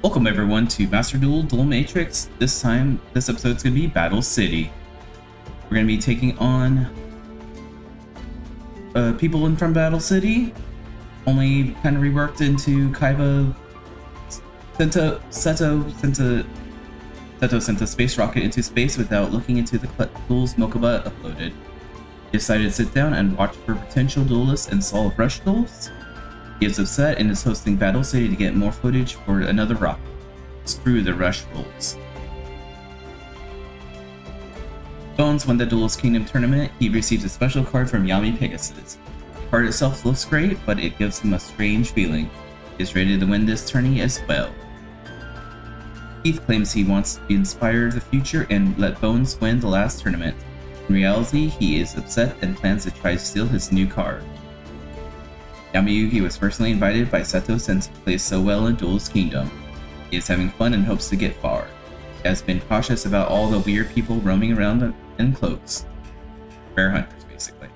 Welcome everyone to Master Duel Matrix. This time, this episode's gonna be Battle City. We're gonna be taking on people in from Battle City. Only kind of reworked into Kaiba. Seto sent a space rocket into space without looking into the duels Mokuba uploaded. He decided to sit down and watch for potential duelists and solve rush duels. He is upset and is hosting Battle City to get more footage for another rocket. Screw the rush rules. Bones won the Duelist Kingdom tournament. He receives a special card from Yami Pegasus. The card itself looks great, but it gives him a strange feeling. He is ready to win this tourney as well. Keith claims he wants to inspire the future and let Bones win the last tournament. In reality, he is upset and plans to try to steal his new card. Yamayuki was personally invited by Seto since he plays so well in Duelist Kingdom. He is having fun and hopes to get far. He has been cautious about all the weird people roaming around in cloaks. Bear hunters, basically.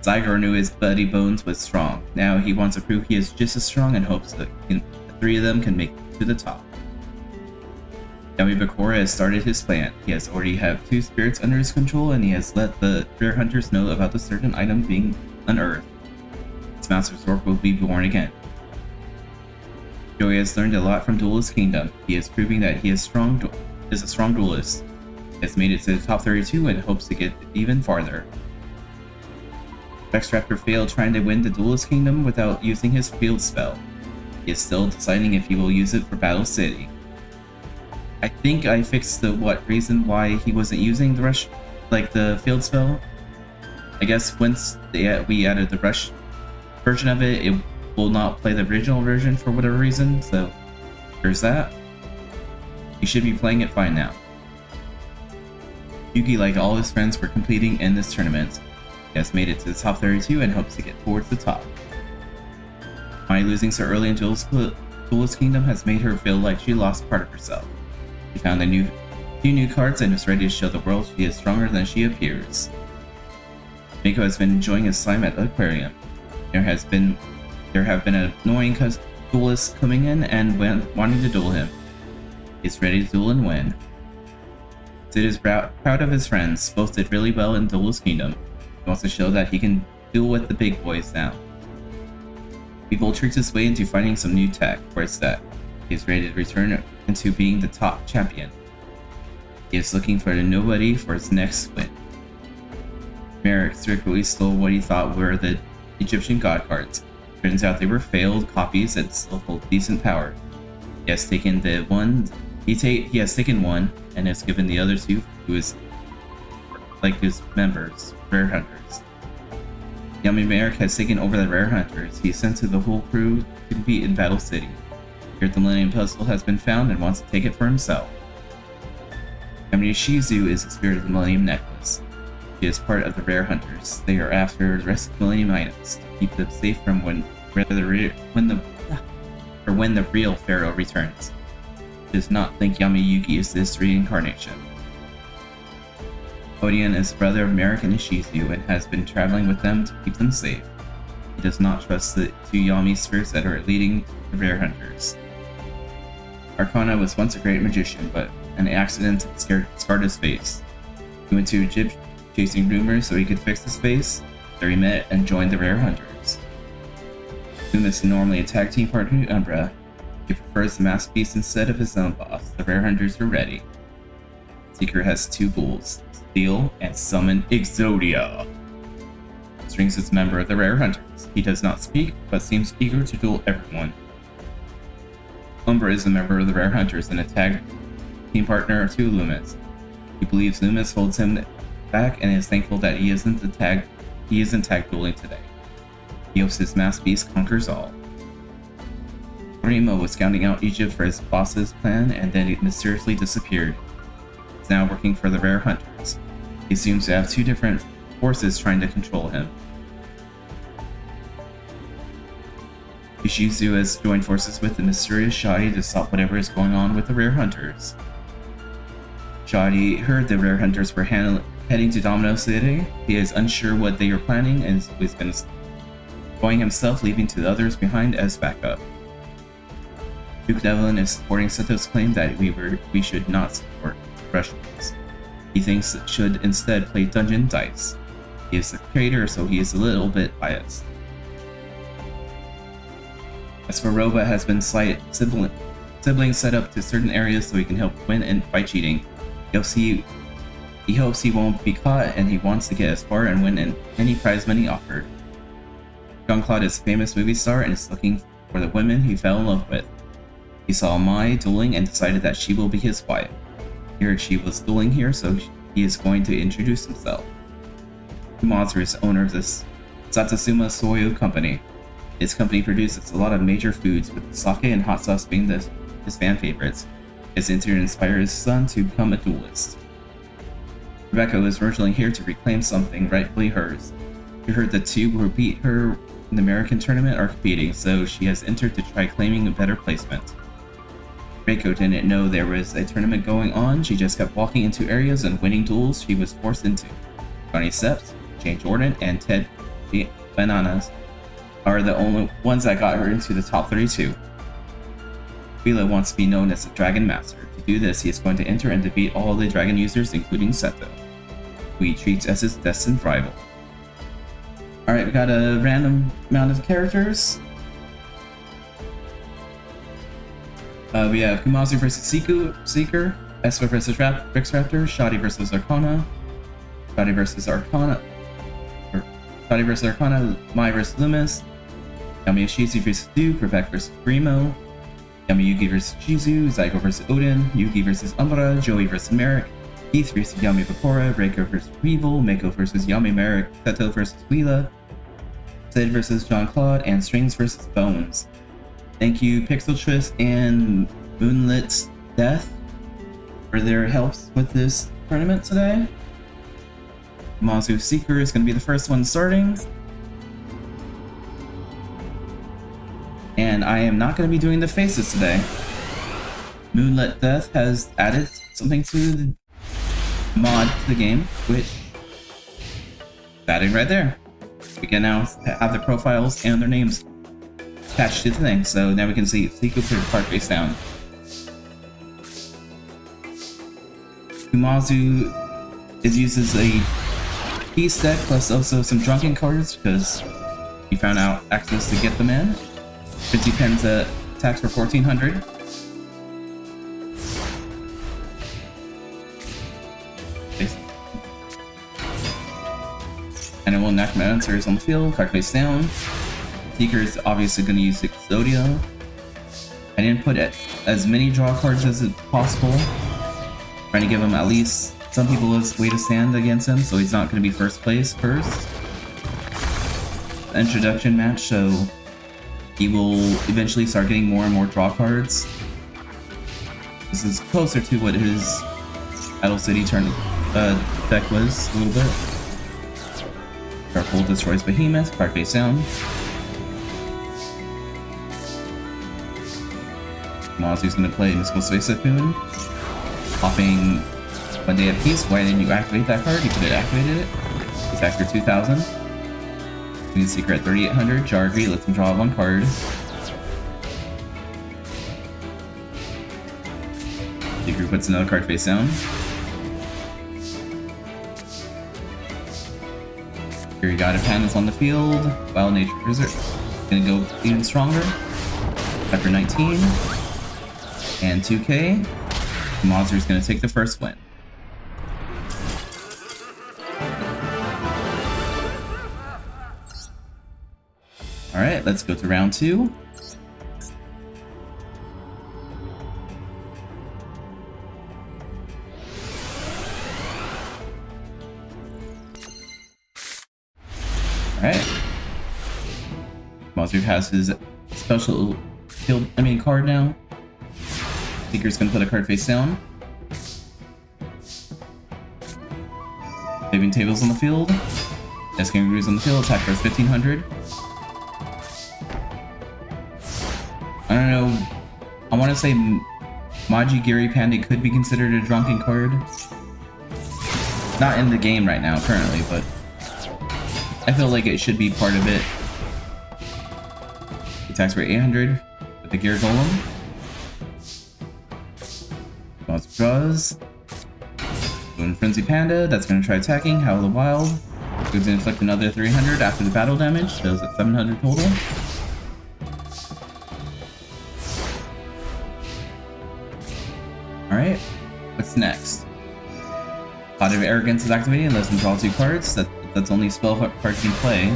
Zygar knew his buddy Bones was strong. Now he wants to prove he is just as strong and hopes that the three of them can make it to the top. Yami Bakura has started his plan. He has already have 2 spirits under his control and he has let the bear hunters know about the certain item being unearthed. His master sword will be born again. Joey has learned a lot from Duelist Kingdom. He is proving that he is a strong duelist. He has made it to the top 32 and hopes to get even farther. Vex Raptor failed trying to win the Duelist Kingdom without using his field spell. He is still deciding if he will use it for Battle City. I think I fixed the reason why he wasn't using the rush, the field spell. I guess once we added the rush version of it, it will not play the original version for whatever reason, so there's that. You should be playing it fine now. Yugi, like all his friends, were competing in this tournament. He has made it to the top 32 and hopes to get towards the top. Mai losing so early in Duelist Kingdom has made her feel like she lost part of herself. She found few new cards and is ready to show the world she is stronger than she appears. Mako has been enjoying his slime at the aquarium. There have been annoying duelists coming in and wanting to duel him. He's ready to duel and win. Sid is proud of his friends. Both did really well in Duelist Kingdom. He wants to show that he can duel with the big boys now. People tricks his way into finding some new tech for his set. He is ready to return into being the top champion. He is looking for a nobody for his next win. Merrick secretly stole what he thought were the Egyptian god cards. Turns out they were failed copies that still hold decent power. He has taken one and has given the other 2 to his members, rare hunters. Yami Merrick has taken over the rare hunters. He sent to the whole crew to compete in Battle City. Here the Millennium Puzzle has been found and wants to take it for himself. Yami Shizu is the spirit of the Millennium Necklace. She is part of the rare hunters. They are after the rest of the Millennium items to keep them safe from when the real Pharaoh returns. She does not think Yamayuki is this reincarnation. Odion is the brother of Merrick and Ishizu and has been traveling with them to keep them safe. He does not trust the 2 Yami spirits that are leading the rare hunters. Arcana was once a great magician, but an accident scarred his face. He went to Egypt chasing rumors so he could fix his face. There he met and joined the rare hunters. Zoom is normally a tag team partner to Umbra. He prefers the masterpiece instead of his own boss. The rare hunters are ready. Seeker has 2 goals, steal and summon Exodia. Strings is a member of the rare hunters. He does not speak, but seems eager to duel everyone. Umbra is a member of the rare hunters and a tag team partner to Loomis. He believes Loomis holds him back and is thankful that he isn't tag dueling today. He hopes his masterpiece conquers all. Orimo was scouting out Egypt for his boss's plan and then it mysteriously disappeared. He's now working for the rare hunters. He seems to have 2 different forces trying to control him. Ishizu has joined forces with the mysterious Shadi to stop whatever is going on with the rare hunters. Shadi heard the rare hunters were heading to Domino City. He is unsure what they are planning and is going himself, leaving the others behind as backup. Duke Devlin is supporting Seto's claim that we should not support Russians. He thinks it should instead play dungeon dice. He is a creator, so he is a little bit biased. As for Roba has been siblings set up to certain areas so he can help win and by cheating. He hopes he won't be caught, and he wants to get as far and win any prize money offered. Jean-Claude is a famous movie star and is looking for the women he fell in love with. He saw Mai dueling and decided that she will be his wife. He heard she was dueling here, so he is going to introduce himself. Kumazu is owner of this Satsuma Soyo company. His company produces a lot of major foods, with sake and hot sauce being his fan favorites. His interior inspired his son to become a duelist. Rebecca was originally here to reclaim something rightfully hers. She heard the two who beat her in the American tournament are competing, so she has entered to try claiming a better placement. Reiko didn't know there was a tournament going on. She just kept walking into areas and winning duels she was forced into. Johnny Seps, Jane Jordan, and Ted Bananas are the only ones that got her into the top 32. Wheeler wants to be known as the Dragon Master. To do this, he is going to enter and defeat all the dragon users, including Seto, who he treats as his destined rival. Alright, we got a random amount of characters. We have Kumazu versus Seeker, Esper versus Rix Raptor, Shoddy versus Arcana, Shoddy versus Arcana, Mai versus Loomis, Yami Yoshizu versus Duke, Rebecca versus Primo, Yami Yugi versus Shizu, Zygo versus Odin, Yugi versus Umbra, Joey versus Merrick, Keith versus Yami Bakura, Reiko versus Weevil, Mako versus Yami Merrick, Seto versus Wheela, Sid versus Jean-Claude, and Strings versus Bones. Thank you Pixel Twist and Moonlit Death for their helps with this tournament today. Mazu Seeker is going to be the first one starting. And I am not going to be doing the faces today. Moonlit Death has added something to the mod to the game, which is added right there. We can now have their profiles and their names attached to the thing, so now we can see Seeker for part face down. Kumazu uses a peace deck plus also some drunken cards because he found out access to get them in. Quincy Penn's attacks for 1400. And it will Necromancer is on the field, card face down. Seeker is obviously going to use Exodia. I didn't put as many draw cards as possible. Trying to give him at least some people a way to stand against him, so he's not going to be first place first. The introduction match, so he will eventually start getting more and more draw cards. This is closer to what his Battle City deck was a little bit. Darkhold destroys Behemoth, card face down. Mazu's gonna play Mystical Space Typhoon. Popping One Day of Peace. Why didn't you activate that card? You could have activated it. He's back for 2000. Queen Seeker at 3800. Jargri lets him draw one card. Seeker puts another card face down. Here you got a Pandas on the field. Wild Nature Berserk. Gonna go even stronger. After 19. And 2k. Monster's gonna take the first win. Alright, let's go to round 2. Alright. Monster has his special card now. Seeker's gonna put a card face down. Paving tables on the field. Kangaroos on the field. Attack first 1500. I don't know. I want to say Maji Giri Panda could be considered a drunken card. Not in the game right now, currently, but I feel like it should be part of it. Attacks for 800 with the Gear Golem. Mouse draws. Boon Frenzy Panda, that's gonna try attacking. Howl the Wild. Goes to inflict another 300 after the battle damage, goes at 700 total. Alright, what's next? Pot of Arrogance is activated and lets him draw 2 cards. That's only spell cards you can play.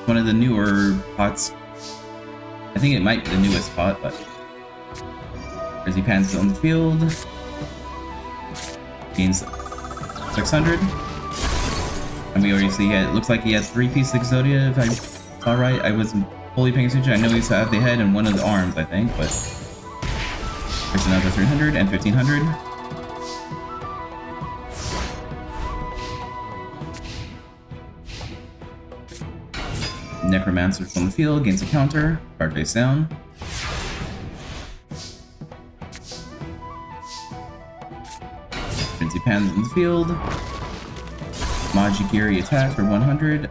One of the newer pots. I think it might be the newest pot, but Frenzy Panda's on the field. Gains 600. And we already see it looks like he has 3-piece Exodia, if I saw right. I wasn't fully paying attention. I know he's have the head and one of the arms, I think, but there's another 300 and 1500. Necromancer's on the field, gains a counter, card face down. Frenzy Panda's in the field. Majigiri attack for 100,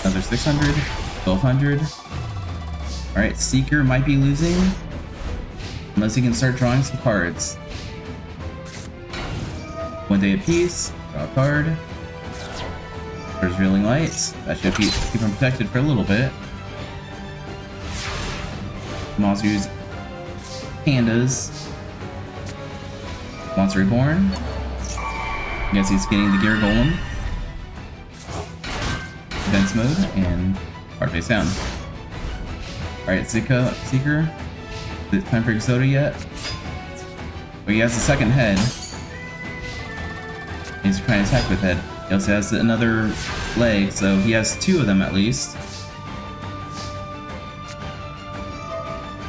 another 600, 1200. Alright, Seeker might be losing, unless he can start drawing some cards. 1 day apiece, draw a card. There's Reeling Lights, that should keep him protected for a little bit. Monsters, Pandas. Monster Reborn. I guess he's getting the Gear Golem. Defense mode and card face down. Alright, Seeker. Is it time for Exodia yet? But he has the second head. He's trying to attack with head. He also has another leg, so he has 2 of them at least.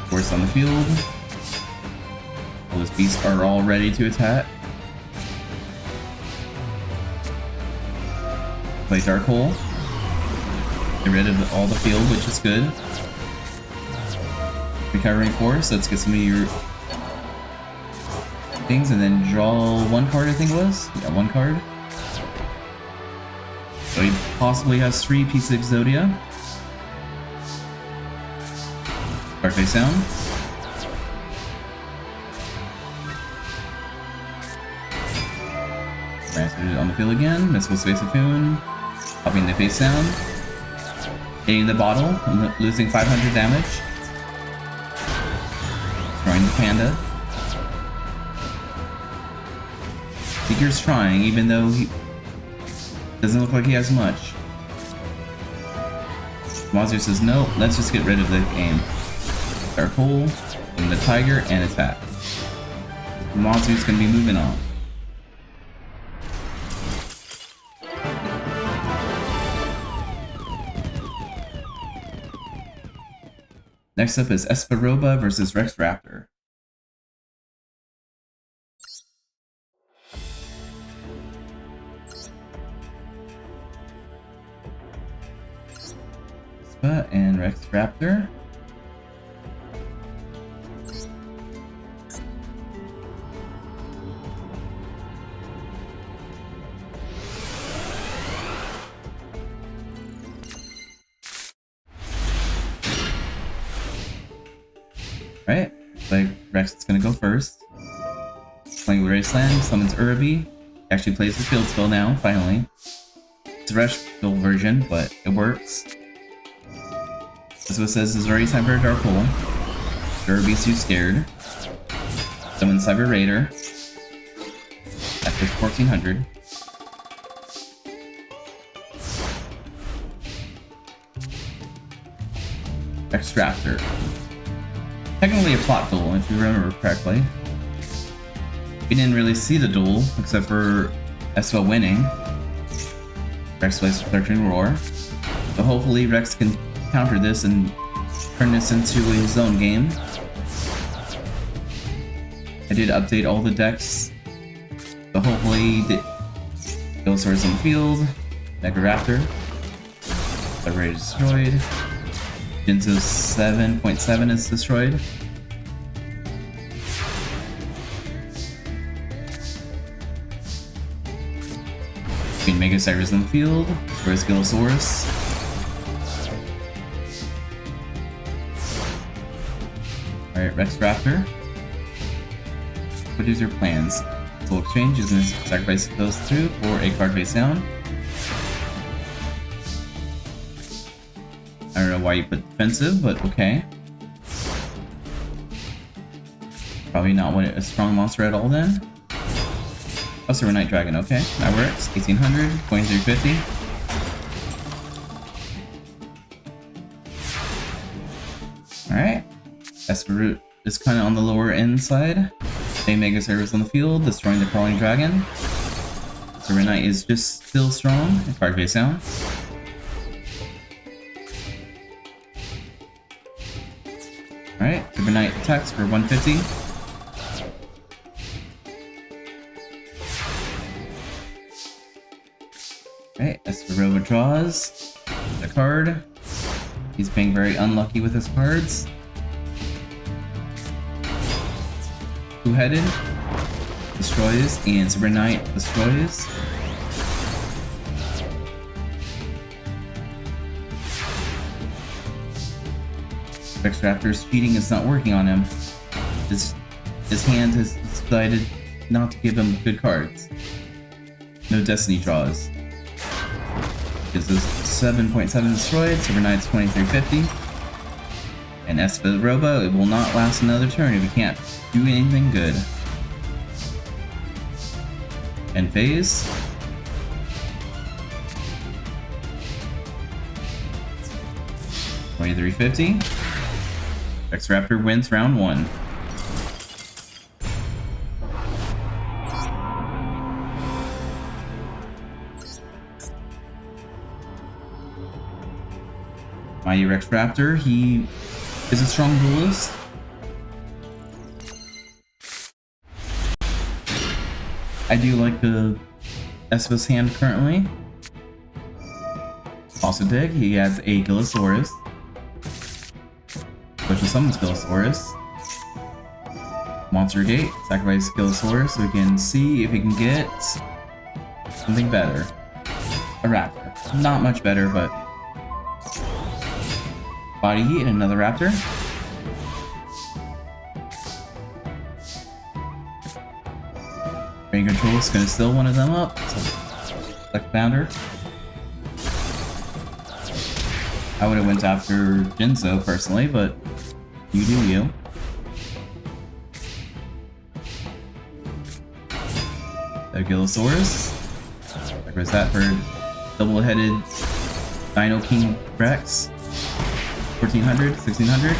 Force on the field. All those beasts are all ready to attack. Play Dark Hole. Get rid of all the field, which is good. Recovering Force, let's get some of your things and then draw 1 card, I think it was? Yeah, 1 card. So he possibly has 3 pieces of Exodia. Card face down. Transferred on the field again. Mystical Space Cocoon. Popping the face down. Hitting the bottle, losing 500 damage. Destroying the panda. Seeker's trying, even though he doesn't look like he has much. Mazir says no, let's just get rid of the game. Dark Hole, and the tiger, and attack. Mazir's gonna be moving on. Next up is Esperoba versus Rex Raptor. Espa and Rex Raptor. Right, like Rex is gonna go first. Playing with Raceland, summons Urabi. Actually plays the field spell now, finally. It's a rush build version, but it works. That's what it says is already time for a Dark Hole. Urabi's too scared. Summon Cyber Raider. After 1400. Rex Raptor. Technically a plot duel, if you remember correctly. We didn't really see the duel, except for Espa winning. Rex plays 13 Roar. So hopefully Rex can counter this and turn this into his own game. I did update all the decks. So hopefully the Ghosaurus on the field. Mega Raptor. Already destroyed. Jinzo 7.7 is destroyed. Queen Mega Cyrus in the field. Destroys Gillosaurus. Alright, Rex Raptor. What is your plans? Soul Exchange is going to sacrifice those two for a card face down. I don't know why you put defensive, but okay. Probably not a strong monster at all then. Oh, Silver Knight Dragon, okay, that works. 1800, 2350. Alright. Esper is kind of on the lower end side. Same Mega Servers on the field, destroying the Crawling Dragon. Silver Knight is just still strong. Card face down. Alright, Silver Knight attacks for 150. Alright, Esper draws the card. He's being very unlucky with his cards. Two-headed destroys, and Silver Knight destroys. Rex Raptor's cheating is not working on him. His hand has decided not to give him good cards. No Destiny draws. Is this 7.7 destroyed? Silver Knight's 2350. And Espa Robo, it will not last another turn if we can't do anything good. End phase. $23.50. X Raptor wins round 1. Mighty Rex Raptor, he is a strong duelist. I do like the Espa's hand currently. Also dig, he has a Gillosaurus. Special summons Gillosaurus. Monster Gate, sacrifice Gillosaurus so we can see if we can get something better. A Raptor. Not much better, but Body Heat and another Raptor. Brain Control is going to still one of them up. So, like Founder. I would have went after Jinzo personally, but you do you. The Gillosaurus. There's that for double-headed Dino King Rex. 1400, 1600.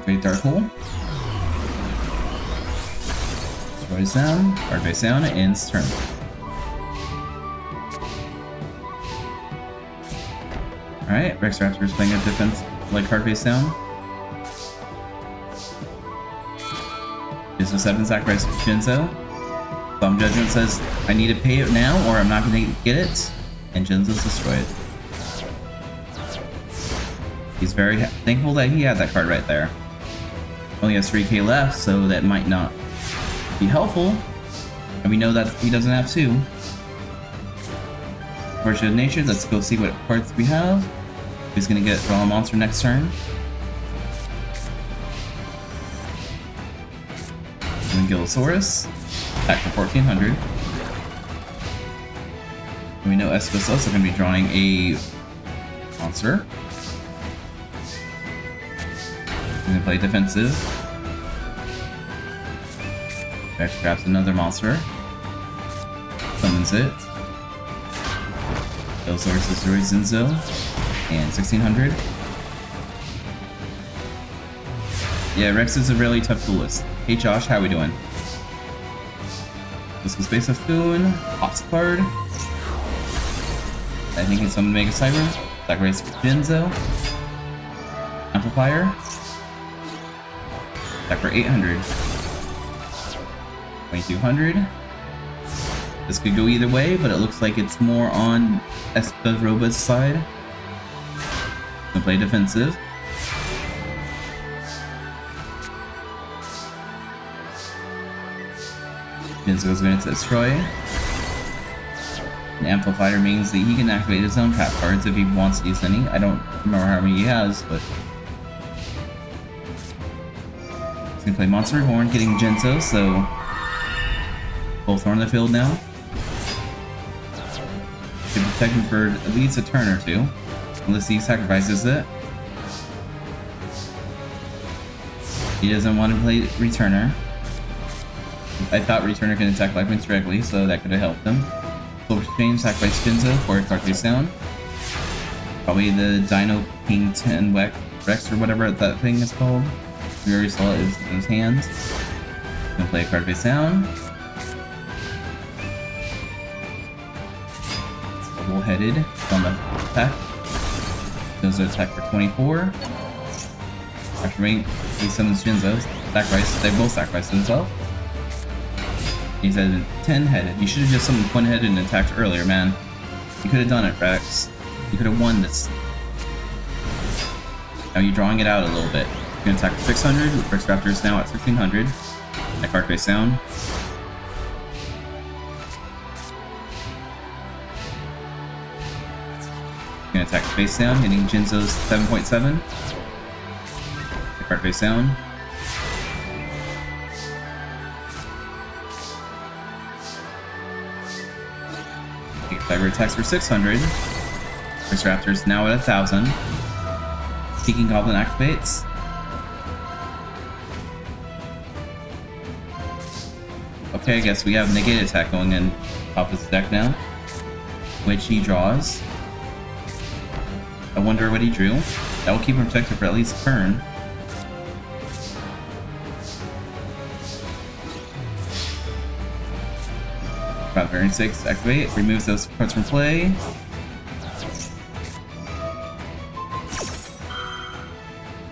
Great Dark Hole. Destroys them. Card face down. It ends turn. Alright, Rex Raptor is playing a defense like card face down. Is a 7 sacrifice Jinzo. Thumb Judgment says, I need to pay it now or I'm not going to get it. And Jinzo's destroyed. He's very thankful that he had that card right there. Only has 3k left, so that might not be helpful. And we know that he doesn't have 2. Fortune of Nature, let's go see what cards we have. He's going to get Raw Monster next turn. And Gillosaurus, attack for 1400. And we know Espa's also going to be drawing a monster. He's going to play defensive. Rex grabs another monster. Summons it. Gillosaurus destroys Zinzo. And 1600. Yeah, Rex is a really tough duelist. Hey Josh, how we doing? This is Space of Foon, Ops card. I think it's some Mega Cyber. Sacrifice Jinzo. Amplifier. Attack for 800. 2200. This could go either way, but it looks like it's more on Esparoba's side. Gonna play defensive. Jinzo's going to destroy. An amplifier means that he can activate his own trap cards if he wants to use any. I don't remember how many he has, but he's gonna play Monster Reborn, getting Genzo, so both are on the field now. Should protect him for at least a turn or two, unless he sacrifices it. He doesn't want to play Returner. I thought Returner can attack life points directly, so that could have helped him. Silver Exchange, sacrifice Genzo for a card face down. Probably the Dino King 10 Rex or whatever that thing is called. We already saw it in his hands. Gonna play a card face down. Double-headed on the attack. Genzo attack for 24. Activate, he summons Genzo. Sacrifice, they both sacrifice themselves. He's at 10-headed. You should have just summoned 1-headed and attacked earlier, man. You could have done it, Rex. You could have won this. Now you're drawing it out a little bit. You're gonna attack for 600. Rex Raptor is now at 1600. That card face down. You're gonna attack face down, hitting Genzo's 7.7. That card face down. Cyber attacks for 600. Rex Raptor's now at 1000. Peking Goblin activates. Okay, I guess we have negate attack going in top of his deck now, which he draws. I wonder what he drew. That will keep him protected for at least a turn. About turn 6, activate, removes those cards from play.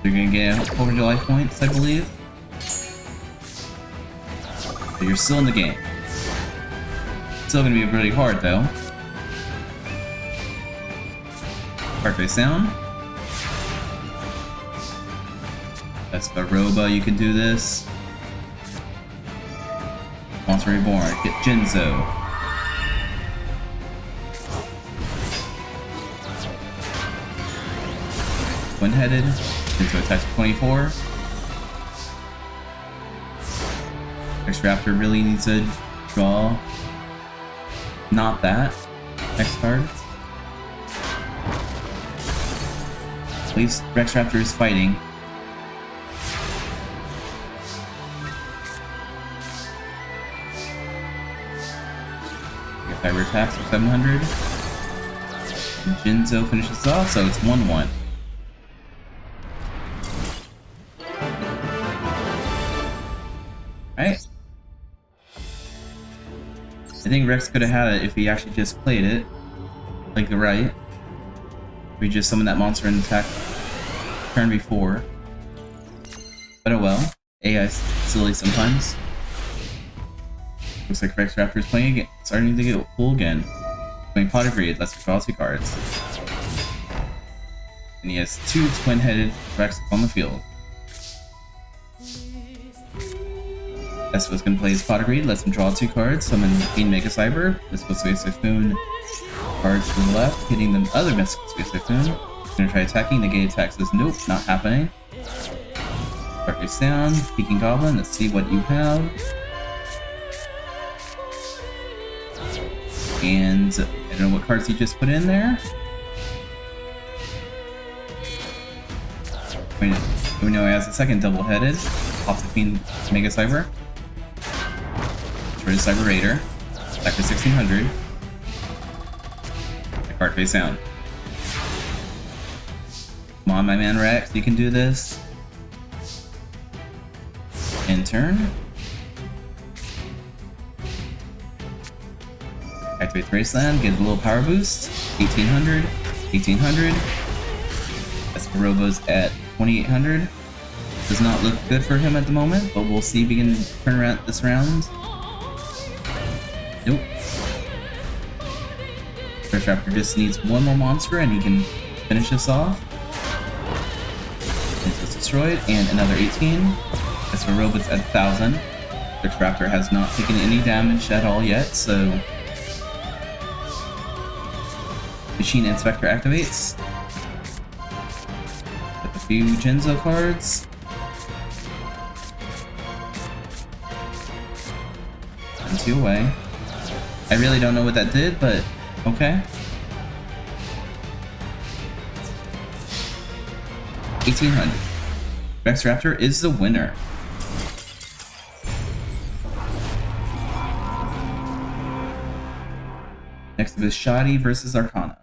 You're gonna get over your life points, I believe. But you're still in the game. Still gonna be really hard though. Card face down. That's the Roba, you can do this. Monster Reborn, get Genzo. One-headed, Genzo attacks for 24. Rex Raptor really needs to draw. Not that. Next card. At least Rex Raptor is fighting. Cyber attacks for 700. And Genzo finishes off, so it's 1-1. Right? I think Rex could have had it if he actually just played it. Like the right. We just summoned that monster and attack turn before. But oh well. AI's silly sometimes. Looks like Rex Raptor is playing again, starting to get full again. Playing Pot of Greed, let's draw 2 cards. And he has 2 twin-headed Rex on the field. Espo's gonna play his Pot of Greed, lets him draw 2 cards, summon Queen Mega Cyber. This was Space Typhoon cards to the left, hitting the other Space Typhoon. He's gonna try attacking, negate attack says nope, not happening. Card face down, Peking Goblin, let's see what you have. And I don't know what cards he just put in there. We know he has a second double-headed. Off the Fiend Mega Cyber. Destroy the Cyber Raider. Attack for 1600. The card face down. Come on, my man Rex, you can do this. End turn. Activate Raceland, get a little power boost. 1800, 1800. Robo's at 2800. Does not look good for him at the moment, but we'll see if he can turn around this round. Nope. Rex Raptor just needs one more monster and he can finish this off. It's destroyed, and another 18. That's for Robots at 1000. Rex Raptor has not taken any damage at all yet, so Machine Inspector activates. With a few Genzo cards. And 2 away. I really don't know what that did, but okay. 1800. Rex Raptor is the winner. Next up is Shoddy versus Arcana.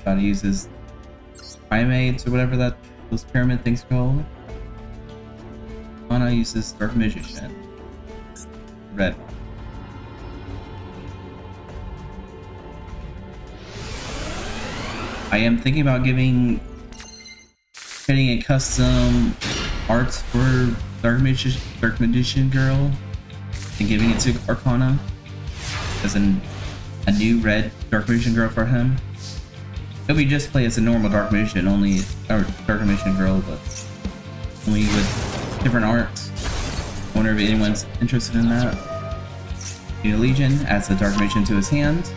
Shoddy uses primates or whatever those pyramid things are called. Arcana uses Dark Magician. Red. I am thinking about creating a custom art for Dark Magician Girl and giving it to Arcana as a new red Dark Magician Girl for him. He'll be just play as a normal Dark Magician, or Dark Magician Girl, but only with different art. I wonder if anyone's interested in that. Legion adds the Dark Magician to his hand.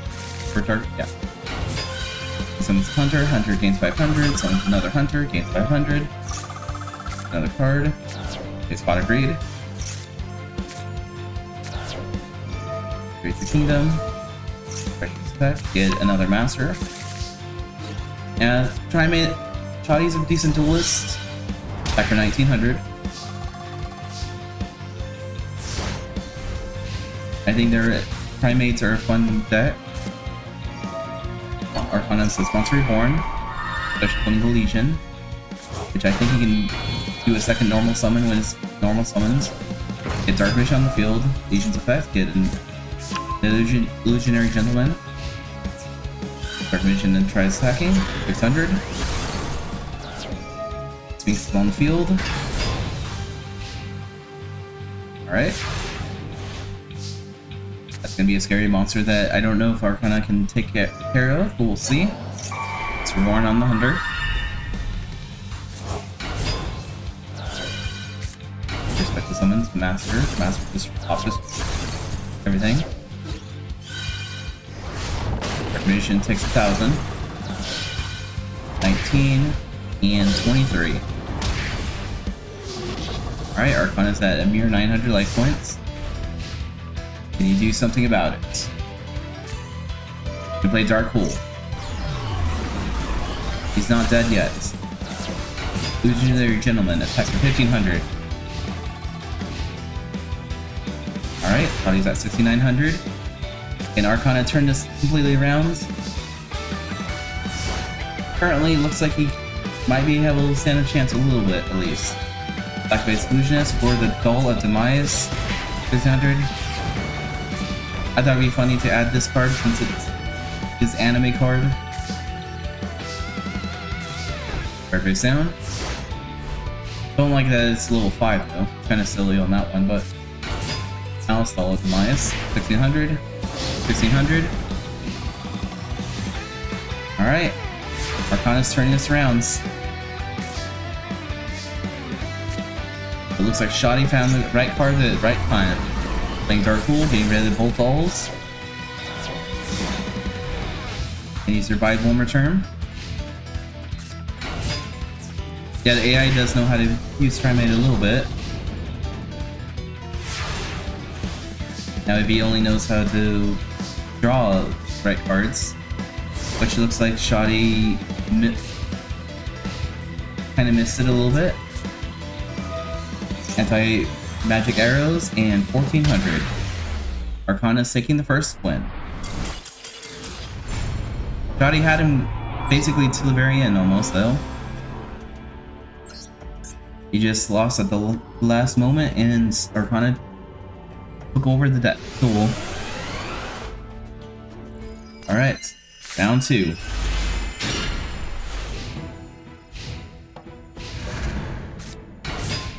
Summons Hunter, Hunter gains 500, summons another Hunter, gains 500. Another card. Okay, Spot Agreed. Creates the Kingdom. Precious Effect. Get another Master. And Trimate. Shoddy's a decent duelist. Back for 1900. I think their Primates are a fun deck. Arcana says Monster Reborn, especially from the Legion, which I think he can do a second normal summon when it's normal summons. Get Dark Magician on the field, Legion's Effect, get an Illusionary Gentleman. Dark Magician then tries attacking, 600. Sphinx is on the field. Alright. That's gonna be a scary monster that I don't know if Arcana can take care of, but we'll see. It's Reborn on the Hunter. Respect the summons, Master just pops everything. Recognition takes 1,000. 19 and 23. Alright, Arcana's at a mere 900 life points. Can you do something about it? You can play Dark Hole. He's not dead yet. Illusionary Gentleman attacks for 1,500. Alright, Body's at 6,900. Can Arcana turn this completely around? Currently, looks like he might be able to stand a chance a little bit, at least. Black-Face Illusionist for the Duel of Demise, 600. I thought it'd be funny to add this card since it's his anime card. Card face down. Don't like that it's level 5 though. It's kind of silly on that one, but now it's Duel of Demise, 1,600. 1,600. Alright. Arcana's turning this around. It looks like Shoddy found the right card at the right time. Playing Dark Pool, getting rid of the Bolt Dolls. And he survived one more turn. Yeah, the AI does know how to use Trimate a little bit. Now if he only knows how to draw right cards, which looks like Shoddy kind of missed it a little bit. Anti-magic arrows and 1,400. Arcana's taking the first win. Shoddy had him basically to the very end almost though. He just lost at the last moment and Arcana took over the duel. Alright, round 2.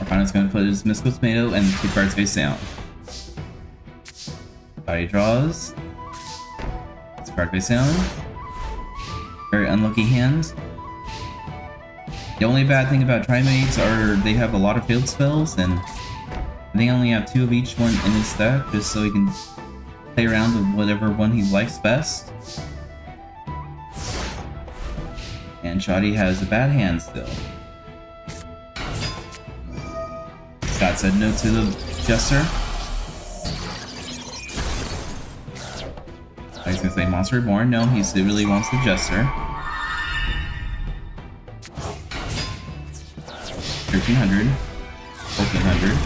Arcana's going to put his Mystical Tomato and 2 cards face down. Body draws. It's a card face down. Very unlucky hand. The only bad thing about Trimates are they have a lot of field spells, and I think I only have 2 of each one in his deck, just so he can play around with whatever one he likes best. And Shoddy has a bad hand still. Scott said no to the Jester. I was gonna say Monster Reborn. No, he really wants the Jester. 1300. 1400.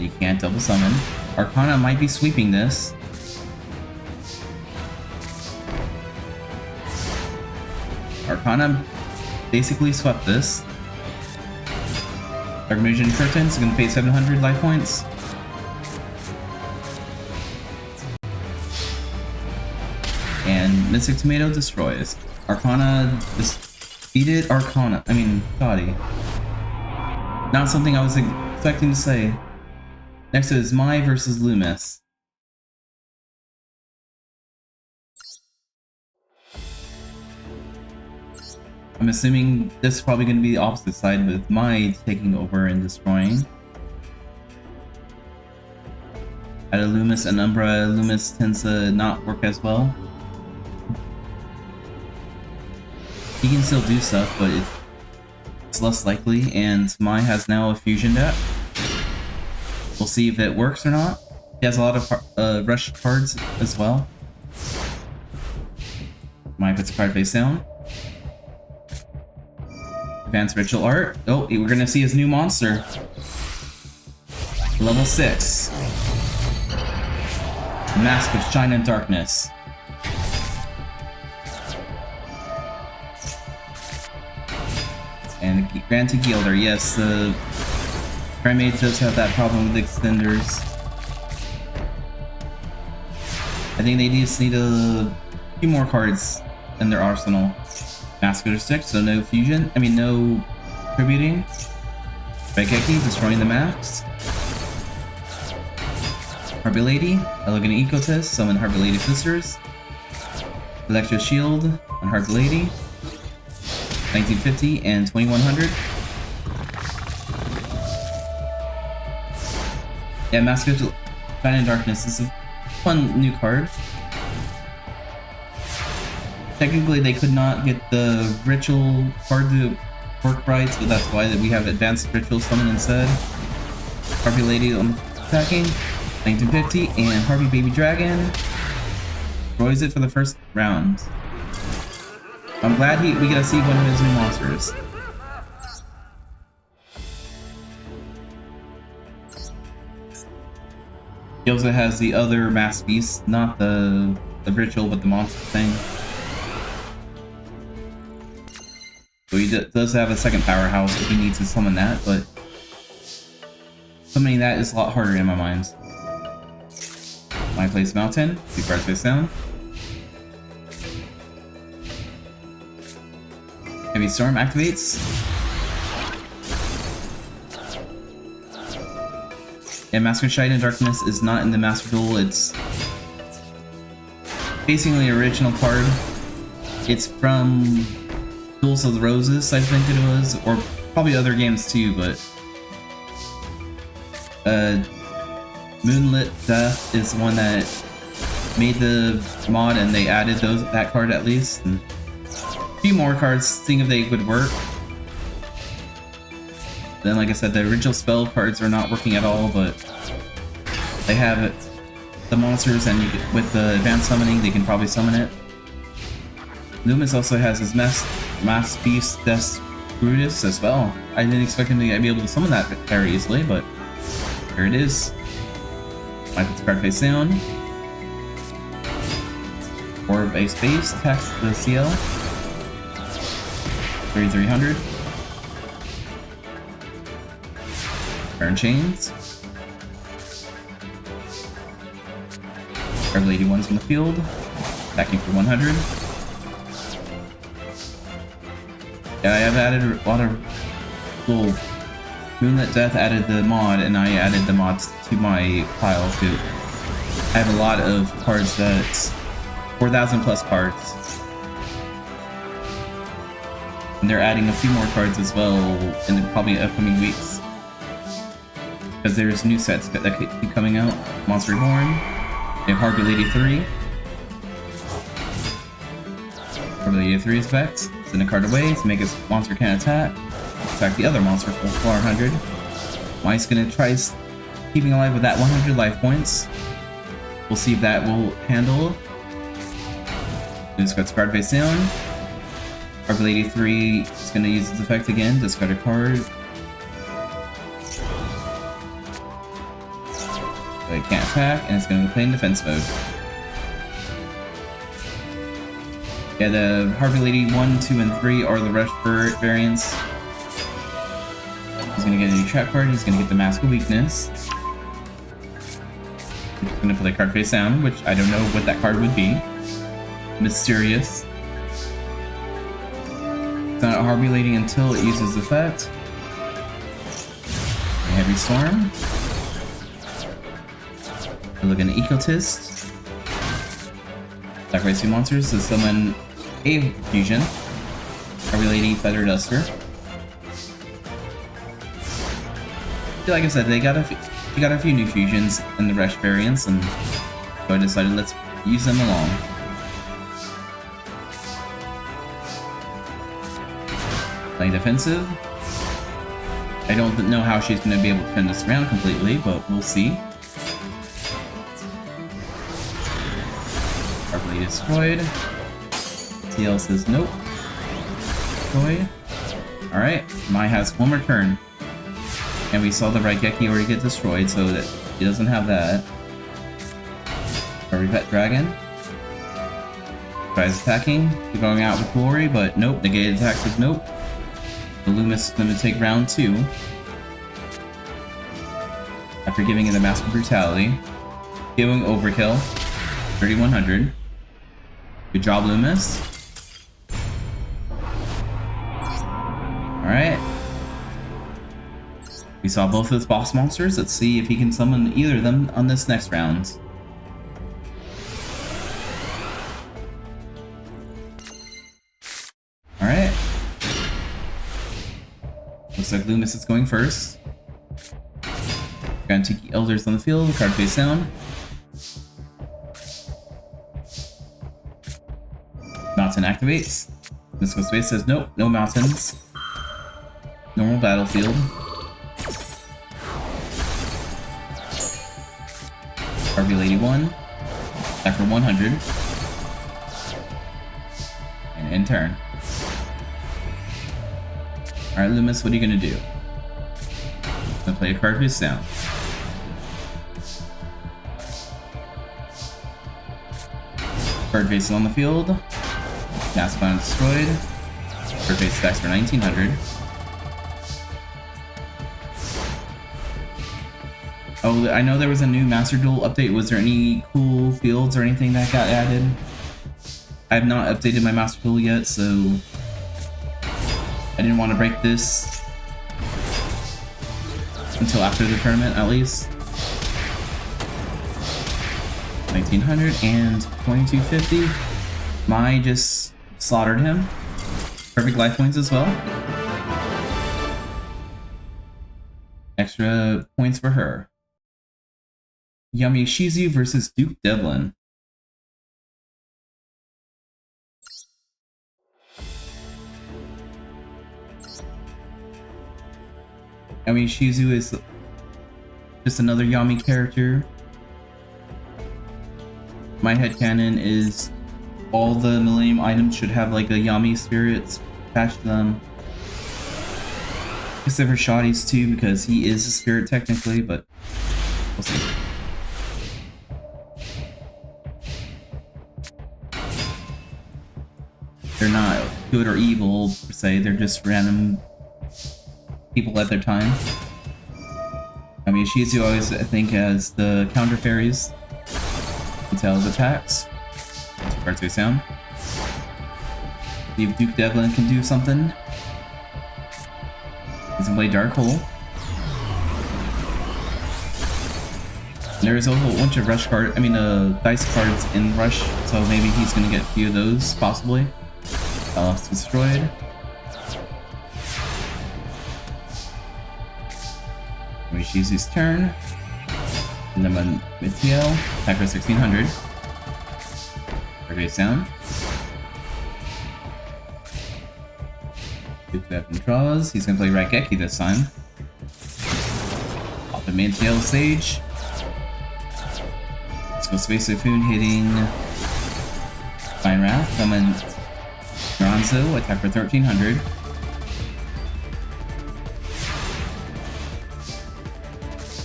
You can't double summon. Arcana might be sweeping this. Arcana basically swept this. Dark Magician Curtains is going to pay 700 life points. And Mystic Tomato destroys. Arcana defeated Arcana. I mean, Shoddy. Not something I was expecting to say. Next is Mai versus Loomis. I'm assuming this is probably going to be the opposite side with Mai taking over and destroying. At a Loomis and Umbra, Loomis tends to not work as well. He can still do stuff, but it's less likely, and Mai has now a fusion deck. We'll see if it works or not. He has a lot of rush cards as well. Mai puts a card face down. Advanced Ritual Art. Oh, we're gonna see his new monster. Level 6. Mask of Shine and Darkness. And Granted Gilder. Yes, the Primate does have that problem with extenders. I think they just need a few more cards in their arsenal. Massacre 6, so no fusion. I mean, no tributing. Begeki destroying the max. Harpy Lady, Elegant Ecotist, summon Harpy Lady Sisters. Electro Shield on Harpy Lady. 1950 and 2100. Yeah, Massacre Shine and Darkness is a fun new card. Technically, they could not get the ritual card to work right, so that's why we have Advanced Ritual Summon instead. Harpy Lady on attacking, 1950, and Harpy Baby Dragon destroys it for the first round. I'm glad we get to see one of his new monsters. He also has the other Mass Beast, not the ritual, but the monster thing. So he does have a second powerhouse if he needs to summon that, but summoning that is a lot harder in my mind. My place Mountain, 2 cards face down. Heavy Storm activates. And Master Shine and Darkness is not in the Master Duel, it's basically an original card. It's from Duels of the Roses, I think it was, or probably other games too, but Moonlit Death is one that made the mod and they added that card at least. And a few more cards, seeing if they would work. Then, like I said, the original spell cards are not working at all, but they have the monsters, and with the advanced summoning, they can probably summon it. Loomis also has his Mass Beast Death Brutus as well. I didn't expect him to be able to summon that very easily, but here it is. Might put the card face down. Or a space, attacks the CL. 3300. Turn Chains. Our Lady One's in the field. Attacking for 100. Yeah, I have added a lot of little Moonlit Death added the mod, and I added the mods to my pile too. I have a lot of cards that's 4,000 plus cards. And they're adding a few more cards as well in the probably upcoming weeks. because there's new sets that keep coming out. Monster Reborn. We have Harpy Lady 3. Harpy Lady 3 effect. Send a card away to make its monster can attack. Attack the other monster for 400. Mike's gonna try keeping alive with that 100 life points. We'll see if that will handle. Discard card face down. Harpy Lady 3 is gonna use its effect again. Discard a card. So it can't attack, and it's gonna play in defense mode. Yeah, the Harpy Lady 1, 2, and 3 are the Rush variants. He's gonna get a new trap card, he's gonna get the Mask of Weakness. He's gonna play card face down, which I don't know what that card would be. Mysterious. It's not Harpy Lady until it uses effect. Heavy Storm. We look at an Ecotist. Sacrifice 2 monsters to summon a fusion. Harpy Lady Feather Duster. Like I said, they got a few new fusions in the Resh variants, and so I decided let's use them along. Playing defensive. I don't know how she's going to be able to turn this around completely, but we'll see. Harpy destroyed. TL says nope. Destroyed. Alright, Mai has one more turn. And we saw the Raigeki already get destroyed, so that he doesn't have that. Our Pet Dragon. Tries attacking, going out with glory, but nope, negated attack says nope. The Loomis is going to take round 2. After giving it a Mask of Brutality. Giving overkill. 3100. Good job, Loomis. Alright. We saw both of those boss monsters. Let's see if he can summon either of them on this next round. Alright. Looks like Loomis is going first. Got Tiki Elders on the field, card face down. Mountain activates. Mystical Space says nope, no mountains. Normal battlefield. Harpy Lady 1. Attack for 100. And end turn. Alright, Loomis, what are you gonna do? Gonna play a card face down. Card face on the field. Mask Bound destroyed. Card face stacks for 1900. Oh, I know there was a new Master Duel update. Was there any cool fields or anything that got added? I have not updated my Master Duel yet, so I didn't want to break this until after the tournament, at least. 1900 and 2250. Mai just slaughtered him. Perfect life points as well. Extra points for her. Yami Shizu versus Duke Devlin. Yami Shizu is just another Yami character. My headcanon is all the Millennium items should have like a Yami spirit attached to them. Except for Shoddy's too, because he is a spirit technically, but we'll see. They're not good or evil per se, they're just random people at their time. I mean, Shizu always, I think, has the counter fairies. His attacks. Cards face down. See if Duke Devlin can do something. He's gonna play Dark Hole. There's a whole bunch of dice cards in Rush, so maybe he's gonna get a few of those, possibly. Balance destroyed. Yamishizu's turn. And then when Mitsuo, attack for 1600. Face down. Duke Devon draws. He's gonna play Raigeki this time. Pop the Mantiel Sage. Let's go Space Typhoon hitting Fine Wrath. Summon Naranzo, attack for 1300.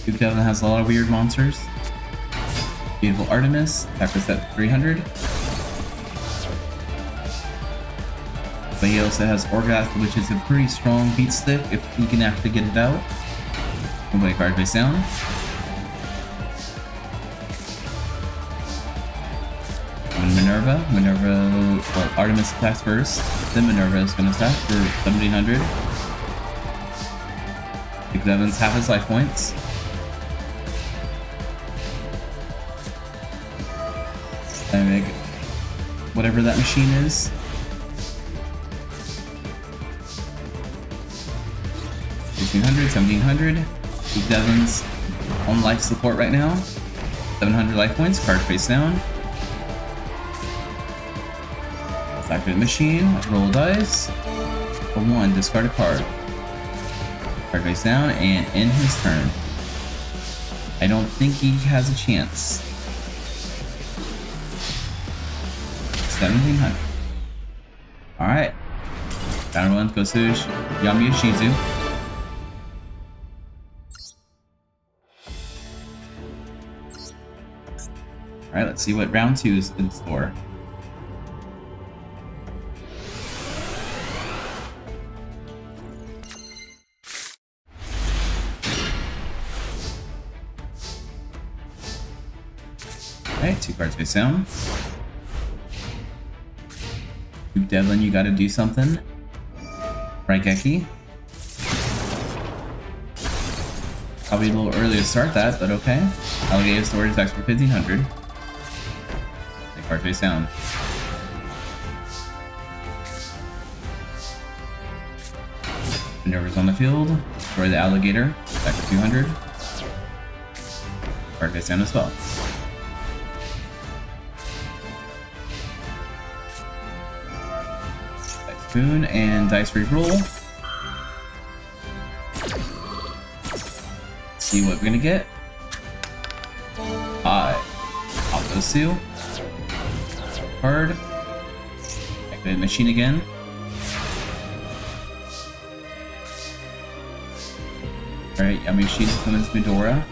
Duke Devon has a lot of weird monsters. Beautiful Artemis, attack for set 300. But he also has Orgath, which is a pretty strong beat stick if he can actually get it out. We'll play card face down. And Minerva. Well, Artemis attacks first. Then Minerva is going to attack for 1700. Duke Devon's half his life points. And make whatever that machine is. 1600, 1700. Duke Devon's on life support right now. 700 life points, card face down. Let's activate the machine, roll dice. For 1, discard a card. Card face down, and end his turn. I don't think he has a chance. 1700. Alright. Round 1 goes to Yamishizu. Alright, let's see what round 2 is in store. Alright, 2 cards face down. Duke Devon, you gotta do something. Raigeki. Probably a little early to start that, but okay. Alligator Sword attacks for 1500. Card face down. Minerva's on the field. Destroy the alligator. Attack for 200. Card face down as well. Dice spoon and dice re-roll. Let's see what we're gonna get. 5. Pop those 2. Card. Activate machine again. Alright, Yamishi's summons Medora.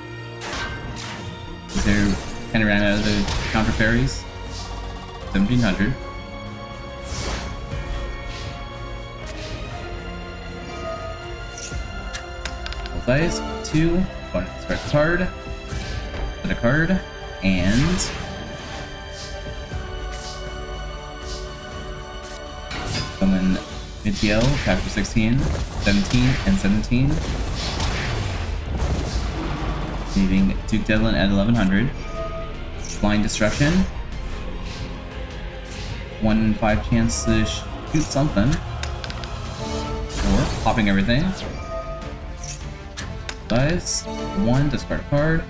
They're kind of ran out of the counter fairies. 1700. Roll dice. 2. One discard card. Put a card. And summon Mitsuo, attack for 16, 17, and 17. Leaving Duke Devon at 1100. Blind Destruction. 1 in 5 chance to shoot something. Or popping everything. Dice. 1, discard card.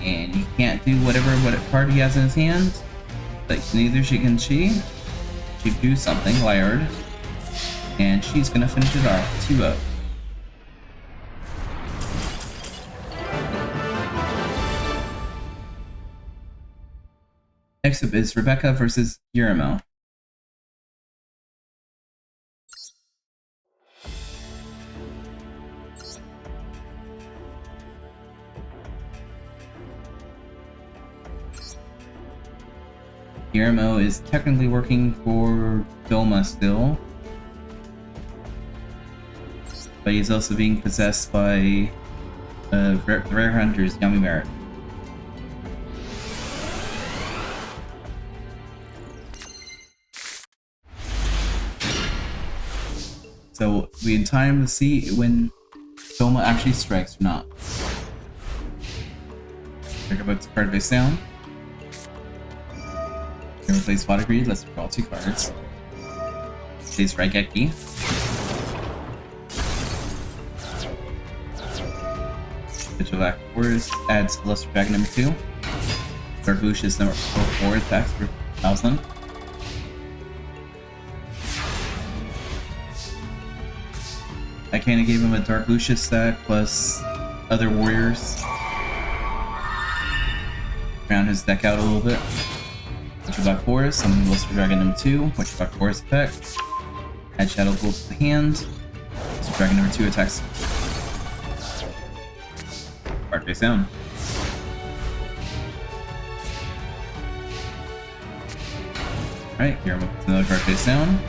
And you can't do what card he has in his hand. Like neither can she. She do something, Lyard. And she's gonna finish it off. 2-0. Next up is Rebecca versus Guillermo. Guillermo is technically working for Doma still, but he's also being possessed by Rare Hunter's Yami Merrick. So we in time to see when Doma actually strikes or not. Check about the card face down. Here we play Spot Agreed, let's draw 2 cards. Plays Raigeki. Vigil Black Forest adds Luster Dragon number 2. Dark Lucius number 4 attacks for 1000. I kinda gave him a Dark Lucius stack plus other warriors. Round his deck out a little bit. Vigil Black Forest, summon Luster Dragon number 2, Vigil Black Forest effect. Add Shadow Ghoul to the hand. Luster Dragon number 2 attacks. Card face down. Alright, here I'm going to put another card face down.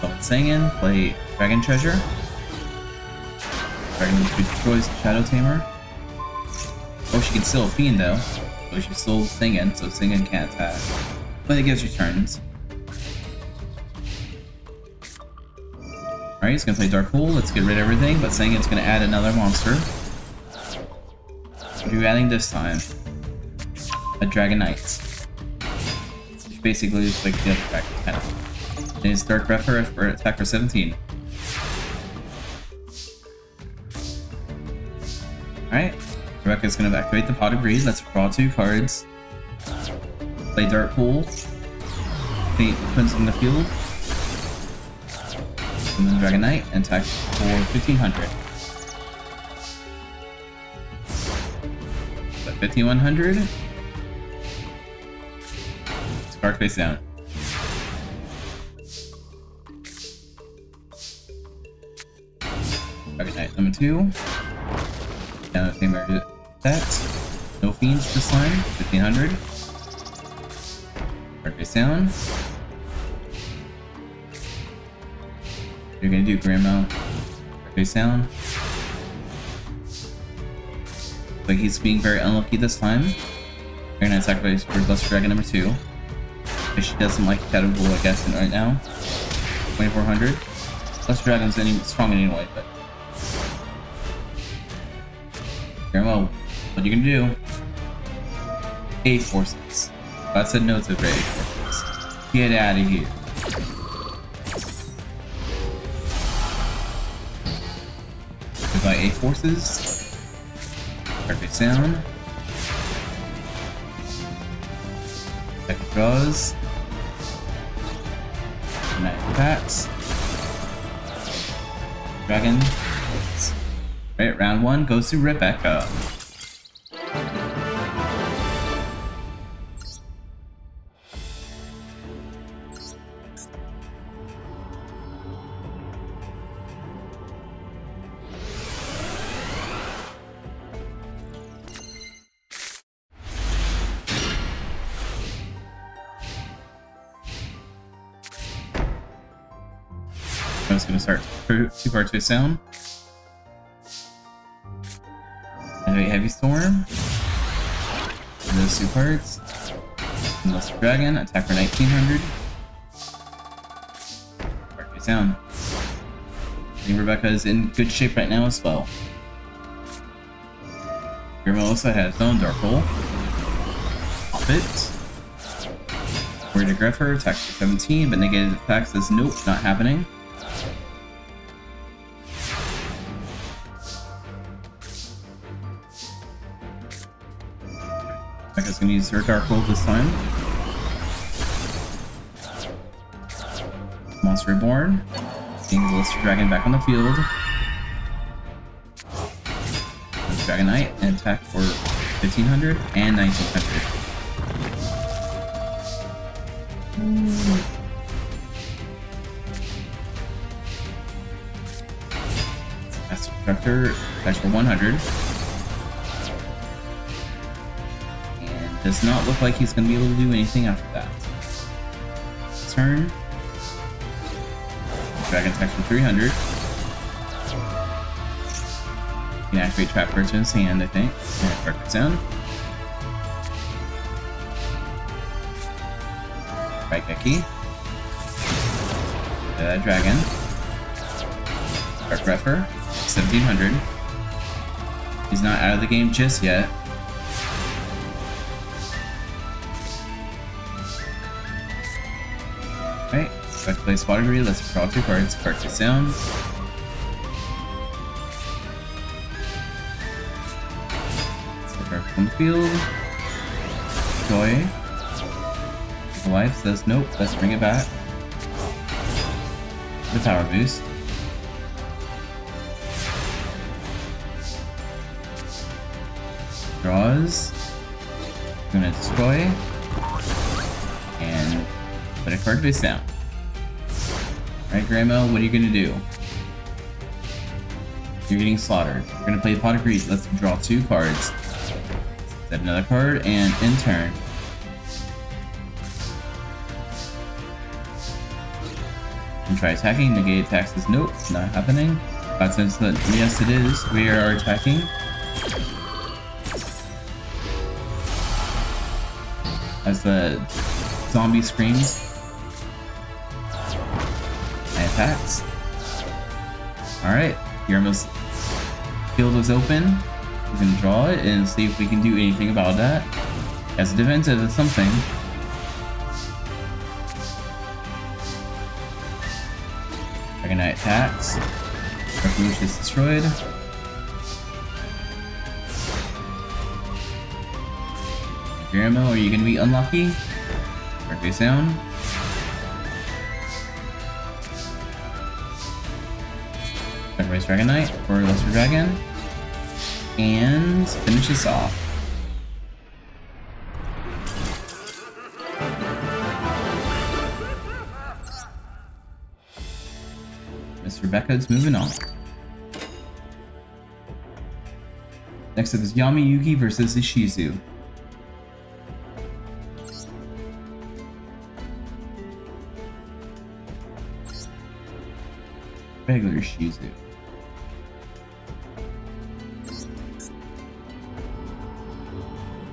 Summon Sangin, play Dragon Treasure. Dragon number 2 destroys Shadow Tamer. Oh, she can still Fiend though. So she's still Singin, so Singin can't attack. But it gives you turns. Alright, he's gonna play Dark Hole. Let's get rid of everything, but Singin's gonna add another monster. What are you adding this time? A Dragon Knight. Which basically is like the other Dragon kind of. And his Dark Refer for attack for 17. Alright, Rebecca's gonna activate the Pot of Greed. Let's draw 2 cards. Play Dark Hole. Paint Prince in the field. And then Dragon Knight and attack for 1500. So 5100. Card face down. Dragon Knight number 2. Down the same area that. No fiends this time. 1500. Card face down. You're gonna do Grandma. Card face down. Like he's being very unlucky this time. You're gonna sacrifice for Luster Dragon number 2. If she doesn't like Shadow Ghoul, I guess, right now. 2400. Luster Dragon's strong anyway, but. Grandma, what are you gonna do? 8 forces. I said no to 8 forces. Get out of here. By 8 forces. Perfect sound. Deck draws. 9 attacks. Dragon. Right, round 1 goes to Rebecca. I'm just gonna start 2 cards face down. Activate Heavy Storm. And those 2 cards. And Luster Dragon, attack for 1900. Card face down. I think Rebecca is in good shape right now as well. Grandma also has his own Dark Hole. Pop it. Warrior to Greffer, attack for 17, but negated attack says nope, not happening. Rebecca's gonna use her Dark Hole this time. Monster Reborn. Seeing the Luster Dragon back on the field. Dragon Knight and attack for 1500 and 1900. Master Constructor attacks for 100. And does not look like he's going to be able to do anything after that. Turn. Dragon attacks for 300. You can activate Trap Cards in his hand, I think. And Dark Cards down. Right Becky. Dragon. Dark Refer. 1700. He's not out of the game just yet. Alright, let's play Spot Agree. Let's draw 2 cards. Card face down. on the field. Joy. The life says nope, let's bring it back. The power boost. Draws. Gonna destroy. And put a card face down. Alright, Grandma, what are you gonna do? You're getting slaughtered. You're gonna play Pot of Greed. Let's draw 2 cards. Set another card, and in turn. And try attacking. Negate attacks is nope, not happening. God says that yes, it is. We are attacking. As the zombie screams. And attacks. Alright, Guillermo's field is open. We're gonna draw it and see if we can do anything about that. As a defensive of something. Dragon Knight attacks. Revolution is destroyed. Guillermo, are you gonna be unlucky? Card face down. Raise Dragon Knight or Lesser Dragon. And finish this off. Miss Rebecca's moving on. Next up is Yami Yugi versus Ishizu. Regular Ishizu.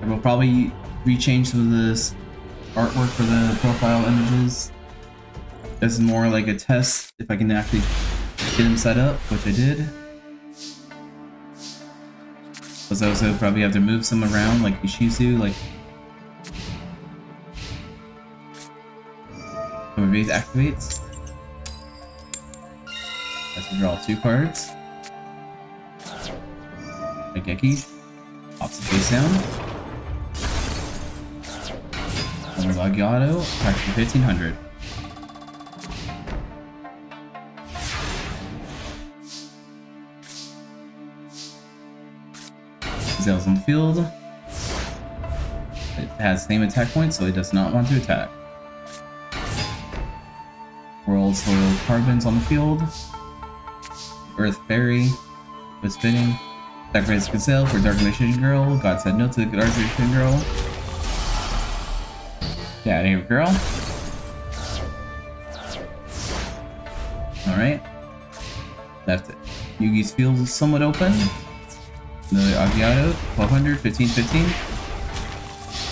I will probably rechange some of this artwork for the profile images. This is more like a test if I can actually get them set up, which I did. Plus I also probably have to move some around like Ishizu, like Overbase activates. Let's draw 2 cards. Ageki pops the face down. Lagiato, attack for 1500. Zell's on the field. It has same attack points, so it does not want to attack. World Soil Carbons on the field. Earth Fairy was fitting. Sacrifice Gazelle for Dark Magician Girl. God said no to the Dark Magician Girl. Get out of here, girl. Alright. Left it. Yugi's field is somewhat open. Another Agiato, 1200, 1515.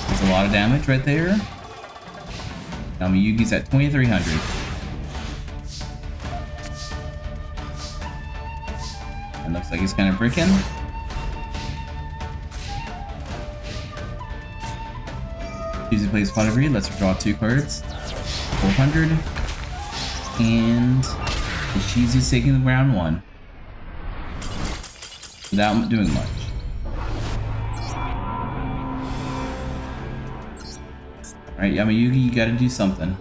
That's a lot of damage right there. Now Yugi's at 2300. And looks like he's kind of breaking. Easy plays Pot of Greed. Let's draw 2 cards. 400. And Ishizu's taking the round 1. Without doing much. Alright, Yamayugi, you gotta do something.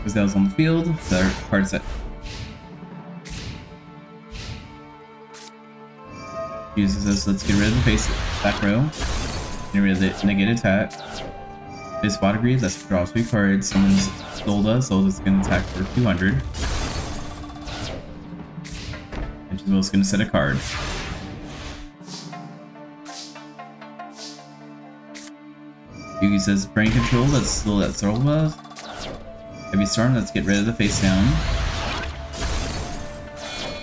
Gazelle's on the field, the other card set. Uses this, let's get rid of the face back row. Get rid of the negative attack. This Pot of Greed, let's draw 2 cards. Someone's Zolda's gonna attack for 200. And she's also gonna set a card. Yugi says brain control, let's slow that Zolda. Heavy Storm, let's get rid of the face down.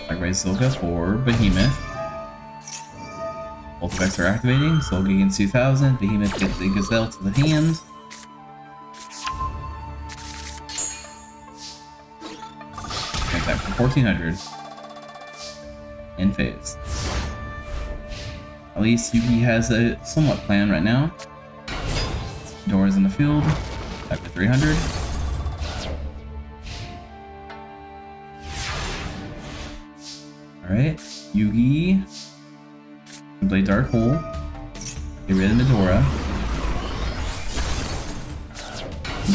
Like raise Zolga for Behemoth. Both effects are activating. Zolga against 2000. Behemoth gets the Gazelle to the hand. Attack for 1400. In phase. At least Yugi has a somewhat plan right now. Doors in the field. Attack for 300. Alright. Yugi. Play Dark Hole. Get rid of Medora.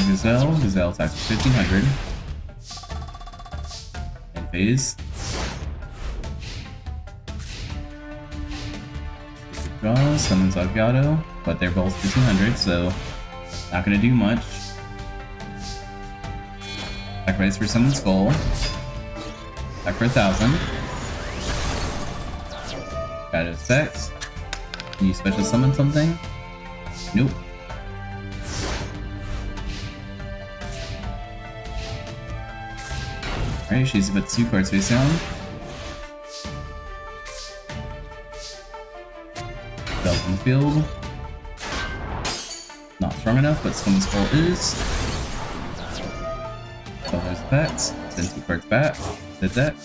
Gazelle. Gazelle attacks for 1500. End phase. Draw. Summons Avocado. But they're both 1500, so not gonna do much. Sacrifice for Summon Skull. Attack for 1000. Got effects. Can you special summon something? Nope. Alright, she's about 2 cards face down. Spells in the field. Not strong enough, but Summon Skull is. So there's effects. Send 2 cards back. Did that.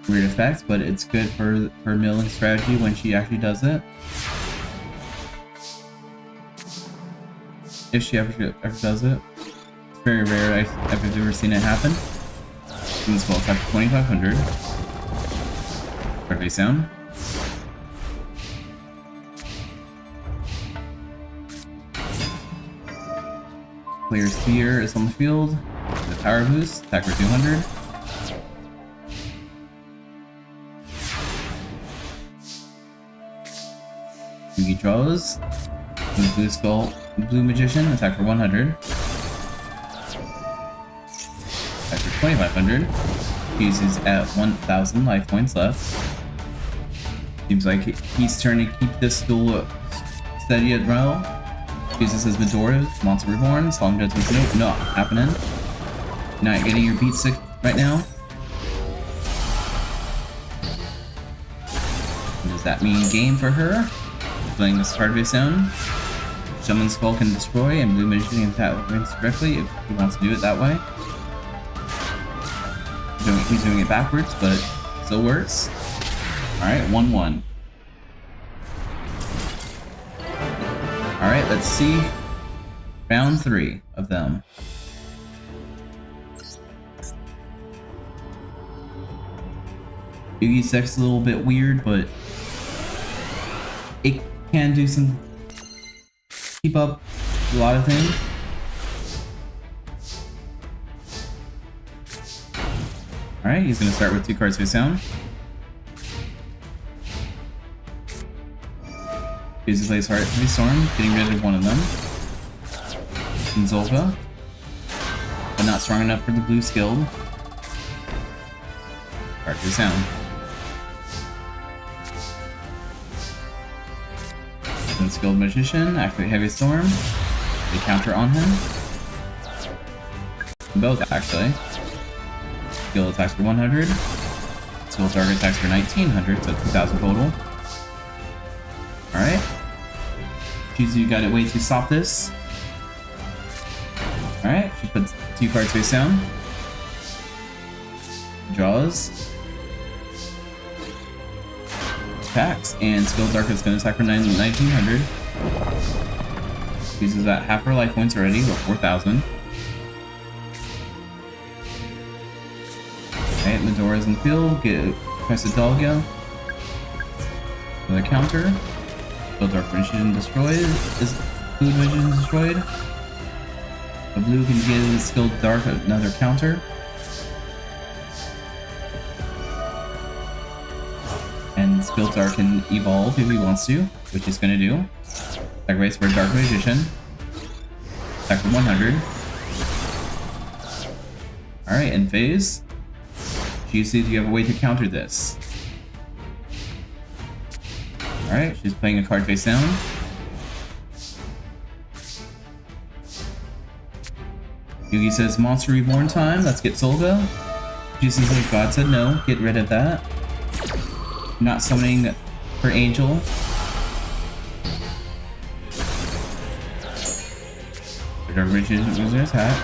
Weird effects, but it's good for her milling strategy when she actually does it. If she ever does it. It's very rare I've ever seen it happen. Summon Skull attack for 2500. Card face down. Player's Fear is on the field. The power boost, attack for 200. Yugi draws. Blue Skull, Blue Magician, attack for 100. Attack for 2500. He's at 1000 life points left. Seems like he's trying to keep this duel steady at Duel. Uses his Medora, Monster Reborn, Solemn Judgment's Note, not happening. Not getting your beat sick right now. What does that mean game for her? Playing this card face down. Summon Skull can destroy, and Blue Magician can attack directly if he wants to do it that way. He's doing it backwards, but it still works. Alright, 1-1. Alright, let's see round 3 of them. Yugi's deck's a little bit weird, but it can do some... keep up a lot of things. Alright, he's gonna start with 2 cards face down. Uses plays Heavy Storm, getting rid of one of them. And Zolga. But not strong enough for the blue skill. Card face down. Then Skilled Magician, activate Heavy Storm. They counter on him. Both actually. Skill attacks for 100. Skill target attacks for 1900, so 2000 total. Alright. Chizu got a way to stop this. Alright, she puts 2 cards face down. Draws. Attacks, and Skill Dark is going to attack for 1900. Uses that half her life points already, or 4000. Alright, Medora's in the field. Press a Doggo. Another counter. Skill Dark Magician destroyed. Is Blue Magician destroyed? The blue can give Skill Dark another counter. And Skill Dark can evolve if he wants to, which he's gonna do. Sacrifice for Dark Magician. Attack for 100. Alright, end phase. Chizu, do you have a way to counter this? Alright, she's playing a card face down. Yugi says Monster Reborn time, let's get Solga. Chizu's like, God said no, get rid of that. Not summoning her Angel. Dark Magician was in attack.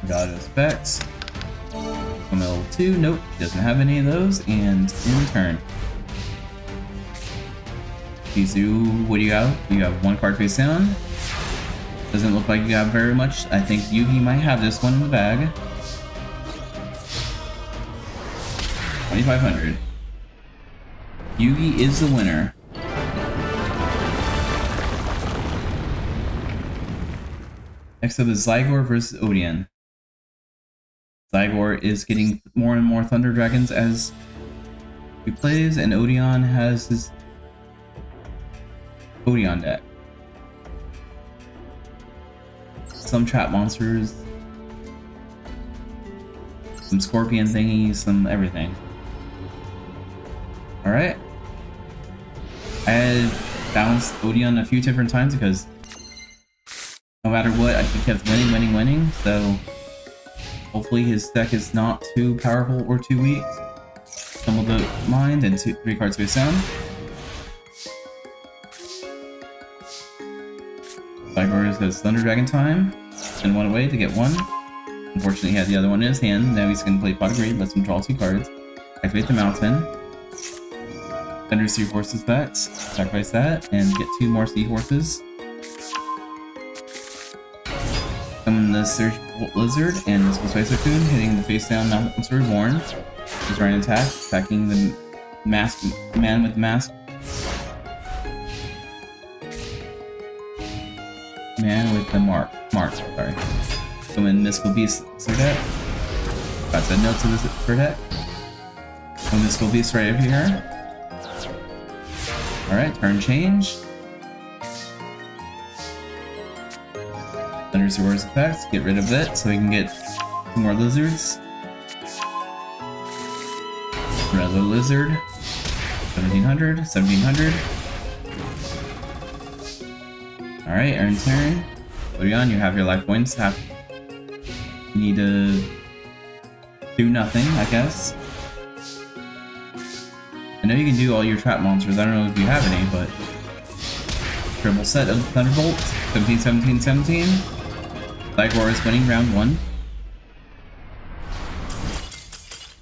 God of Specs. Some little 2. Nope, doesn't have any of those. And in turn. Shizu, what do you have? You have 1 card face down. Doesn't look like you have very much. I think Yugi might have this one in the bag. 2,500. Yugi is the winner. Next up is Zygor versus Odion. Zygor is getting more and more Thunder Dragons as he plays, and Odion has his Odion deck. Some trap monsters, some scorpion thingies, some everything. Alright. I had balanced Odion a few different times because no matter what, he kept winning, so hopefully his deck is not too powerful or too weak. Stumble the Mind and 3 cards face down. Zygor says Thunder Dragon time. Send 1 away to get 1. Unfortunately, he had the other one in his hand. Now he's going to play Pot of Greed, lets him draw 2 cards. Activate the Mountain. Thunder Seahorses that. Sacrifice that, and get 2 more Seahorses. Summon the Surge Lizard and this was Space Cocoon, hitting the face down Monster Reborn. He's running attack, attacking the man with the mask. Man with the mark, sorry. Summon Mystical Beast Surdet. Got the notes of the Surdet. Summon Mystical Beast right over here. Alright, turn change. Thunder Seahorse effects, get rid of it so we can get 2 more lizards. Another lizard. 1700, 1700. Alright, earn turn. Odion, you have your life points. You need to do nothing, I guess. I know you can do all your trap monsters. I don't know if you have any, but triple set of Thunderbolts. 17, 17, 17. Zygor is winning round 1.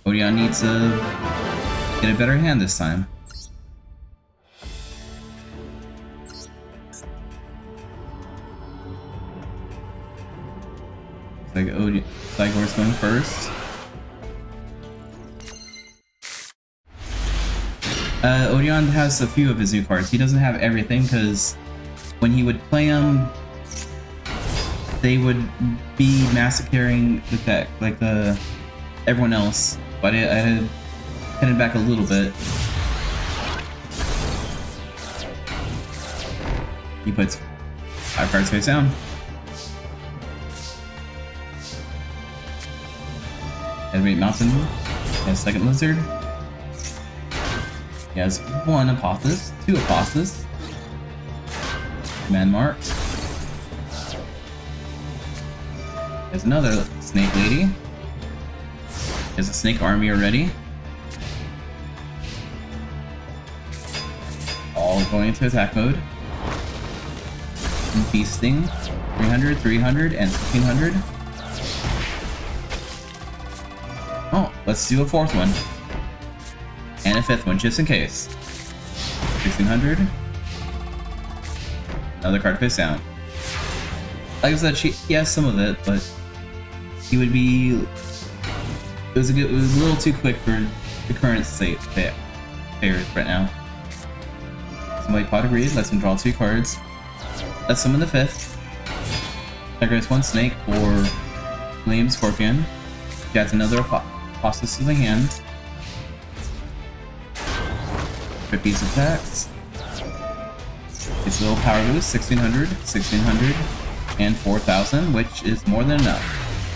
Odion needs to get a better hand this time. Like Zygor's going first. Odion has a few of his new cards. He doesn't have everything because when he would play them, they would be massacring the deck like everyone else. But I had to pin it back a little bit. He puts 5 cards face down. Activate Mountain. He has 2nd Lizard. He has 1 Apophis, 2 Apophis. Man marked. He has another Snake Lady. He has a Snake Army already. All going into attack mode. And feasting. 300, 300, and 1500. Oh, let's do a 4th one. And a 5th one, just in case. 1600. Another card face down. Like I said, he has some of it, but he would be... It was a little too quick for the current state pairs right now. Somebody Pot of Greed, lets him draw 2 cards. Let's summon the 5th. Sacrifice 1 snake for Flame Scorpion. He adds another Apostas to the hand. Quick piece of attacks. It's a little power boost, 1600, 1600, and 4000, which is more than enough.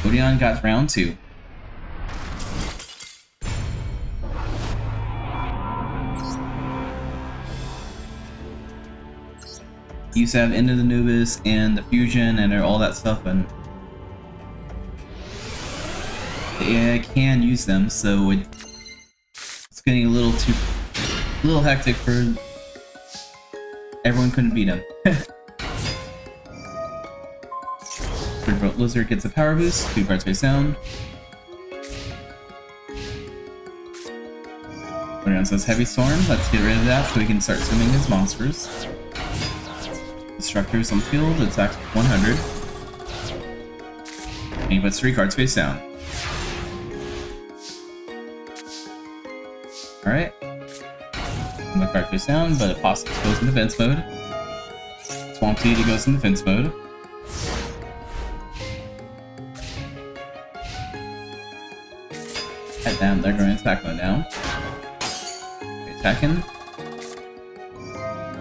Odion got round 2. He used to have End of the Anubis and the Fusion and all that stuff, and I can use them, so it's getting a little hectic for everyone couldn't beat him. Lizard gets a power boost, 2 cards face down. Everyone says Heavy Storm. Let's get rid of that so we can start swimming his monsters. Destructors on the field. Attacks 100. And he puts 3 cards face down. Alright. One card face down, but Apostates goes in defense mode. Swamp Deity goes in defense mode. Head down, they're going to attack mode now. Okay, attacking.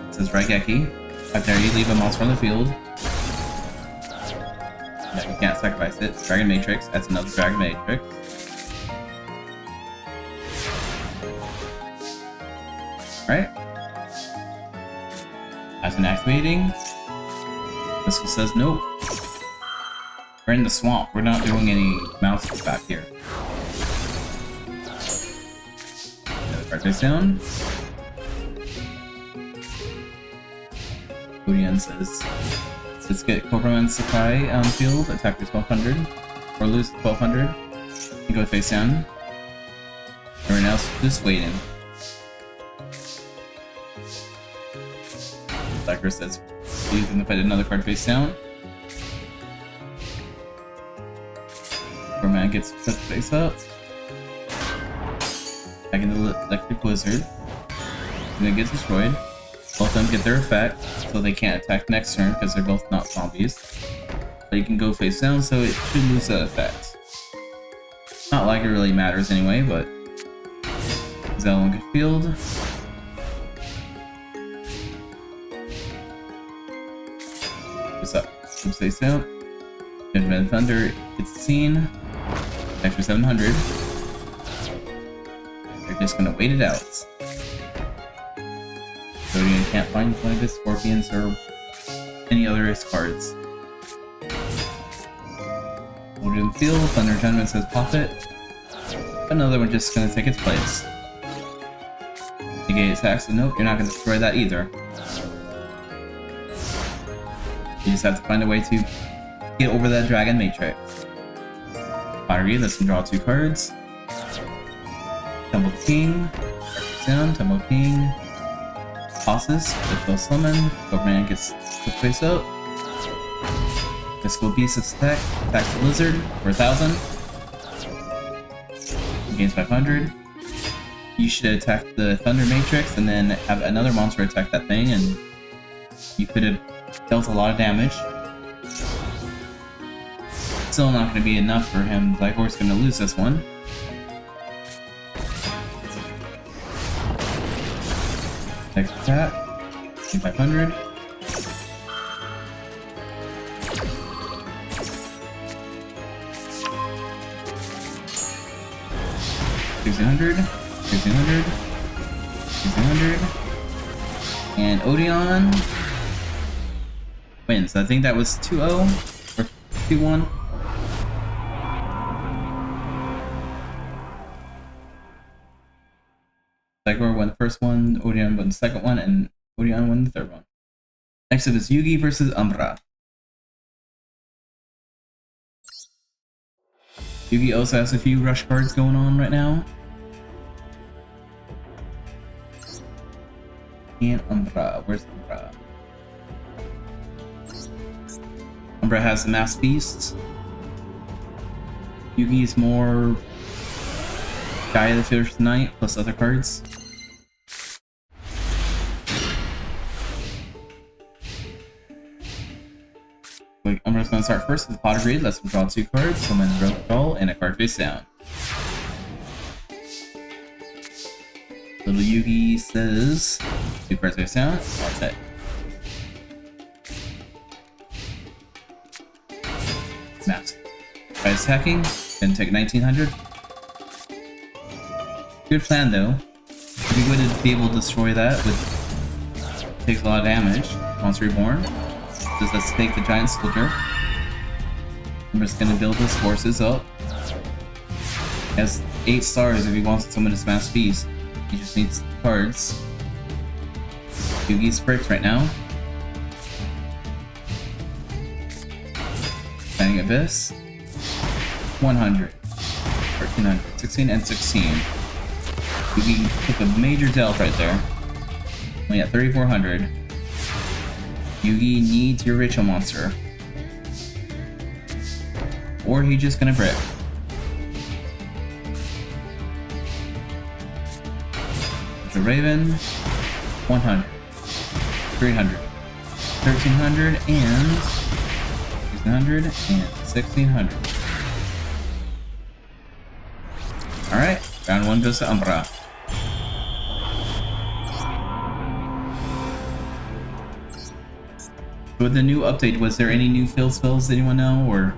It says Raigeki. How dare you leave a monster on the field? No, you can't sacrifice it. Dragon Matrix, that's another Dragon Matrix. Alright. As an activating, this one says nope. We're in the swamp. We're not doing any mountains back here. Another card face down. Odion says, let's get Cobra and Sakai on field, attack for 1200, or lose 1200. You go face down. Everyone else just waiting. Attacker says, you can put another card face down. Cobra gets put face up. Attacking the Electric Blizzard. And it gets destroyed. Both of them get their effect, so they can't attack next turn because they're both not zombies. But you can go face down, so it should lose that effect. Not like it really matters anyway, but Zell on good field. What's up? Come face down. Judgment Thunder gets seen. Extra 700. They're just gonna wait it out. Odion can't find one of his Scorpions or any other ace cards. Odion field, Thunder Judgment says pop it. Another one just gonna take its place. Negate attacks, so nope, you're not gonna destroy that either. You just have to find a way to get over that Dragon Matrix. Pottery, let's draw 2 cards. Tumble King, down, Tumble King. Tosses, which will summon. Cobra gets the face up. Mystical Beast attack, attacks the Lizard for 1000. Gains 500. You should attack the Thunder Matrix and then have another monster attack that thing, and you could have dealt a lot of damage. Still not going to be enough for him. Blackhore's going to lose this one. Next attack, 500. $1,600, $1,600, $1,600, and Odion wins. I think that was 2-0 or 2-1. Blackmore won the first one, Odion won the second one, and Odion won the third one. Next up is Yugi versus Umbra. Yugi also has a few rush cards going on right now. And Umbra, where's Umbra? Umbra has the Mass Beast. Yugi's more Guy of the Fierce Knight plus other cards. Umbra's going to start first with Pot of Greed. Let's draw 2 cards, summon Rogue Doll, and a card face down. Little Yugi says 2 cards face down. That's it. Snaps. By attacking, then take 1900. Good plan though. If you would be able to destroy that, it takes a lot of damage. Monster Reborn. Just let's take the Giant Soldier. I'm just gonna build his forces up. He has 8 stars if he wants to summon his Mass Beast. He just needs cards. Yugi's perks right now. Shining Abyss. 100. 1300. 16 and 16. Yugi took a major dealt right there. Only at 3,400. Yugi needs your ritual monster. Or he's just gonna brick. The Raven, 100, 300, 1,300, and 1,600, and 1,600. Alright, round 1 goes to Umbra. With the new update, was there any new field spells, anyone know, or?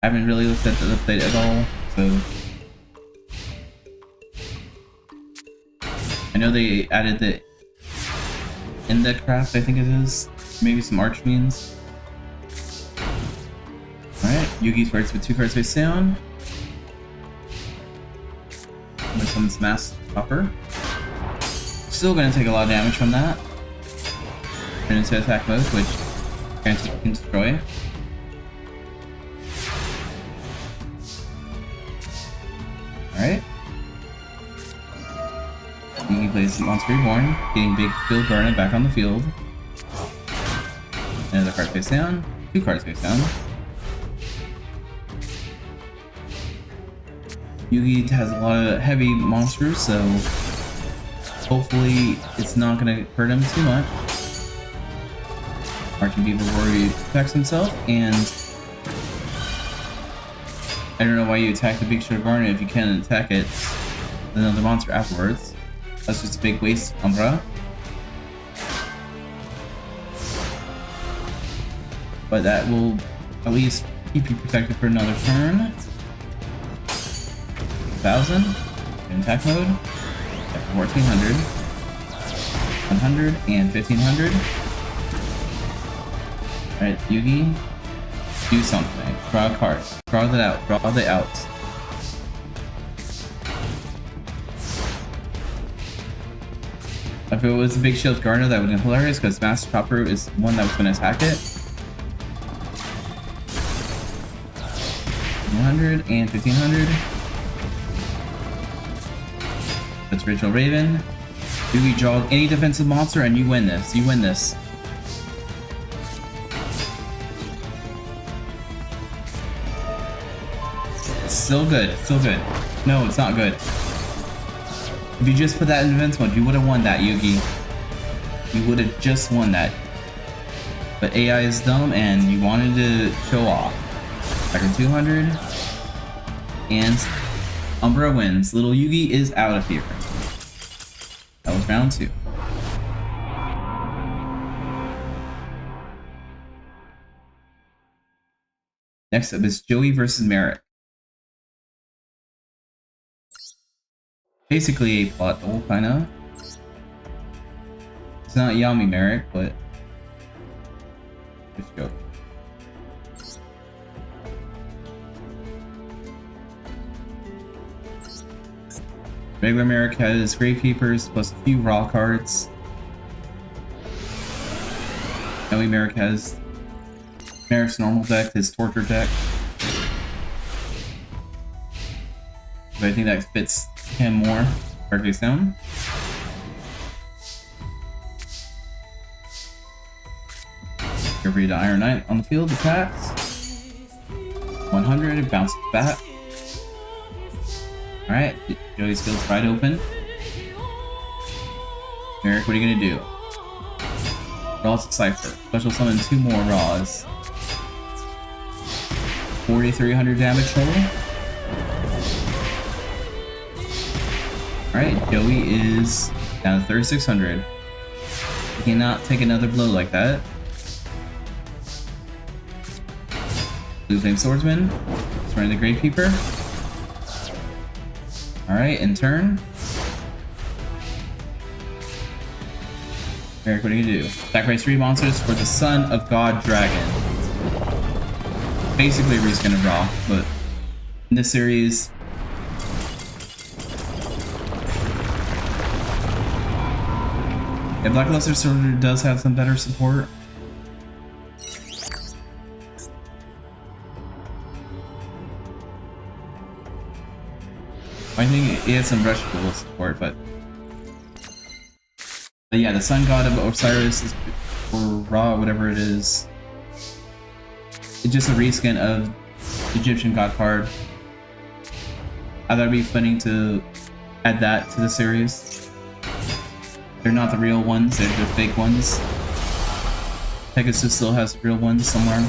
I haven't really looked at the update at all, so. I know they added the Index Craft, I think it is. Maybe some Archfiends. Alright, Yugi's words with 2 cards face down. This one's Mass Chopper. Still gonna take a lot of damage from that. Turn into attack mode, which guaranteed you can destroy. Alright. Yugi plays Monster Reborn, getting Big Field Garnet back on the field. Another card face down, 2 cards face down. Yugi has a lot of heavy monsters, so hopefully it's not going to hurt him too much. Marching Beaver Warrior attacks himself, and I don't know why you attack the Big Shield Garnet if you can't attack it with another monster afterwards. That's just a big waste, Umbra. But that will at least keep you protected for another turn. 1,000 in attack mode. 1,400, 100, and 1,500. Alright, Yugi, do something. Draw a card. Draw that out. Draw the outs. If it was a Big Shield Garner, that would be hilarious because Master Chopper is one that was going to attack it. 100 and 1,500. That's Ritual Raven. Yugi draw any defensive monster and you win this. You win this. Still good. Still good. No, it's not good. If you just put that in defense mode, you would have won that, Yugi. You would have just won that. But AI is dumb and you wanted to show off. Factor 200. And Umbra wins. Little Yugi is out of here. That was round 2. Next up is Joey versus Merrick. Basically a plot hole, kinda. It's not Yami Merrick, but it's Joey. Regular Merrick has Gravekeepers plus a few raw cards. Yami Merrick has Merrick's normal deck, his torture deck. But I think that fits him more. Card face down. Every Iron Knight on the field attacks. 100, it bounces back. Alright, Joey's field's wide open. Merrick, what are you gonna do? Raw's Cypher. Special summon 2 more Raws. 4,300 damage total. Alright, Joey is down to 3,600. He cannot take another blow like that. Blue Flame Swordsman. Surrender the Gravekeeper. Alright, in turn. Merrick, what are you gonna do? Sacrifice 3 monsters for the Son of God Dragon. Basically reskin of Raw, but in this series, yeah, Black Luster Soldier does have some better support. I think it has some rush duel support, but yeah, the sun god of Osiris is, or Ra, whatever it is. It's just a reskin of Egyptian god card. I thought it'd be funny to add that to the series. They're not the real ones, they're the fake ones. Pegasus still has real ones somewhere.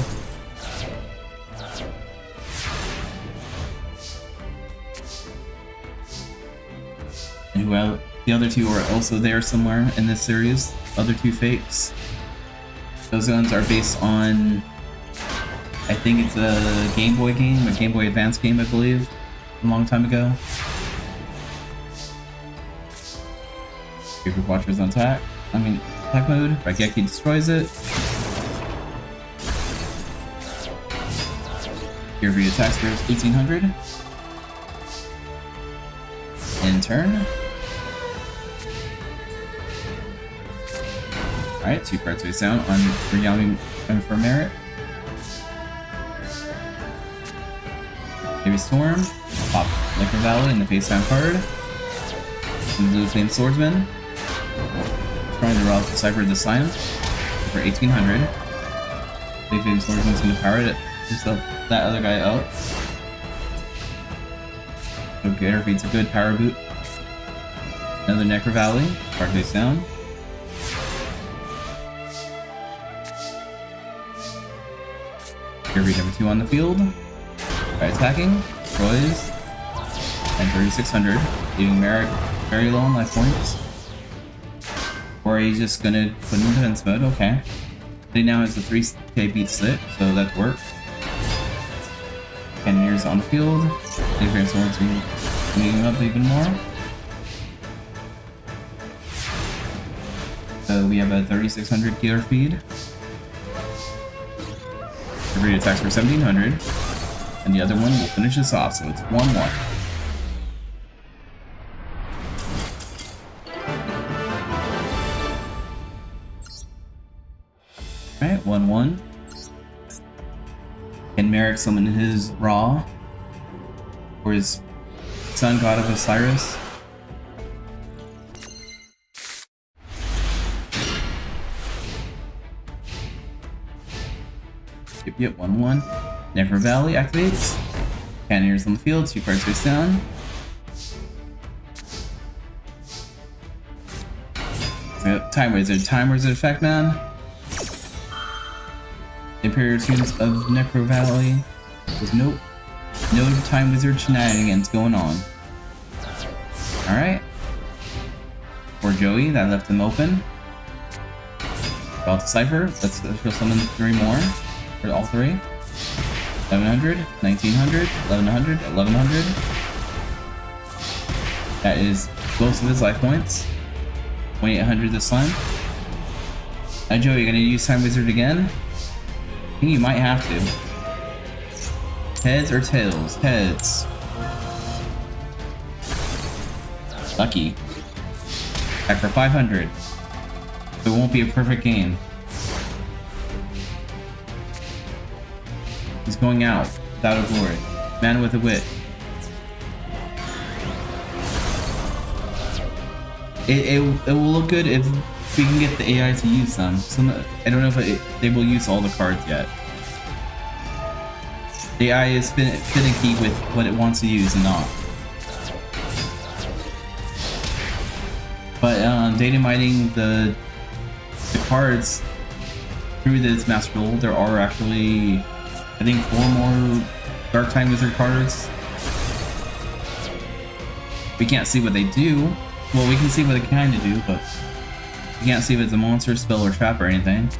And well, the other two are also there somewhere in this series. Other two fakes. Those ones are based on, I think it's a Game Boy game, a Game Boy Advance game, I believe, a long time ago. Group Watchers on attack. Attack mode. Raigeki destroys it. Your read attack score is 1800. In turn. Alright, 2 cards face down on Ryami and for merit. Heavy Storm. Pop Liquor Valley in the face down card. And Blue Flame Swordsman. Trying to rob Cypher the Slime for 1800. Blue Flame Swordsman's gonna power it. Just that other guy out. Okay, or feeds a good power boot. Another Necro Valley. Card face down. Fury number 2 on the field. By attacking, destroys, and 3600, leaving Merrick very low on life points. Or he's just gonna put him in defense mode, okay. He now has a 3k beat stick, so that works. Cannoneers on the field. Laser swords moving up even more. So we have a 3600 gear feed. The read attacks for 1700. And the other one will finish this off, so it's 1-1. Alright, 1-1. Can Merrick summon his Ra? Or his sun god of Osiris? Yep, 1-1. Necro Valley activates. Cannoneers on the field, 2 cards face down. So, Time Wizard effect, man. Imperial Tunes of Necro Valley. There's no Time Wizard shenanigans going on. Alright. For Joey, that left him open. About to Cypher, let's summon 3 more. For all 3. 1100, 1900, 1100, 1100. That is most of his life points. 2800 this time. Now Joe, you're gonna use Time Wizard again? I think you might have to. Heads or tails? Heads. Lucky. Back for 500. So it won't be a perfect game. He's going out without a glory. Man with a wit. It will look good if we can get the AI to use them. I don't know if they will use all the cards yet. The AI is finicky with what it wants to use and not. But data mining the cards through this Master Duel, there are actually, I think, 4 more Dark Time Wizard cards. We can't see what they do. Well, we can see what they kind of do, but we can't see if it's a monster, spell, or trap or anything.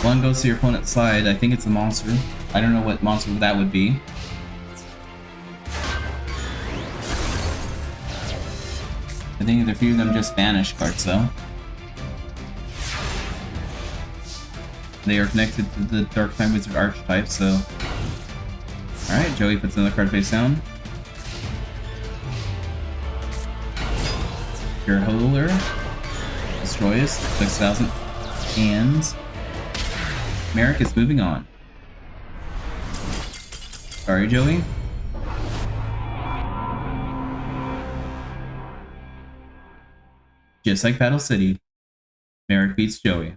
One goes to your opponent's side. I think it's a monster. I don't know what monster that would be. I think a few of them just banish cards, though. They are connected to the Dark Time Wizard archetype, so... Alright, Joey puts another card face down. Pure Holder. Destroys 6,000. And... Merrick is moving on. Sorry, Joey. Just like Battle City, Merrick beats Joey.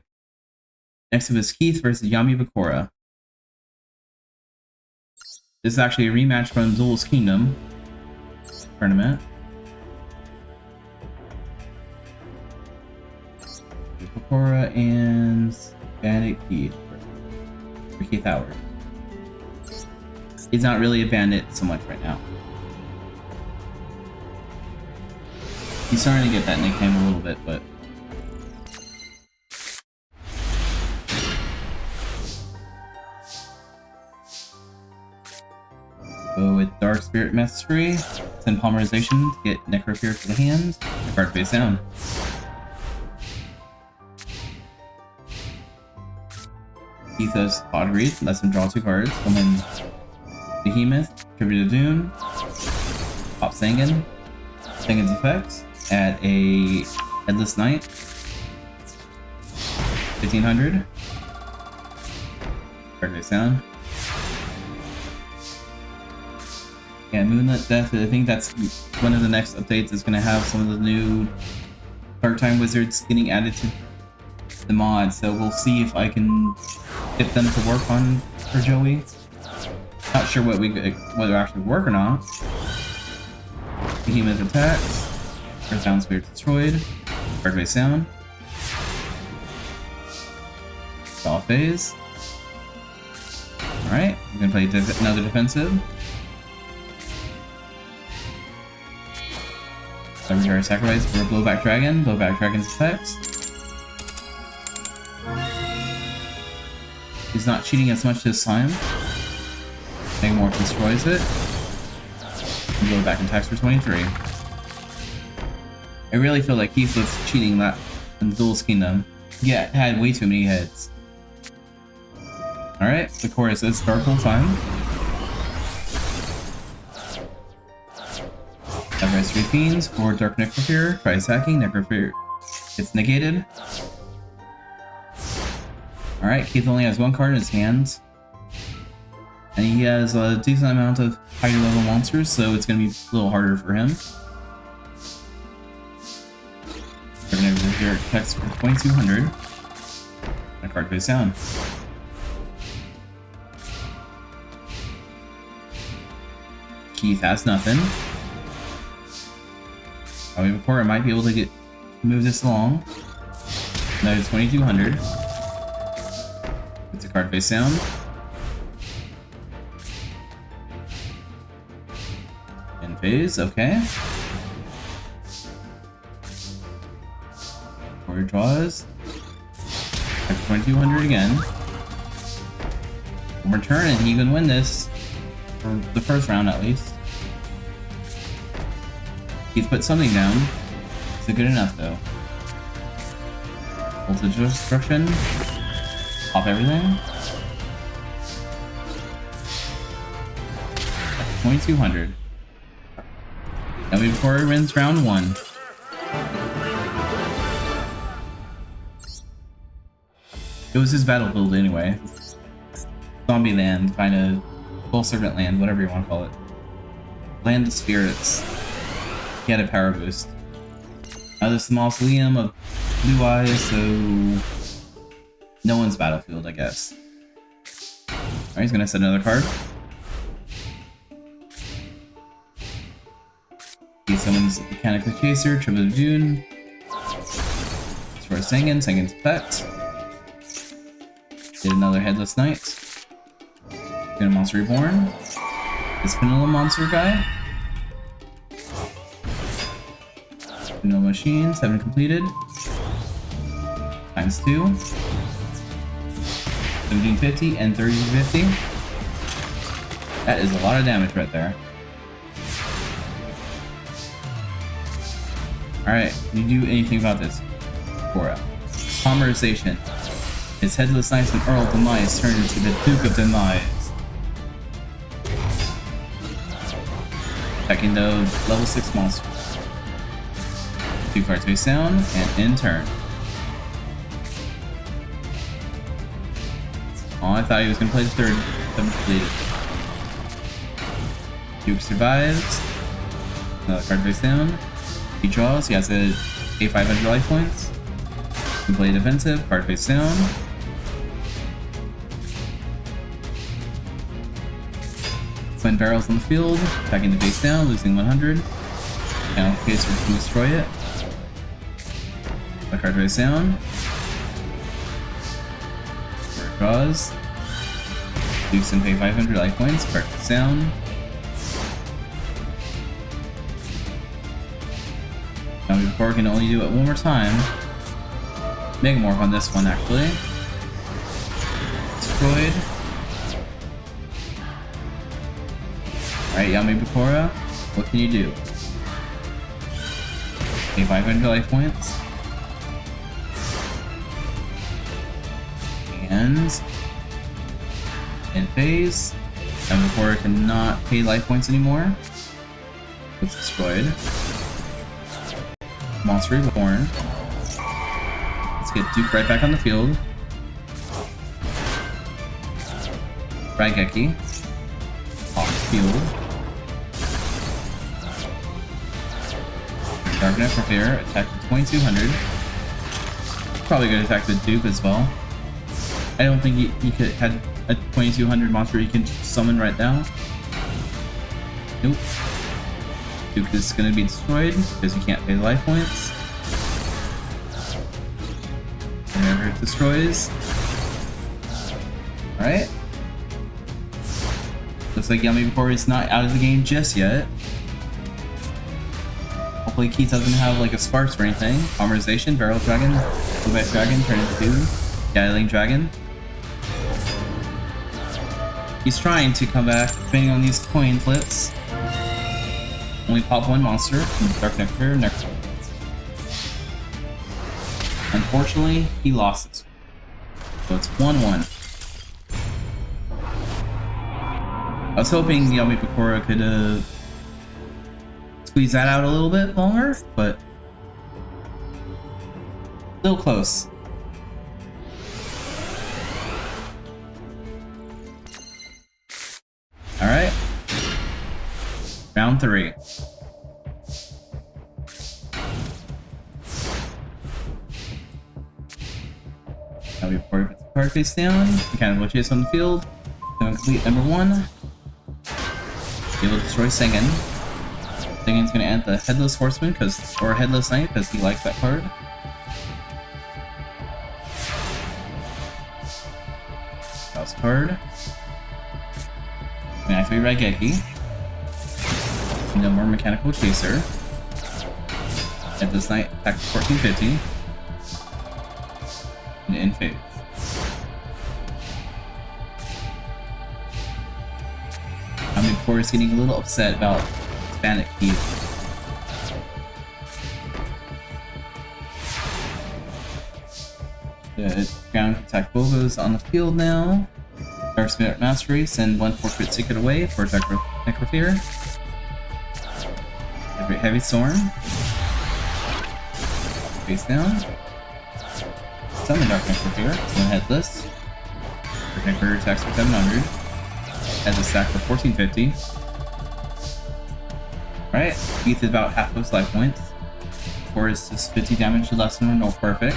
Next up is Keith versus Yami Bakura. This is actually a rematch from Duel's Kingdom tournament. Bakura and Bandit Keith. For Keith Howard. He's not really a bandit so much right now. He's starting to get that nickname a little bit, but go with Dark Spirit Mastery, send Polymerization to get Necrophere for the hand, and card face down. Ethos Podgreed, lets him draw 2 cards, come in Behemoth, Tribute to Dune, pop Sangan, Sangan's effects, add a Headless Knight, 1500, card face down. Yeah, Moonlit Death, I think that's one of the next updates is going to have some of the new Dark Time Wizards getting added to the mod, so we'll see if I can get them to work on for Joey. Not sure whether they actually work or not. Behemoth attacks, Earthbound Spirit destroyed, card face down. Draw phase. Alright, I'm gonna play another defensive. Legendary Sacrifice for a Blowback Dragon. Blowback Dragon's effects. He's not cheating as much this time. Magmorph destroys it. And Blowback attacks for 23. I really feel like Keith was cheating that in the Duel's Kingdom. Yeah, it had way too many heads. Alright, the chorus is Dark Hole time. Sacrifice 3 Fiends for Dark Necrophere. Try attacking. Necrophere gets negated. Alright, Keith only has 1 card in his hand. And he has a decent amount of higher level monsters, so it's going to be a little harder for him. Dark Necrophere attacks for 2200. A card face down. Keith has nothing. Before I might be able to move this along. Another 2200. It's a card face down. End phase, okay. Warrior draws. 2200 again. One more turn and he can win this. For the first round at least. He's put something down. Is it good enough though? Voltage Destruction. Pop everything. 2200. Now before it wins round 1. It was his battlefield anyway. Zombie land, kind of. Full Servant land, whatever you want to call it. Land of Spirits. He had a power boost. Now this is the Mausoleum of Blue Eyes, so no one's battlefield, I guess. Alright, he's gonna set another card. He summons Mechanical Chaser, Tribute of Dune. Destroy Sangan, Sangan's effect. Did another Headless Knight. Get a Monster Reborn. This Vanilla Monster guy. Vanilla Machine, 7 completed. Times 2. 1750 and 3050. That is a lot of damage right there. Alright, can you do anything about this? Cora. Polymerization. His Headless Knights and Earl Demise turned into the Duke of Demise. Attacking the level 6 monsters. 2 cards face down, and end turn. Oh, I thought he was going to play the third. Completed. Duke survives. Another card face down. He draws. He has a Pay 500 life points. We play defensive, card face down. When barrels on the field, attacking the face down, losing 100. Now, case to destroy it. The card face down. Where it draws. Dukes and pay 500 life points, card face down. Now, before we can only do it one more time. Megamorph on this one, actually. Destroyed. Alright, Yami Bakura, what can you do? Okay, 500 life points. And in phase, Yami Bakura cannot pay life points anymore. It's destroyed. Monster Reborn. Let's get Duke right back on the field. Raigeki. Off the field. Dark Necrofair, attack with 2200. Probably gonna attack the Duke as well. I don't think he could had a 2200 monster he can summon right now. Nope. Duke is gonna be destroyed because he can't pay the life points. Whenever it destroys. Alright. Looks like Yami Bakura is not out of the game just yet. Hopefully Keith doesn't have like a Sparks or anything. Armorization, Barrel Dragon, Blue-Bat Dragon, turn into Dialing Dragon. He's trying to come back, depending on these coin flips. Only pop one monster from Dark Necrofair, Necrofair. Unfortunately, he lost this one. So it's 1-1. I was hoping Yami Bakura could squeeze that out a little bit longer, but still close. Alright. Round 3. Now before he puts the card face down, he kind of will chase on the field. Then complete number 1. He will destroy Sengen. Sengen's gonna add the Headless Horseman or Headless Knight because he likes that card. House card. Gonna activate Raigeki. No more Mechanical Chaser. Headless Knight attack 1450. And in phase. Bakura is getting a little upset about Hispanic Keith. The ground attack Bobos on the field now. Dark Spirit Mastery, send 1 forfeit secret away for Necrofair. Heavy Storm. Face down. Summon Dark Necrofair, one headless. Necrofair attacks for 700. Has a stack for 1450. Alright, Keith is about half of his life points. Or is just 50 damage less than a normal perfect.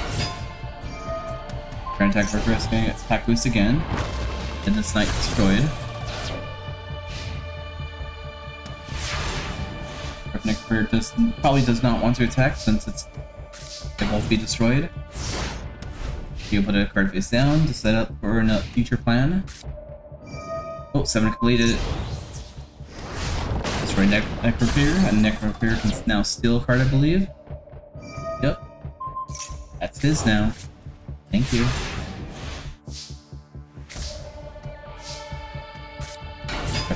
Grand attack for risking attack boost again. And this knight destroyed. Necrofair probably does not want to attack since it won't be destroyed. You'll put a card face down to set up for a future plan. Oh, 7 completed. Destroy Necrofair, and Necrofair can now steal a card, I believe. Yep. That's his now. Thank you.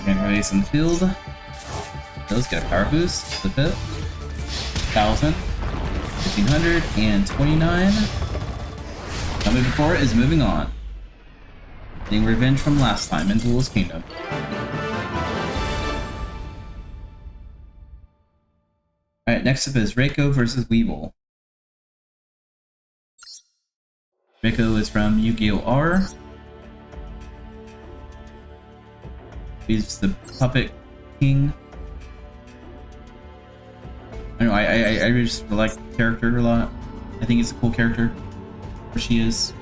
Necroface in the field. Those get a power boost. Flip it. 1000. 1500 and 29. Yami Bakura is moving on. Getting revenge from last time in Duel's Kingdom. Alright, next up is Reiko versus Weevil. Reiko is from Yu-Gi-Oh! R. He's the Puppet King. I know, I just like the character a lot. I think it's a cool character. Where she is.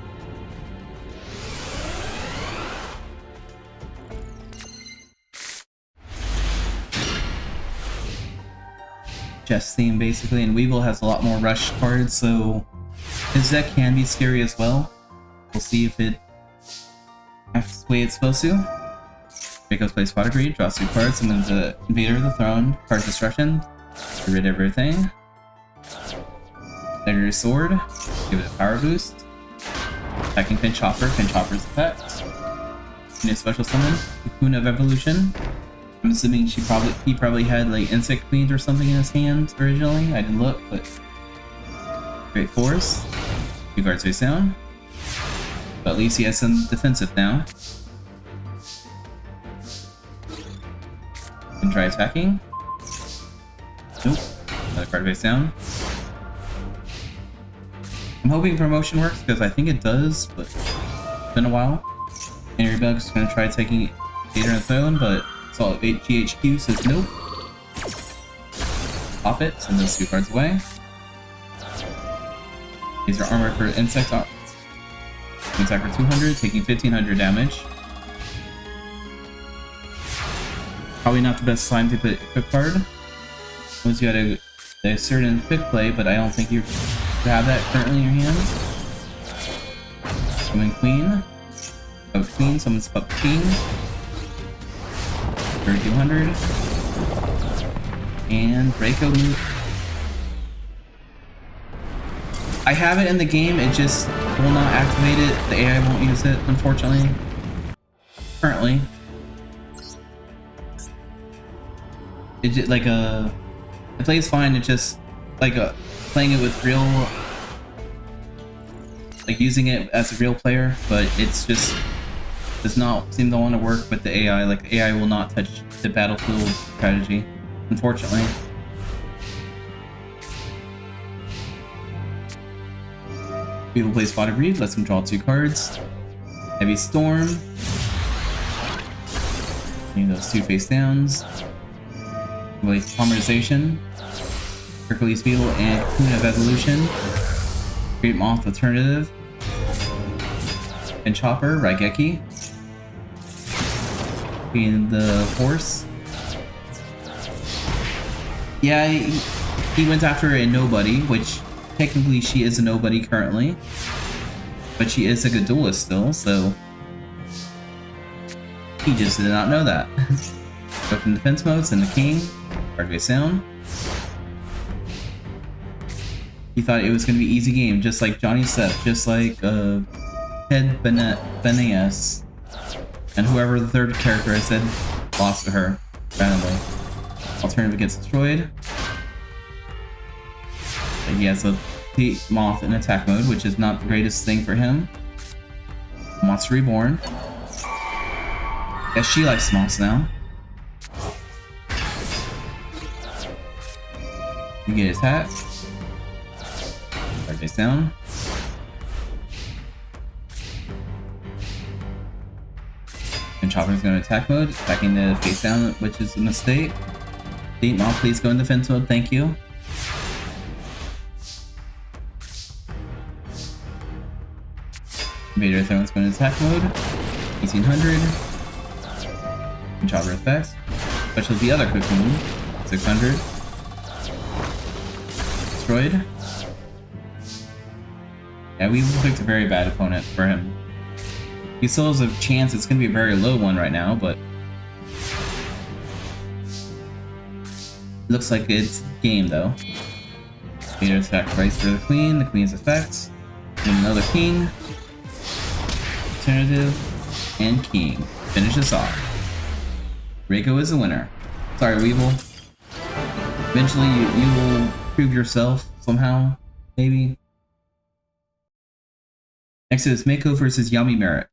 Chess theme basically, and Weevil has a lot more rush cards, so his deck can be scary as well. We'll see if it acts the way it's supposed to. Draco's plays Pot of Greed, draws 2 cards, summons the Invader of the Throne, card destruction, get rid of everything. Legendary Sword, give it a power boost. Attacking Pinchhopper's effect. And a special summon, Cocoon of Evolution. I'm assuming he probably had like Insect Queens or something in his hand originally. I didn't look, but Great Force. 2 cards face down. But at least he has some defensive now. And try attacking. Nope. Another card face down. I'm hoping promotion works because I think it does, but it's been a while. Henry Bug's gonna try taking Vader on the throne, but Solid 8 GHQ says nope. Pop it, send those 2 cards away. These are armor for insect attack for 200, taking 1500 damage. Probably not the best time to put equip card. Once you had a certain quick play, but I don't think you have that currently in your hand. Summon Queen. Oh, Queen, summons Pup King. 3200. And Draco move. I have it in the game, it just will not activate it. The AI won't use it, unfortunately. Currently. It just like it plays fine, it's just like playing it with real, like using it as a real player, but it's just does not seem to want to work with the AI. Like the AI will not touch the battlefield strategy, unfortunately. Weevil plays Pot of Greed, lets him draw 2 cards. Heavy Storm. Need those 2 face downs. With Polymerization. Hercules Beetle and Cocoon of Evolution. Great Moth Alternative. And Chopper, Raigeki. Being the horse. Yeah, he went after a nobody, which technically she is a nobody currently. But she is a good duelist still, so he just did not know that. Go from defense mode, send the king, card face down. He thought it was going to be easy game, just like Johnny Sepp, just like Ted Benes, and whoever the third character I said lost to her randomly. Alternative gets destroyed. But he has a Moth in attack mode, which is not the greatest thing for him. Monster Reborn. Yes, she likes moths now. You get attack. Card face down. And Chopper's going to attack mode, attacking the face down, which is a mistake. Moth, please go in defense mode, thank you. Invader Throne's going to attack mode. 1800. And Chopper effects. Special the other Cocoon. 600. Destroyed. Yeah, we picked a very bad opponent for him. He still has a chance, it's going to be a very low one right now, but looks like it's game though. Invader attack right for the queen's effects. And another king. Alternative, and king. Finish this off. Reiko is the winner. Sorry, Weevil. Eventually, you will prove yourself somehow, maybe. Next is Mako versus Yami Merrick.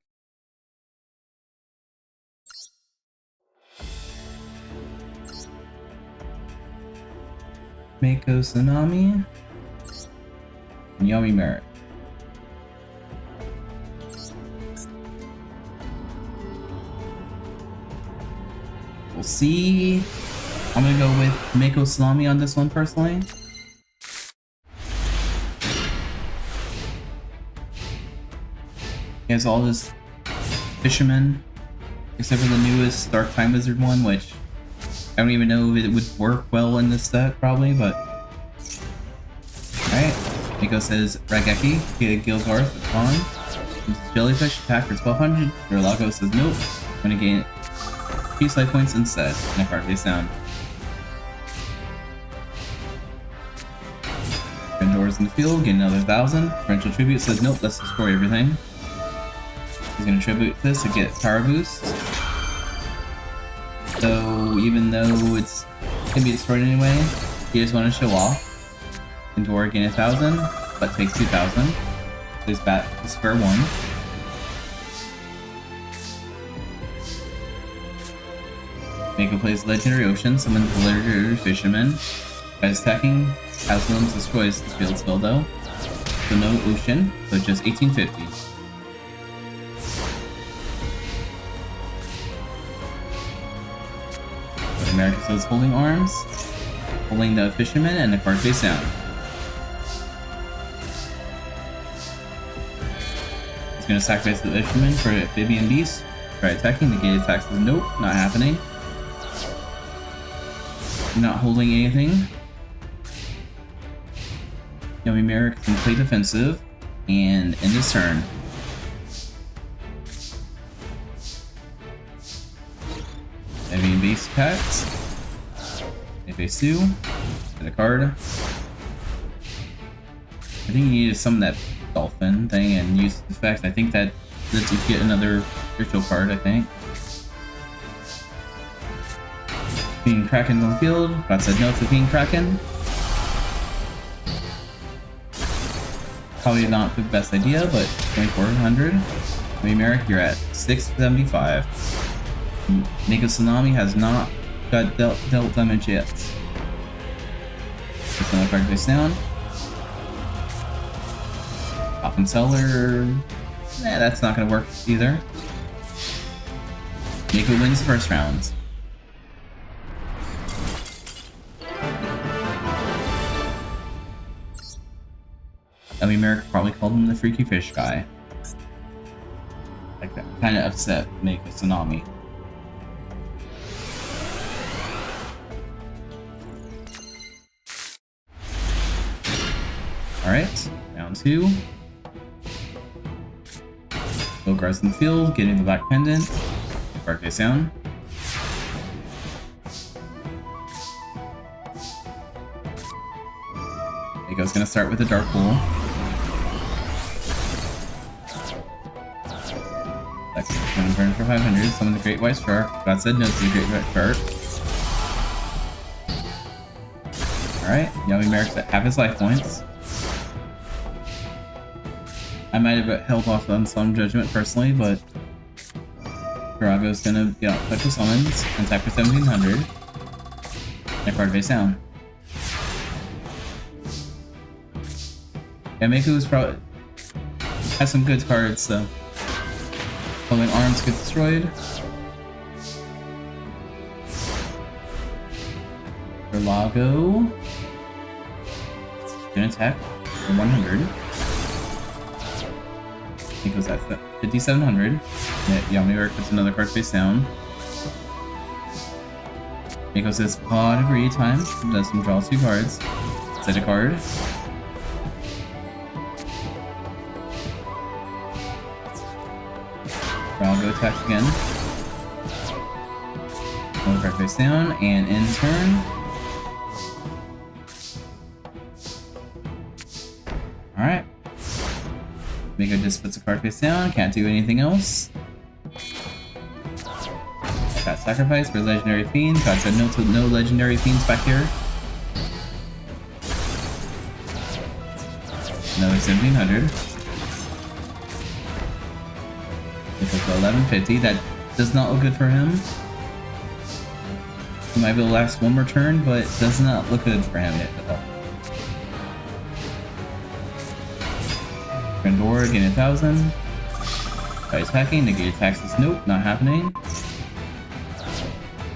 Mako Tsunami and Yami Merrick. We'll see. I'm gonna go with Mako Tsunami on this one personally. He has all his fishermen, except for the newest Dark Time Wizard one, which I don't even know if it would work well in this deck, probably, but... Alright, Miko says Rageki, Gilgarth, Vaughn, Jellyfish, attack for 1200, Dorlago says nope, I'm gonna gain 2 life points instead, and a card face down. Pandora's in the field, get another 1000, Torrential Tribute says nope, let's destroy everything. He's gonna tribute this to get power boost. So even though it's gonna be destroyed anyway, you just want to show off. Pandora gain 1000, but take 2000. Plays back to spare 1. Mako plays Legendary Ocean, summons the Legendary Fisherman. Guys attacking, Aslan's destroys the field spell though. So no Ocean, but just 1850. America says holding arms, holding the fisherman, and the card face down. He's gonna sacrifice the fisherman for amphibian beast. Try attacking, negate attacks says nope, not happening. Not holding anything. Yummy Merrick can play defensive and end his turn. Heavy base attacks. Base 2. Get a card. I think you need to summon that dolphin thing and use the effect. I think that lets you get another virtual card, I think. Being Kraken on the field. God said no to being Kraken. Probably not the best idea, but 2400. Maybe Merrick, you're at 675. Mako Tsunami has not got dealt damage yet. That's another card face down. Coffin Seller. Nah, that's not gonna work either. Mako wins the first round. I mean, Merrick probably called him the freaky fish guy. Like that. Kinda upset Mako Tsunami. Alright, round 2. Bogart's in the field, getting the black pendant. Card face down. Mako's gonna start with the Dark Pool. That's gonna burn for 500. Summon the Great White Shark. God said no to the Great White Shark. Alright, Yummy Merrick's at half his life points. I might have held off on some judgment personally, but Drago's gonna get out special summons and attack for 1700. And card face down. Yeah, Mako's probably has some good cards, so holding arms gets destroyed. Drago gonna attack for 100. He goes at 5700. Yummy Merrick puts another card face down. Mako says pod agree time. Does some draw 2 cards. Set a card. Drago attacks again. Another card face down and end turn. Alright. Mako just puts a card face down, can't do anything else. Got sacrifice for Legendary Fiend. God said no to no Legendary Fiends back here. Another 1700. This is 1150. That does not look good for him. He might be able to last one more turn, but it does not look good for him yet at all. Pandora gain 1000. Try attacking, negate attacks is nope, not happening.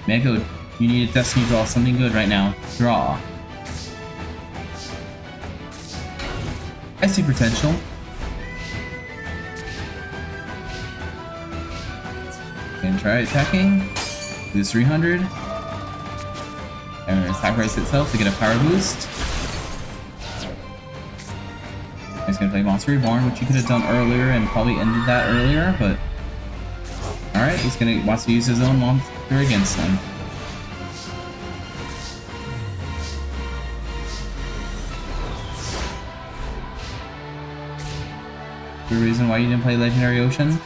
Mako, you need a Destiny draw something good right now. Draw. I see potential. Gonna try attacking. Lose 300. And sacrifice itself to get a power boost. He's gonna play Monster Reborn, which he could have done earlier and probably ended that earlier, but alright, he's gonna wants to use his own monster against him. The reason why you didn't play Legendary Ocean?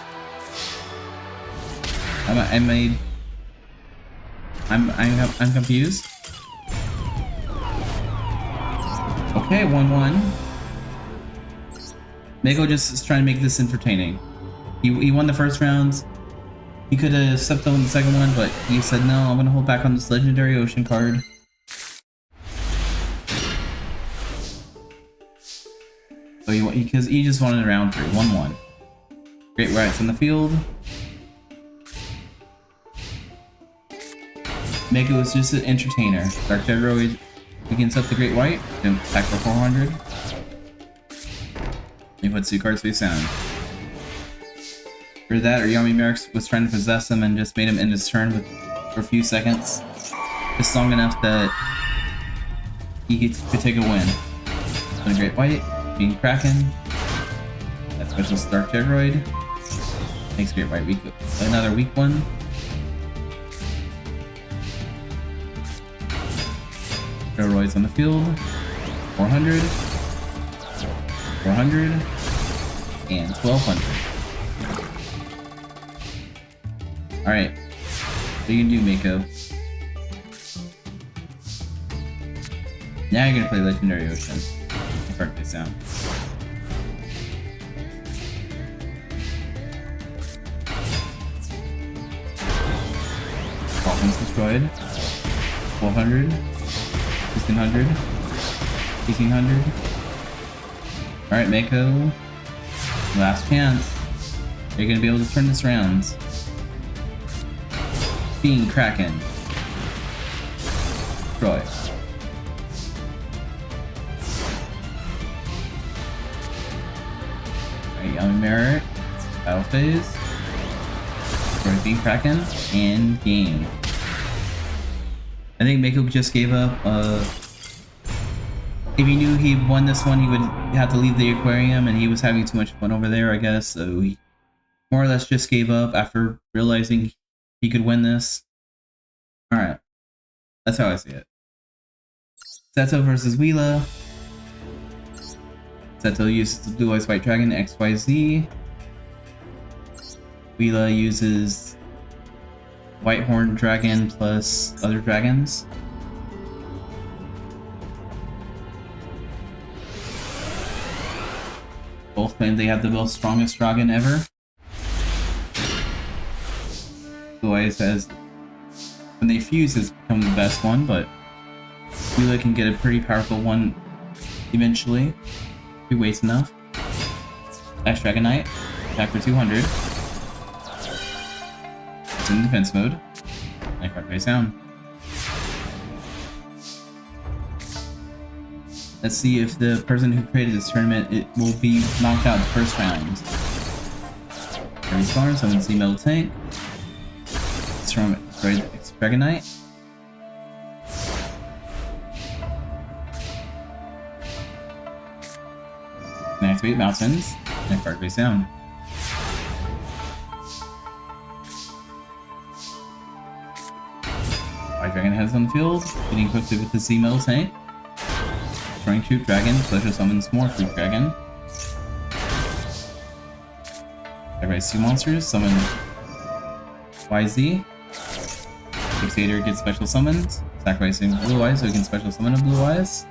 I'm confused. Okay, 1-1. Mako just is trying to make this entertaining. He won the first round. He could have stepped up in the second one, but he said, no, I'm gonna hold back on this Legendary Ocean card. So because he just wanted round 3, 1-1. Great Rights on the field. Mako was just an entertainer. Dark Jedi against up the Great White. Then attack for 400. He puts 2 cards face down. For that, Yami Merrick was trying to possess him and just made him end his turn for a few seconds. Just long enough that he could take a win. So Great White, being Kraken. That special Dark Jedi makes Great White weak. Another weak one. Steroids on the field. 400. 400. And 1200. Alright. What you can do, Mako? Now you're gonna play Legendary Ocean. Card face down. Dolphins destroyed. 1200. 1600. 1800. Alright, Mako. Last chance. Are you gonna be able to turn this around? Being Kraken. Troy. Alright, Yami Merrick. Battle phase. Troy being Kraken. And game. I think Mako just gave up. If he knew he won this one, he would have to leave the aquarium, and he was having too much fun over there, I guess. So he more or less just gave up after realizing he could win this. Alright. That's how I see it. Seto versus Wheela. Seto uses the Blue Eyes White Dragon XYZ. Wheela uses White Horn Dragon plus other dragons. Both claim they have the most strongest dragon ever. Blue Eyes says when they fuse, it's become the best one, but Wheela can get a pretty powerful one eventually. If he waits enough. Dash Dragon Knight, attack for 200. It's in defense mode. And card face down. Let's see if the person who created this tournament will be knocked out in the first round. Harry Storm, summon Z Metal Tank. Destroy Dragon Knight. And activate Mountains. And card face down. White Dragon heads on the field, getting equipped with the Z Metal Tank. Destroying Troop Dragon, Pleasure summons more Troop Dragon. Sacrifice 2 monsters, summon YZ. Fixator gets special summons, sacrificing Blue Eyes so he can special summon a Blue Eyes.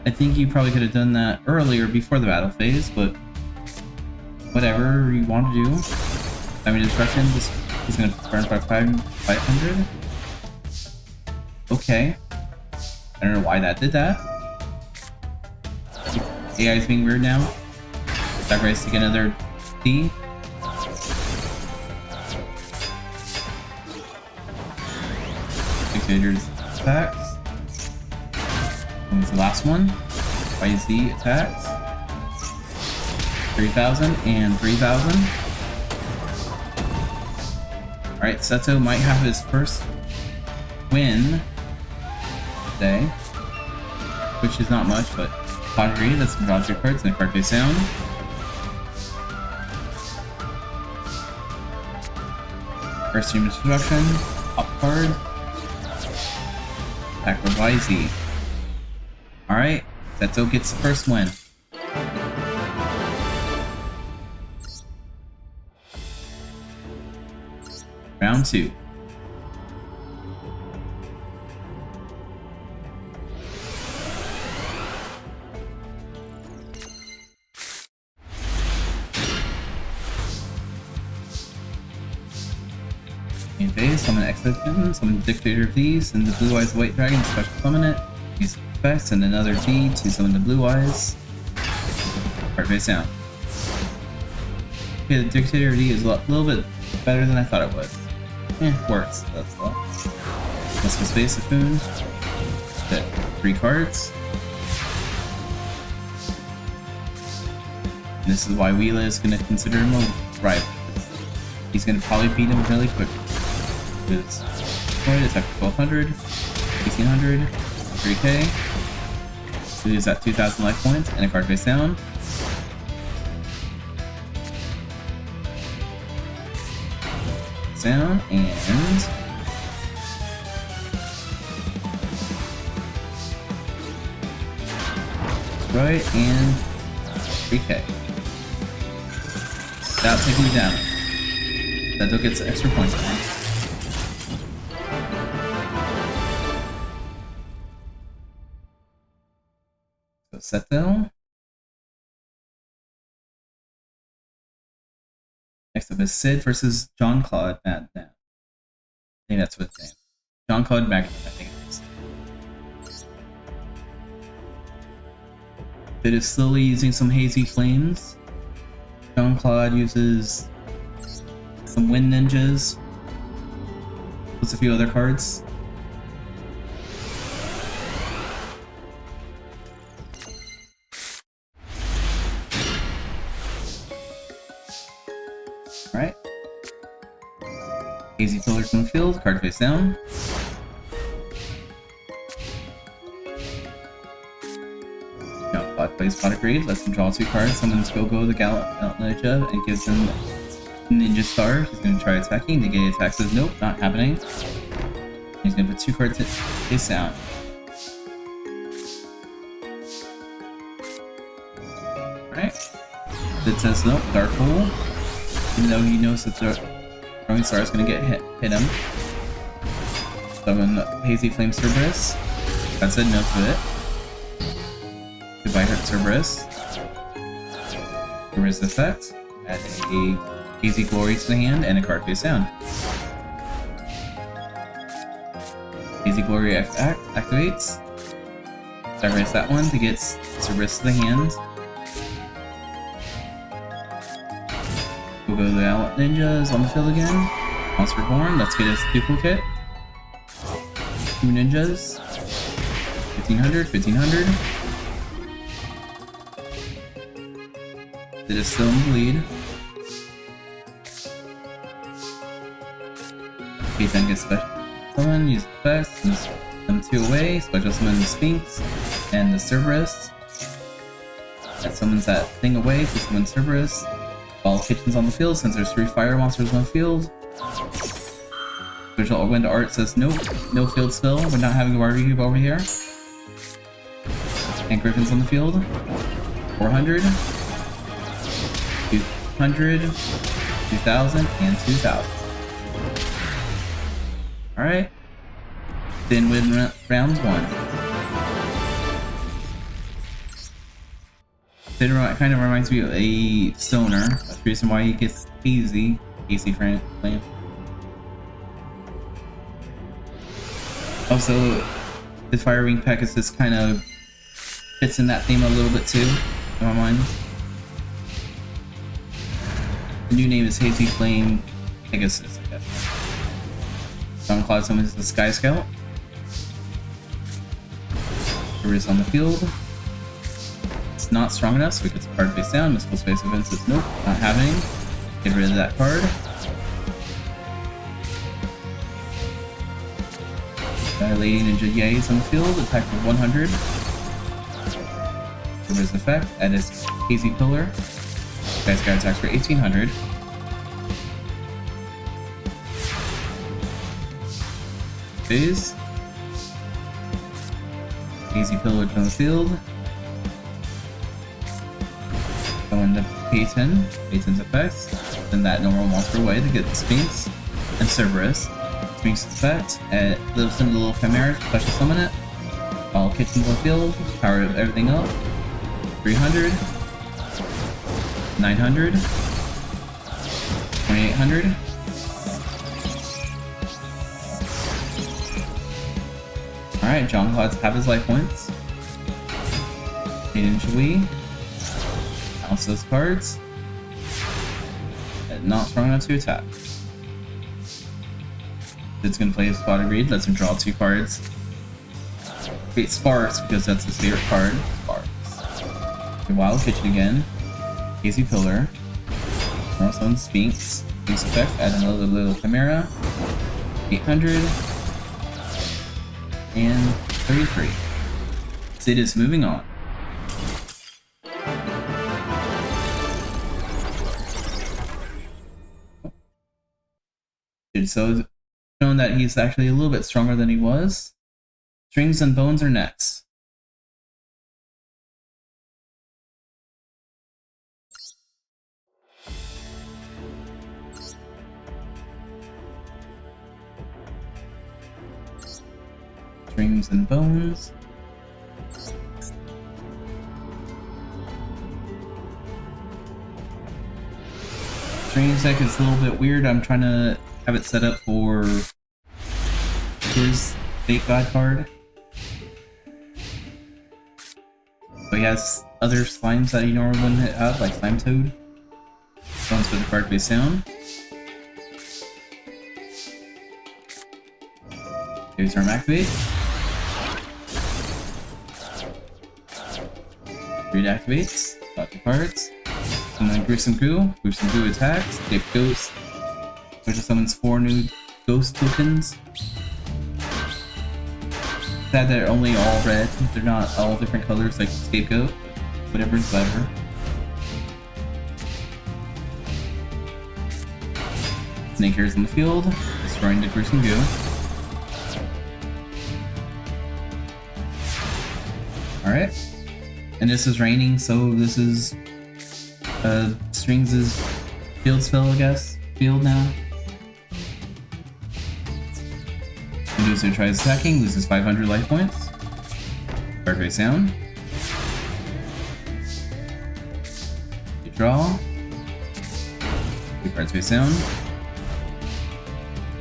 I think you probably could have done that earlier before the battle phase, but whatever you want to do. Damage Destruction, this is going to burn by 500. Okay. I don't know why that did that. AI is being weird now. Sacrifice to get another D. Fixator's attacks. And the last one. YZ attacks. 3000 and 3000. Alright, Seto might have his first win today, which is not much, but Pottery, that's some draw 2 cards and a card face down. First Stream Destruction, top card, attack with YZ. Alright, Seto gets the first win. Round 2. Main phase, summon Exogen, summon Dictator of these, and the Blue Eyes White Dragon, special summon it. Use effects and another G to summon the Blue Eyes. Card face down. Okay, the Dictator of D is a little bit better than I thought it was. Works. That's a lot. Let's go Space Spoon. Hit 3 cards. And this is why Wheela is going to consider him a rival. He's going to probably beat him really quick. Because attack 1200, 1800, 3k. Lose that 2000 life points and a card face down. Down and right and 3k. Without taking damage. Seto gets extra points on. So Seto. Next up is Sid versus John Claude Madden. I think that's what his name. John Claude Madden, I think it is. Sid is slowly using some hazy flames. John Claude uses some wind ninjas. Plus a few other cards. Alright. Hazy pillars from the field, card face down. Now, Claude plays Pot of Greed, lets him draw 2 cards, summons Go-Go the Gallant Ninja, and gives him Ninja Star. He's going to try attacking, negate attack says nope, not happening. He's going to put 2 cards face down. Alright. It says nope, Dark Hole. Even though he knows that the throwing star is going to get hit him. Summon Hazy Flame Cerberus. That said no to it. Goodbye Cerberus. Cerberus effect. Add a Hazy Glory to the hand and a card face down. Hazy Glory activates. Sacrifice that one to get Cerberus to the hand. We'll go to the Gallant Ninjas on the field again. Monster Born, let's get his duplicate. 2 ninjas. 1500, 1500. It is still in the lead. Case then gets special summon, use effects, and summon 2 away. Special summon the Sphinx and the Cerberus. That summons that thing away to summon Cerberus. All kitchens on the field since there's 3 fire monsters on the field. Visual Wind Art says nope, no field spell. We're not having a barbecue over here. And Griffins on the field. 400, 200, 2000, and 2000. Alright. Then win round 1. It kind of reminds me of a stoner. That's the reason why he gets hazy flame. Also, the Fire Wing Pegasus kind of fits in that theme a little bit too, in my mind. The new name is Hazy Flame Pegasus, I guess. John Claude summons the Sky Scout. There is on the field. Not strong enough, so we get the card face down. Mystical Space Event says nope, not happening. Get rid of that card. My Lady Ninja Yay is on the field, attack for 100. Give his effect, add his Hazy Pillar. Guy's got attacks for 1800. Phase. Hazy Pillar on the field. Go into Payton. Payton's effects. Then that normal monster away to get the Sphinx and Cerberus. Sphinx effect. Lives in the little Chimera, special summon it. All kitchens on the field. Power everything up. 300. 900. 2800. Alright, John Clods have his life points. Aiden Shui. Bounce those cards. Not strong enough to attack. It's gonna play a Spotted Reed, lets him draw 2 cards. Create Sparks because that's his favorite card. Sparks. Wild Kitchen again. Hazy Pillar. Normal Summon Sphinx. Sphinx effect, add another little Chimera. 800. And 33. Sid is moving on. So shown that he's actually a little bit stronger than he was. Strings and Bones are next. Strings and Bones. Strings deck is a little bit weird. I'm trying to have it set up for his Fate God card. So he has other slimes that he normally wouldn't have, like Slime Toad. One's with the card face down. Here's our activate. Read activates. Got 2 cards. And then Gruesome Goo. Gruesome Goo attacks. Dip Ghost. Which summons 4 new ghost tokens. Sad they're only all red. They're not all different colors like Scapegoat. Whatever's clever. Snake Hair's in the field, destroying the Gruesome Goo. Alright. And this is raining, so this is Strings' field spell, I guess. Field now. Medusa tries attacking, loses 500 life points. Card face down. You draw. 2 cards face down.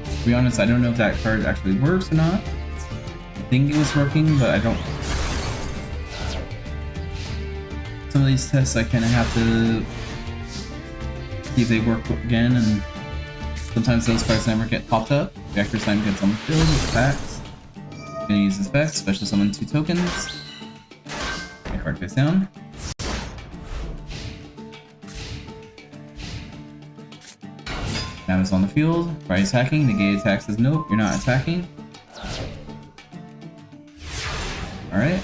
To be honest, I don't know if that card actually works or not. I think it was working, but I don't. Some of these tests I kind of have to see if they work again, and sometimes those cards never get popped up. Reactor Slime gets on the field with facts. Gonna use his effect, special summon 2 tokens. My card face down. Now he's on the field. Try attacking. Negate attack says nope, you're not attacking. Alright.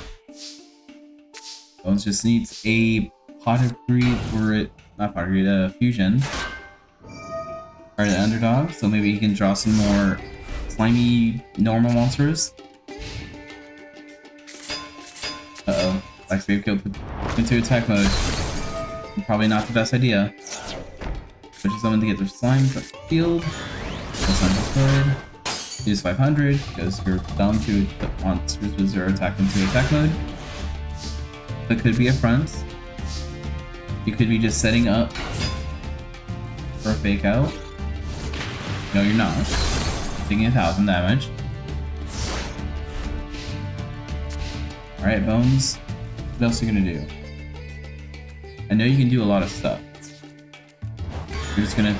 Bones just needs a Pot of Greed for it. Not Pot of Greed, Fusion. Or the underdog, so maybe he can draw some more slimy normal monsters. Uh-oh. Black Slave Kill put into attack mode. Probably not the best idea. Which is someone to get their slime from the field. That's not destroyed. Use 500, because you're bound to put monsters with 0 attack into attack mode. That could be a front. You could be just setting up for a fake out. No, you're not. Taking 1,000 damage. Alright, Bones. What else are you gonna do? I know you can do a lot of stuff. You're just gonna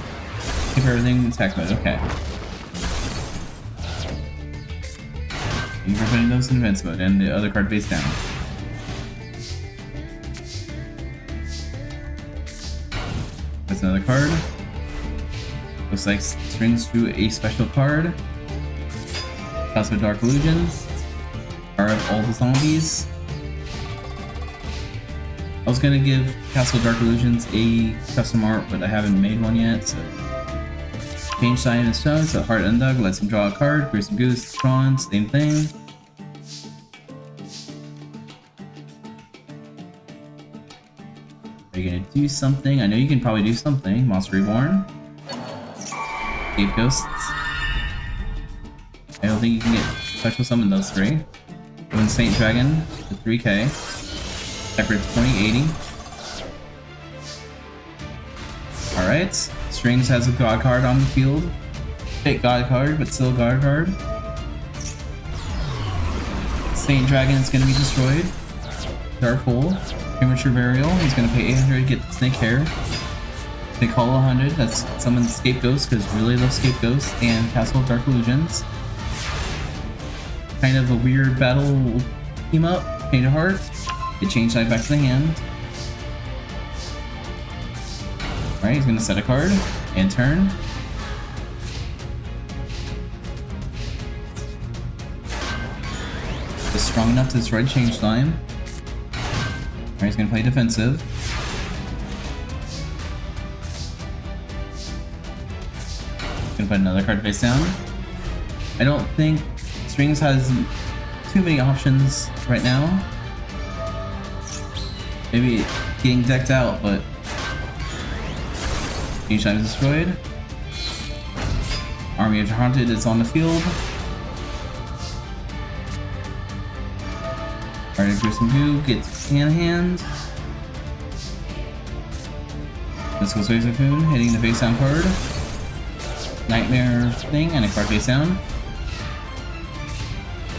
keep everything in attack mode. Okay. You're putting those in defense mode and the other card face down. That's another card. Looks like Strings drew a special card. Castle Dark Illusions. Power up all the zombies. I was gonna give Castle Dark Illusions a custom art, but I haven't made one yet, so. Change sign and stone, so Heart Undug lets him draw a card. Gruesome Goose, drawn, same thing. Are you gonna do something? I know you can probably do something. Monster Reborn. Cave Ghosts. I don't think you can get special summon those three. One Saint Dragon to 3k. Separate 2080. Alright. Strings has a God card on the field. Fake God card, but still God card. Saint Dragon is gonna be destroyed. Dark Hole. Premature Burial. He's gonna pay 800 to get the snake hair. They call 100. That's summon Scapegoats because really love Scapegoats and Castle of Dark Illusions. Kind of a weird battle team up. Painted Heart. Get change side back to the hand. Alright, he's gonna set a card and turn. Just strong enough to destroy change time. Alright, he's gonna play defensive. Gonna put another card face down. I don't think Strings has too many options right now. Maybe getting decked out, but each time is destroyed. Army of Haunted is on the field. Alright, Gruesome Goo gets hand. This goes face Typhoon, hitting the face down card. Nightmare thing and a card face down.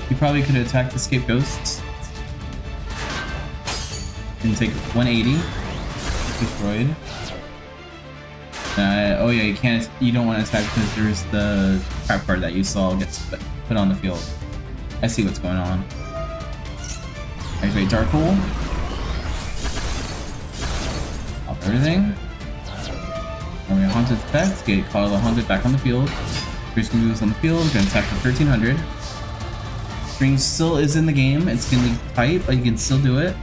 You probably could attack the Scapegoats. And take 180. Destroyed. Oh yeah, you can't. You don't want to attack because there's the trap card that you saw gets put on the field. I see what's going on. Activate Dark Hole. Pop everything. Army of Haunted effect. Get Call of the Haunted back on the field. Gruesome Goose on the field. Gonna attack for 1300. String still is in the game. It's gonna be tight, but you can still do it.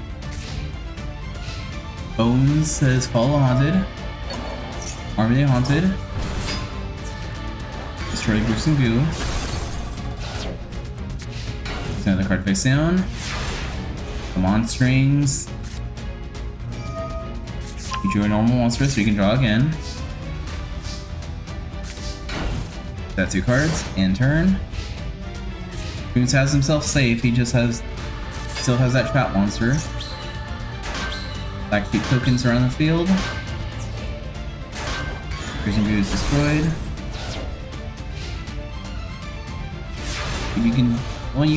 Bones says Call of the Haunted. Army of Haunted. Destroy Gruesome Goo. There's another card face down. Come on, Strings. You drew a normal monster so you can draw again. That's 2 cards and turn. Boons has himself safe, he just still has that trap monster. Black Keep tokens around the field. Gruesome Goo is destroyed. If you can, well,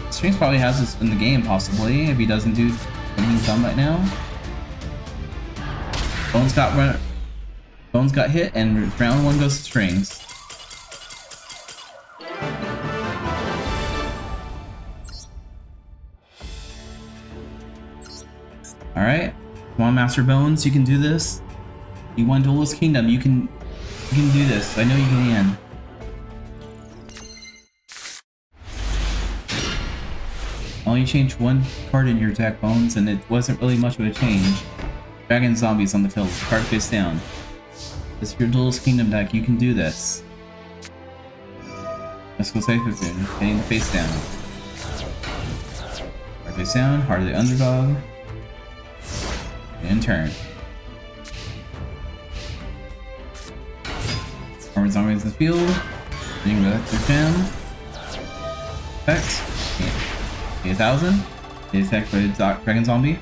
Strings probably has this in the game, possibly, if he doesn't do something dumb right now. Bones got hit, and round 1 goes to Strings. Alright, come on, Master Bones, you can do this. You won Duelist Kingdom, you can do this. I know you can. Only changed 1 card in your deck, Bones, and it wasn't really much of a change. Dragon Zombies on the field, card face down. This is your Duelist Kingdom deck, you can do this. Let's go safe with it, getting the face down. Card face down, Heart of the Underdog. And turn. Armored Zombies in the field. Hitting with the gem. Effect. 8,000. Get attacked by the Dragon Zombie.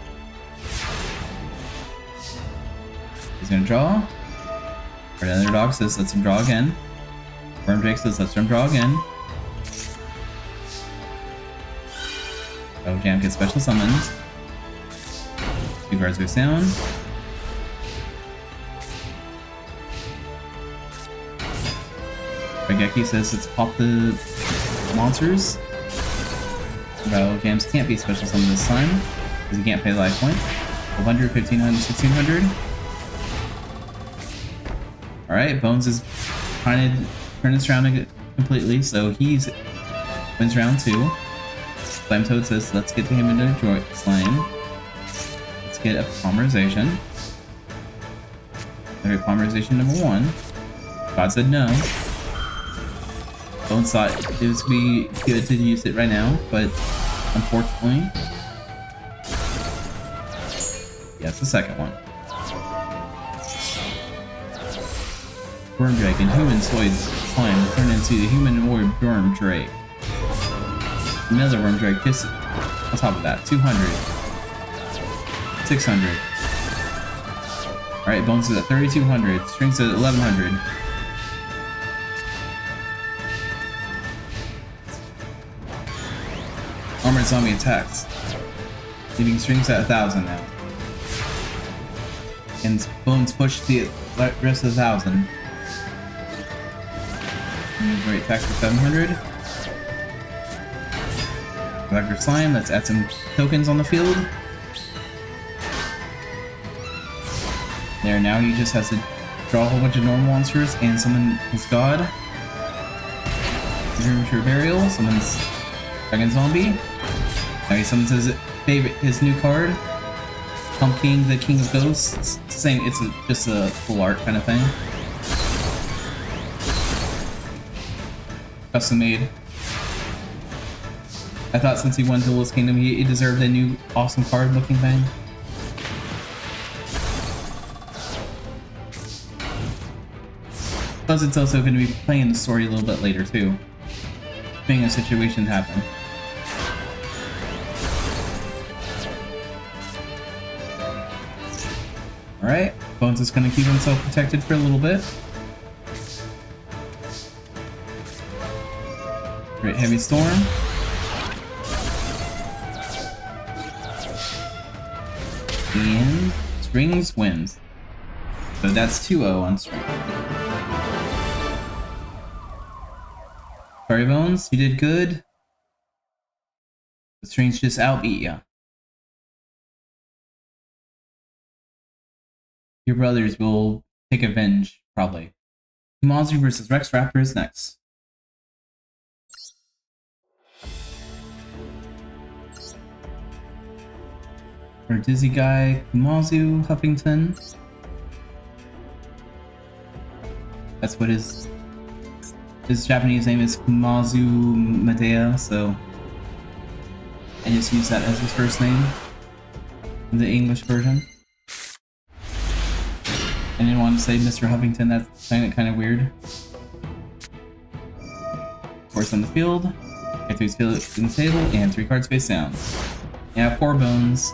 He's gonna draw. Or the Underdog says let's him draw again. Worm Drake says let's him draw again. Oh, Jam gets special summons. 2 cards go down. Regeki says let's pop the monsters. Battle Jams can't be special summoned this time because he can't pay the life point. 1200, 1500, 1600. Alright, Bones is trying to turn this around completely, so he's Wins round 2. Slime Toad says, let's get him into slime. Let's get a polymerization. Alright, polymerization number 1. God said no. Bones thought it was be good to use it right now, but unfortunately, yes, the second one. Worm Drake and human soy slime turn into the human worm drake. Another worm drake just on top of that. 200. 600. Alright, Bones is at 3200. Strings at 1100. Armored zombie attacks. Leaving strings at 1000 now. And Bones push the rest of the 1000. Great attacks for 700. Collector Slime, let's add some tokens on the field. There, now he just has to draw a whole bunch of normal monsters and summon his god. Premature Burial, summons Dragon Zombie. Now he summons his new card, Pumpkin, the King of Ghosts. It's the same, it's just a full art kind of thing. Custom made. I thought since he won Duel's Kingdom, he deserved a new awesome card looking thing. Plus, it's also going to be playing the story a little bit later too, being a situation happen. Alright, Bones is going to keep himself protected for a little bit. Great Heavy Storm. And Strings wins. So that's 2-0 on String. Sorry, Bones, you did good. The Strings just outbeat ya. Your brothers will take revenge, probably. Kumazu versus Rex Raptor is next. For Dizzy Guy, Kumazu Huffington. That's what his Japanese name is, Kumazu Medea, so I just use that as his first name in the English version. I didn't want to say Mr. Huffington, that's kind of weird. Of course, on the field, get 3 spirits in the table, and 3 cards face down. Yeah, poor Bones.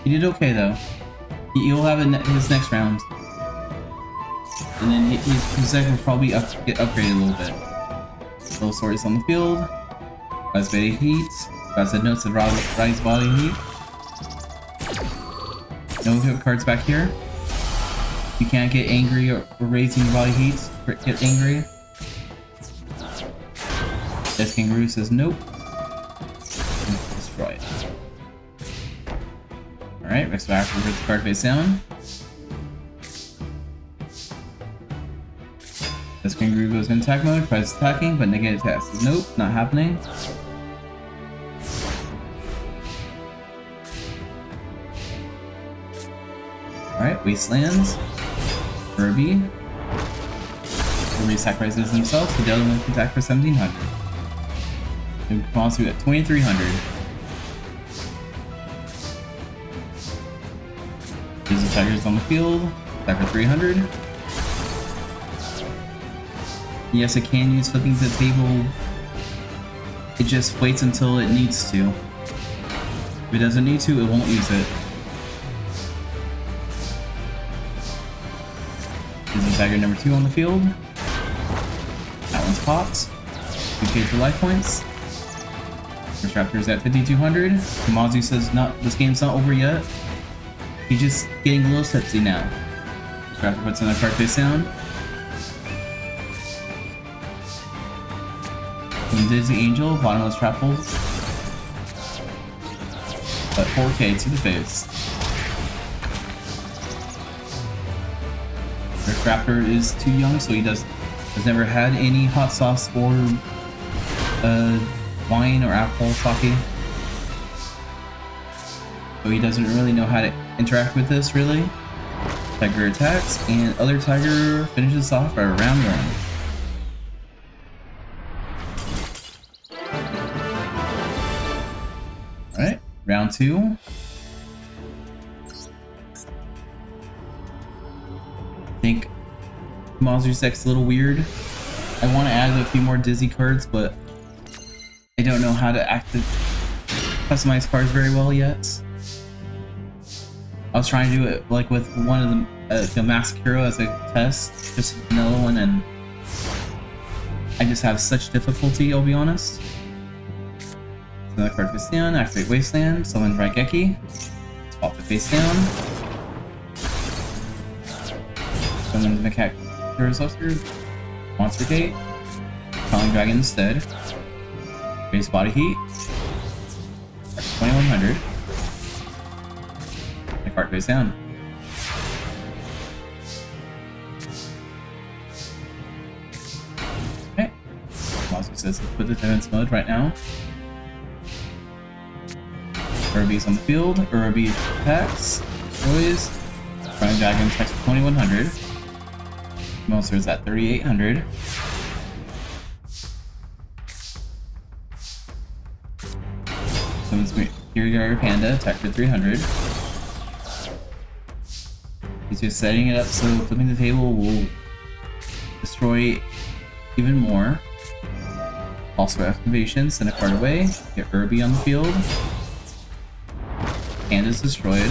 He did okay though. He'll have his next round. And then his deck will probably get upgraded a little bit. Little swords on the field. Rise Body Heat. Rise the notes of Rise Body Heat. No cards back here. You can't get angry or raising your body heat. Get angry. Death Kangaroo says nope. And destroy it. Alright, Rex back over the card face down. This Kangaroo goes in attack mode, tries attacking, but negative attack says nope, not happening. Alright, Wastelands. Furby. Furby sacrifices himself, so the other one can attack for 1700. And Kumazu at 2300. There's the Tigers on the field, attack for 300. Yes, it can use flipping to the table. It just waits until it needs to. If it doesn't need to, it won't use it. There's a Tiger number 2 on the field. That one's popped. 2k for life points. First Raptor's at 5200. Kumazu says this game's not over yet. He's just getting a little tipsy now. First Raptor puts another card face down. And Dizzy Angel, bottomless Trapple. But 4k to the face. First Raptor is too young, so he has never had any hot sauce or wine or alcohol sake. So he doesn't really know how to interact with this, really. Tiger attacks, and other tiger finishes off our round one. Alright, round two. I think Monster's deck's a little weird. I want to add a few more Dizzy cards, but I don't know how to customize cards very well yet. I was trying to do it like with one of the Mask Hero as a test, just a vanilla one, and I just have such difficulty, I'll be honest. Another card face down, activate Wasteland, summon Raigeki, swap the face down, summon Macaque Luster, Monster Gate, Calling Dragon instead, base Body Heat, 2100. Card face down. Okay. Also says put the defense mode right now. Urubi's on the field. Urubi attacks. Destroys. Running Dragon attacks for 2100. Monster's at 3800. Summons Superior Panda, attack for 300. He's just setting it up so flipping the table will destroy even more. Also activation, send a card away, get Urubi on the field. Panda's destroyed.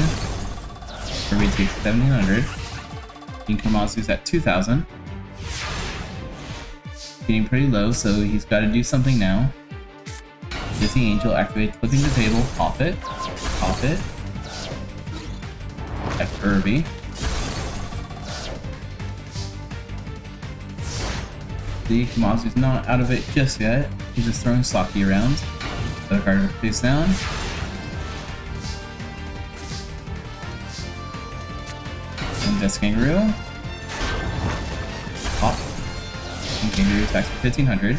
Urubi takes 1700. King Kamasu's at 2000. Getting pretty low, so he's got to do something now. Dizzy Angel activates flipping the table, pop it, at Urubi. The Kamasu's not out of it just yet. He's just throwing Saki around. Other card face down. And Death Kangaroo. Pop. And Kangaroo attacks for 1500.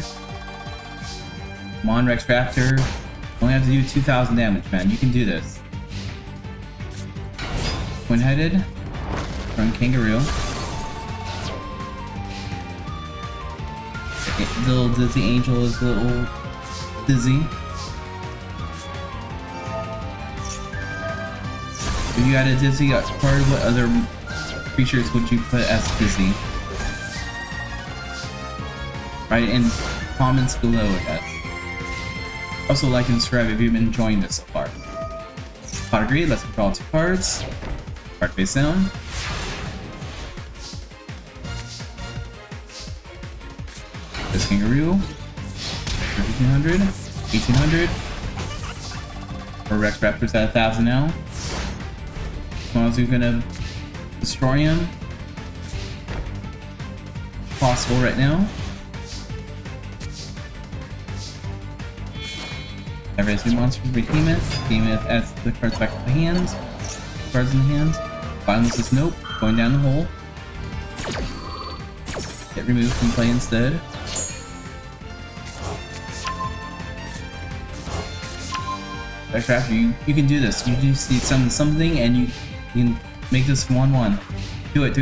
Come on, Rex Raptor. Only have to do 2000 damage, man. You can do this. Twin-headed. From Kangaroo. Little Dizzy Angel is a little dizzy. If you had a Dizzy card, what other creatures would you put as Dizzy? Write it in comments below, I guess. Also, like and subscribe if you've been enjoying this so far. Pot of Greed, let's draw 2 cards. Card face down. This Kangaroo, 1500, 1800. Or Rex Raptor's at 1000 now. Swansea gonna destroy him. Possible right now. Every 2 monsters Behemoth. Behemoth adds the cards back to the hand. Cards in the hand. Violence is nope. Going down the hole. Get removed from play instead. After you can do this. You just need something and you can make this 1-1. Do it.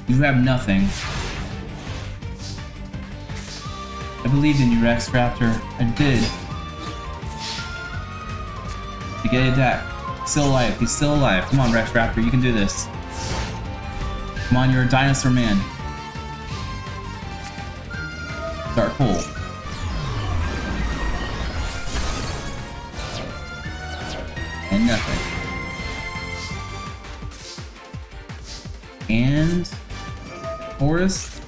You have nothing. I believed in you, Rex Raptor. I did. You get it back. Still alive. He's still alive. Come on, Rex Raptor. You can do this. Come on, you're a dinosaur man. Dark hole. And nothing. And Forest.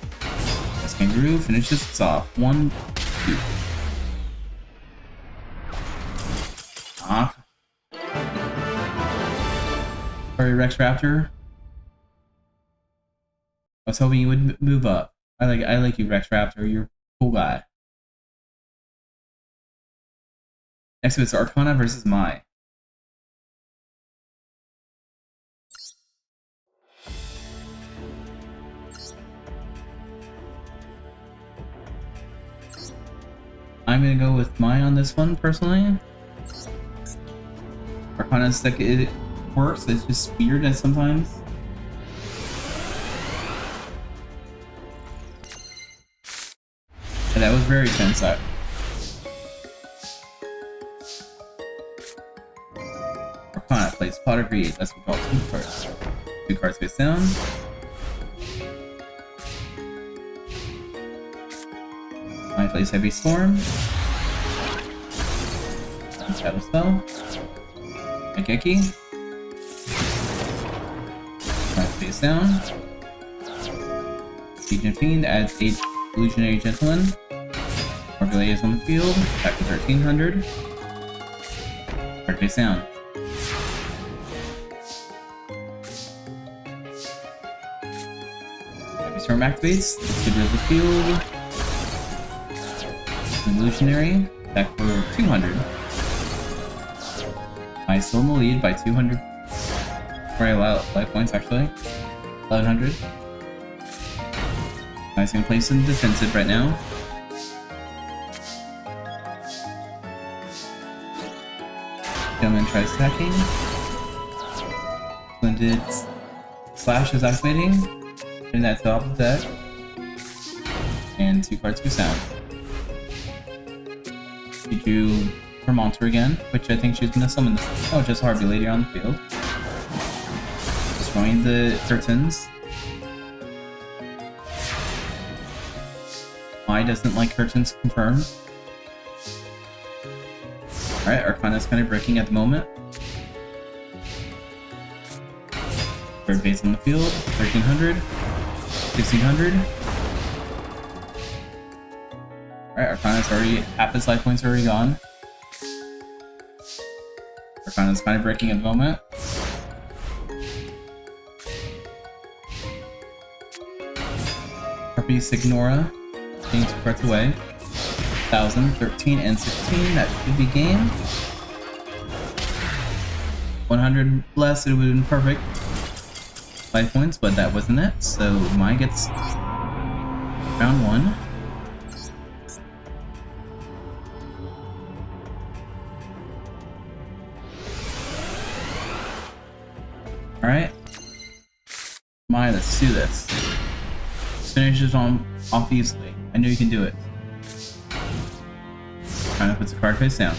This Kangaroo finishes us off. 1, 2. Sorry, Rex Raptor. I was hoping you would move up. I like you, Rex Raptor. You're a cool guy. Next up, it's Arcana versus Mai. I'm gonna go with Mai on this one personally. Arcana's deck, it works, it's just weird as sometimes. But that was very tense. Arcana plays Pot of Greed. Let's draw 2 cards. 2 cards face down. Mai plays Heavy Storm. Shadow Spell. Mageki. Mai face down. Legion Fiend adds 8 Illusionary Gentleman. Orgulay is on the field. Back to 1300. Card face down. Heavy Storm activates. Let's get rid of the field. Illusionary. Back for 200. I still in the lead by 200. Sorry, a lot of life points actually. 1100. I's gonna play some defensive right now. Gentleman tries attacking. Splendid Slash is activating. And that's the top of the deck. And 2 cards go sound. She drew her monster again, which I think she's gonna summon this. Oh, just Harvey Lady on the field. Destroying the curtains. Mai doesn't like curtains confirmed. Alright, Arcana's kind of breaking at the moment. Third base on the field, 1300, 1600. Alright, Arcana's already, half his life points are already gone. Arcana's kind of breaking at the moment. Harpy Signora, taking 2 cards away. 1000, 13, and 16, that should be game. 100 less, it would have been perfect. Life points, but that wasn't it, so Mai gets round 1. Alright. Mai, let's do this. Let's finish this off easily. I know you can do it. Trying to put the card face down.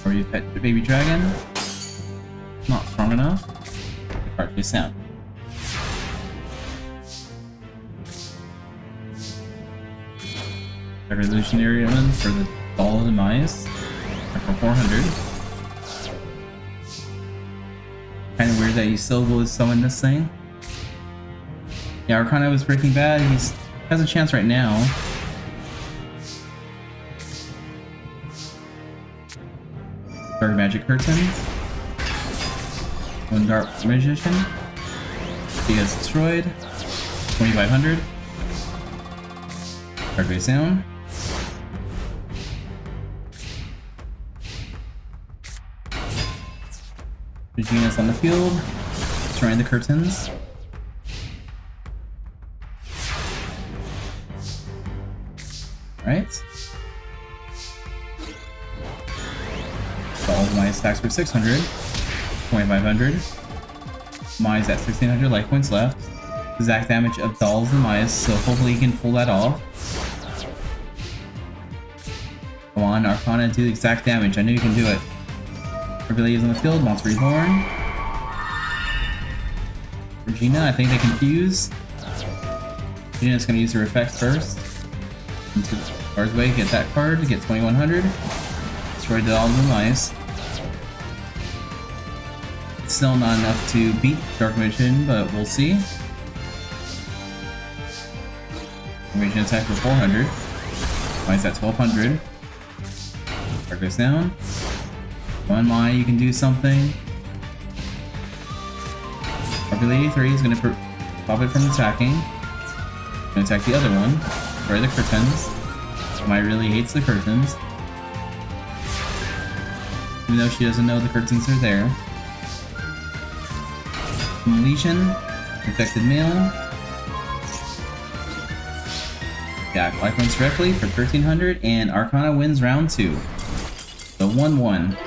Or you pet the baby dragon. Not strong enough. The card face down. A revolutionary one for the Doll of Demise. For 400. Kind of weird that you still will summon this thing. Yeah, Arcana was breaking bad. He has a chance right now. Dark Magic Curtains. 1 Dark Magician. He gets destroyed. 2500. Card face down. Regina's on the field, destroying the curtains. Right. So all of my stacks for 600, 2500. Mai's at 1600 life points left. Exact damage of Dolls and Mai's, so hopefully he can pull that off. Come on, Arcana, do the exact damage. I know you can do it. Orgulay is on the field, Monster Reborn. Regina, I think they confuse. Regina's gonna use her effect first. Into the cards away, get that card, get 2100. Destroy all the mice. It's still not enough to beat Dark Magician, but we'll see. Magician attack for 400. Mice at 1200. Card goes down. 1 Mai, you can do something. Lady 3 is going to stop it from attacking. Going to attack the other one. Destroy the curtains. Mai really hates the curtains. Even though she doesn't know the curtains are there. Legion. Infected Male. Jack life points directly for 1300, and Arcana wins round 2. So 1-1.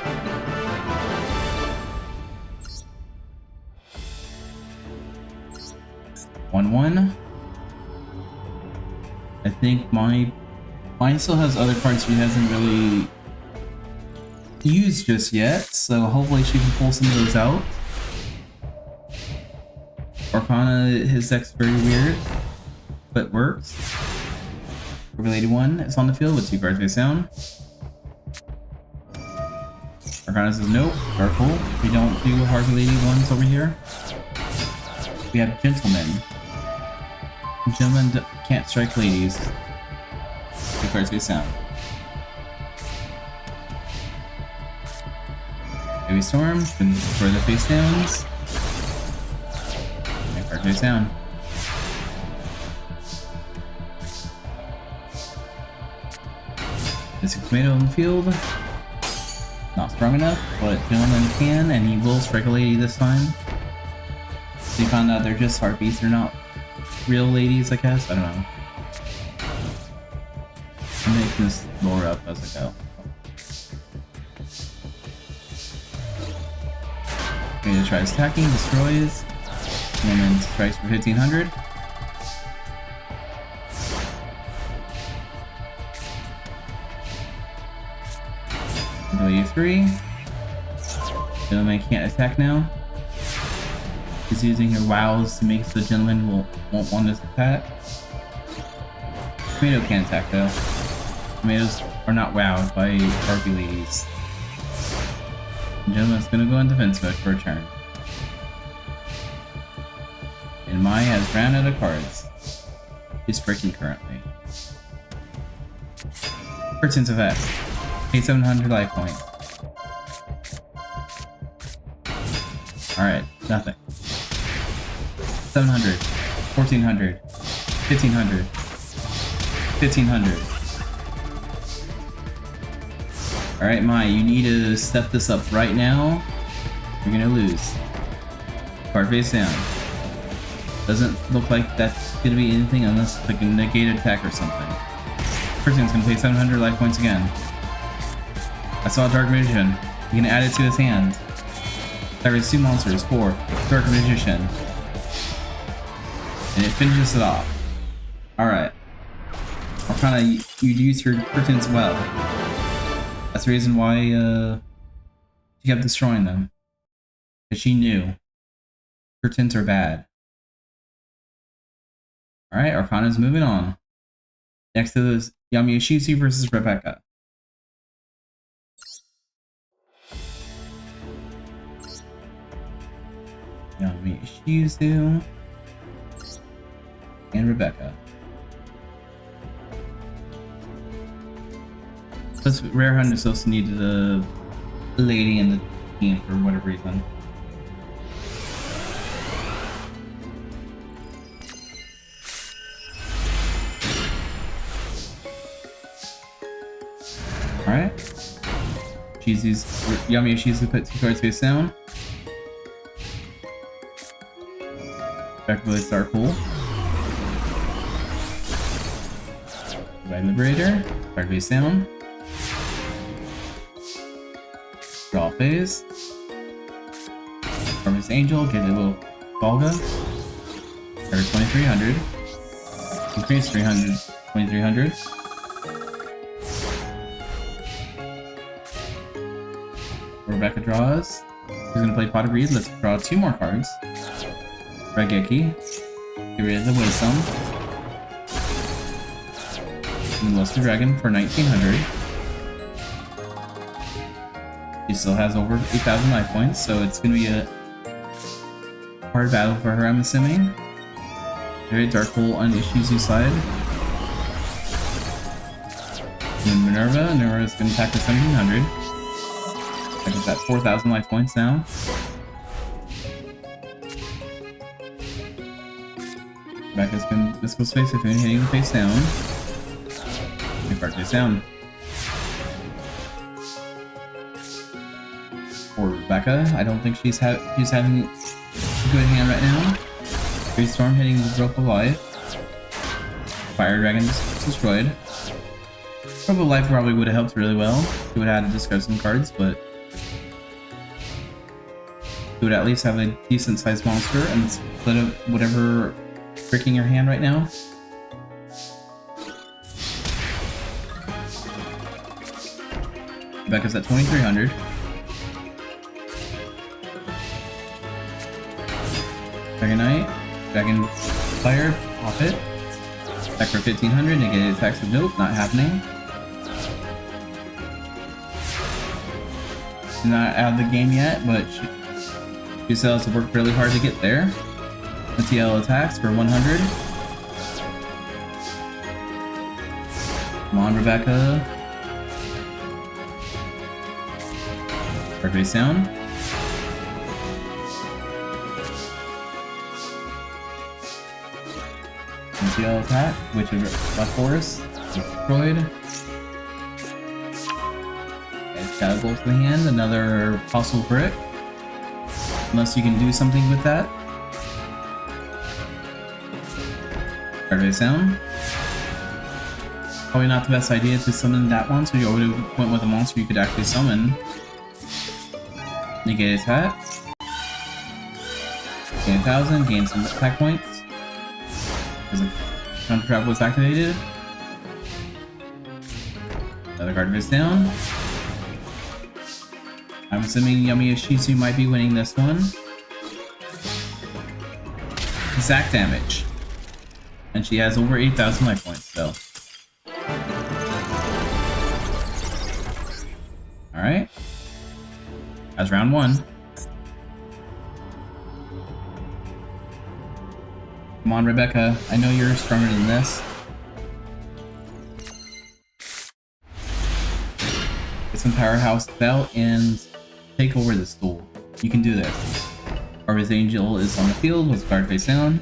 I think mine still has other cards she hasn't really used just yet, so hopefully she can pull some of those out. Arcana, his deck's very weird, but works. Related one is on the field with 2 cards face down. Arcana says nope, Dark Hole. We don't do hard related ones over here. We have Gentlemen. Gentlemen can't strike ladies. 2 cards face down. Heavy Storm, then further face downs. And card face down. Mystic Tomato in the field. Not strong enough, but Gentleman can, and he will strike a lady this time. So you found out they're just heartbeats, they're not real ladies, I guess? I don't know. I'm making this lore up as I go. Okay, tries attacking, destroys, and then strikes for 1500. Value 3. Gentleman can't attack now. She's using her wows to make so the gentleman won't want to attack. Tomato can't attack though. Tomatoes are not wowed by Barbie ladies. The gentleman's gonna go in defense mode for a turn. And Mai has ran out of cards. He's freaking currently. Pertin's effect. Pay 700 life point. Alright, nothing. 700, 1400, 1500, 1500. Alright, Mai, you need to step this up right now. You're gonna lose. Card face down. Doesn't look like that's gonna be anything unless it's like a negated attack or something. Person's gonna pay 700 life points again. I saw a Dark Magician. You can add it to his hand. Targets 2 monsters for Dark Magician. And it finishes it off. Alright. Arcana, you used your curtains well. That's the reason why she kept destroying them. Because she knew. Curtains are bad. Alright, Arcana's moving on. Next to this, Yami versus Rebecca. Yami and Rebecca. Plus, Rare Hunt is also needed a lady in the team for whatever reason. Alright. Yami Yoshizu put 2 cards face down. Back really Dark Hole. Red Liberator. Card face down. Draw phase. Harvest Angel, get a little Golga. Card 2300. Increase 300. 2300. Rebecca draws. She's gonna play Pot of Greed. Let's draw 2 more cards. Regeki. Get rid of the Wisdom. And the Luster Dragon for 1900. She still has over 8,000 life points, so it's gonna be a hard battle for her, I'm assuming. Very Dark Hole on Ishizu's side. And Minerva. Minerva's gonna attack for 1700. I just got 4,000 life points now. Rebecca's been Mystical Space if you're hitting the face down. Card face down. For Rebecca, I don't think she's having a good hand right now. Great Storm hitting the rope of life. Fire Dragon destroyed. Probe of Life probably would have helped really well. He would have had to discard some cards, but he would at least have a decent sized monster instead of whatever tricking your hand right now. Rebecca's at 2,300. Dragon Knight, Dragon Fire, pop it. Attack for 1,500, negated attacks of nope, not happening. Not out of the game yet, but she still has to work really hard to get there. TL attacks for 100. Come on, Rebecca. Card face down. TL attack, Witch of Black Forest, destroyed. Shadow Bolt in the hand, another Fossil Brick. Unless you can do something with that. Card face down. Probably not the best idea to summon that one, so you already went with a monster you could actually summon. Negate attack. Gain 1,000, gain some attack points. Because the counter trap was activated. Another card face down. I'm assuming Yami Yoshizu might be winning this one. Exact damage. And she has over 8,000 life points, so. Alright. That's round one. Come on, Rebecca. I know you're stronger than this. Get some powerhouse out and take over this duel. You can do this. Harvest Angel is on the field with card face down.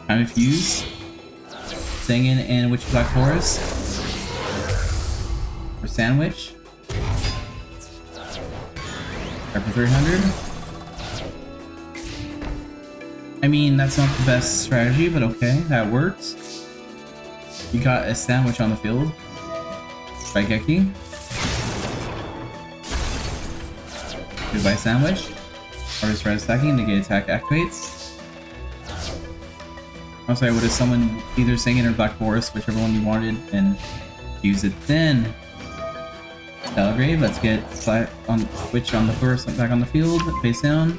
Time of Fuse. Singin and Witch of Black Forest. For Sandwich. Card for 300. I mean, that's not the best strategy, but okay, that works. You got a Sandwich on the field. Raigeki. Goodbye Sandwich. Harvest Red stacking, negate attack activates. Also, I would have summoned either Singin or Black Forest, whichever one you wanted, and use it then. Telegrave, let's get on Witch on the first, back on the field, face down.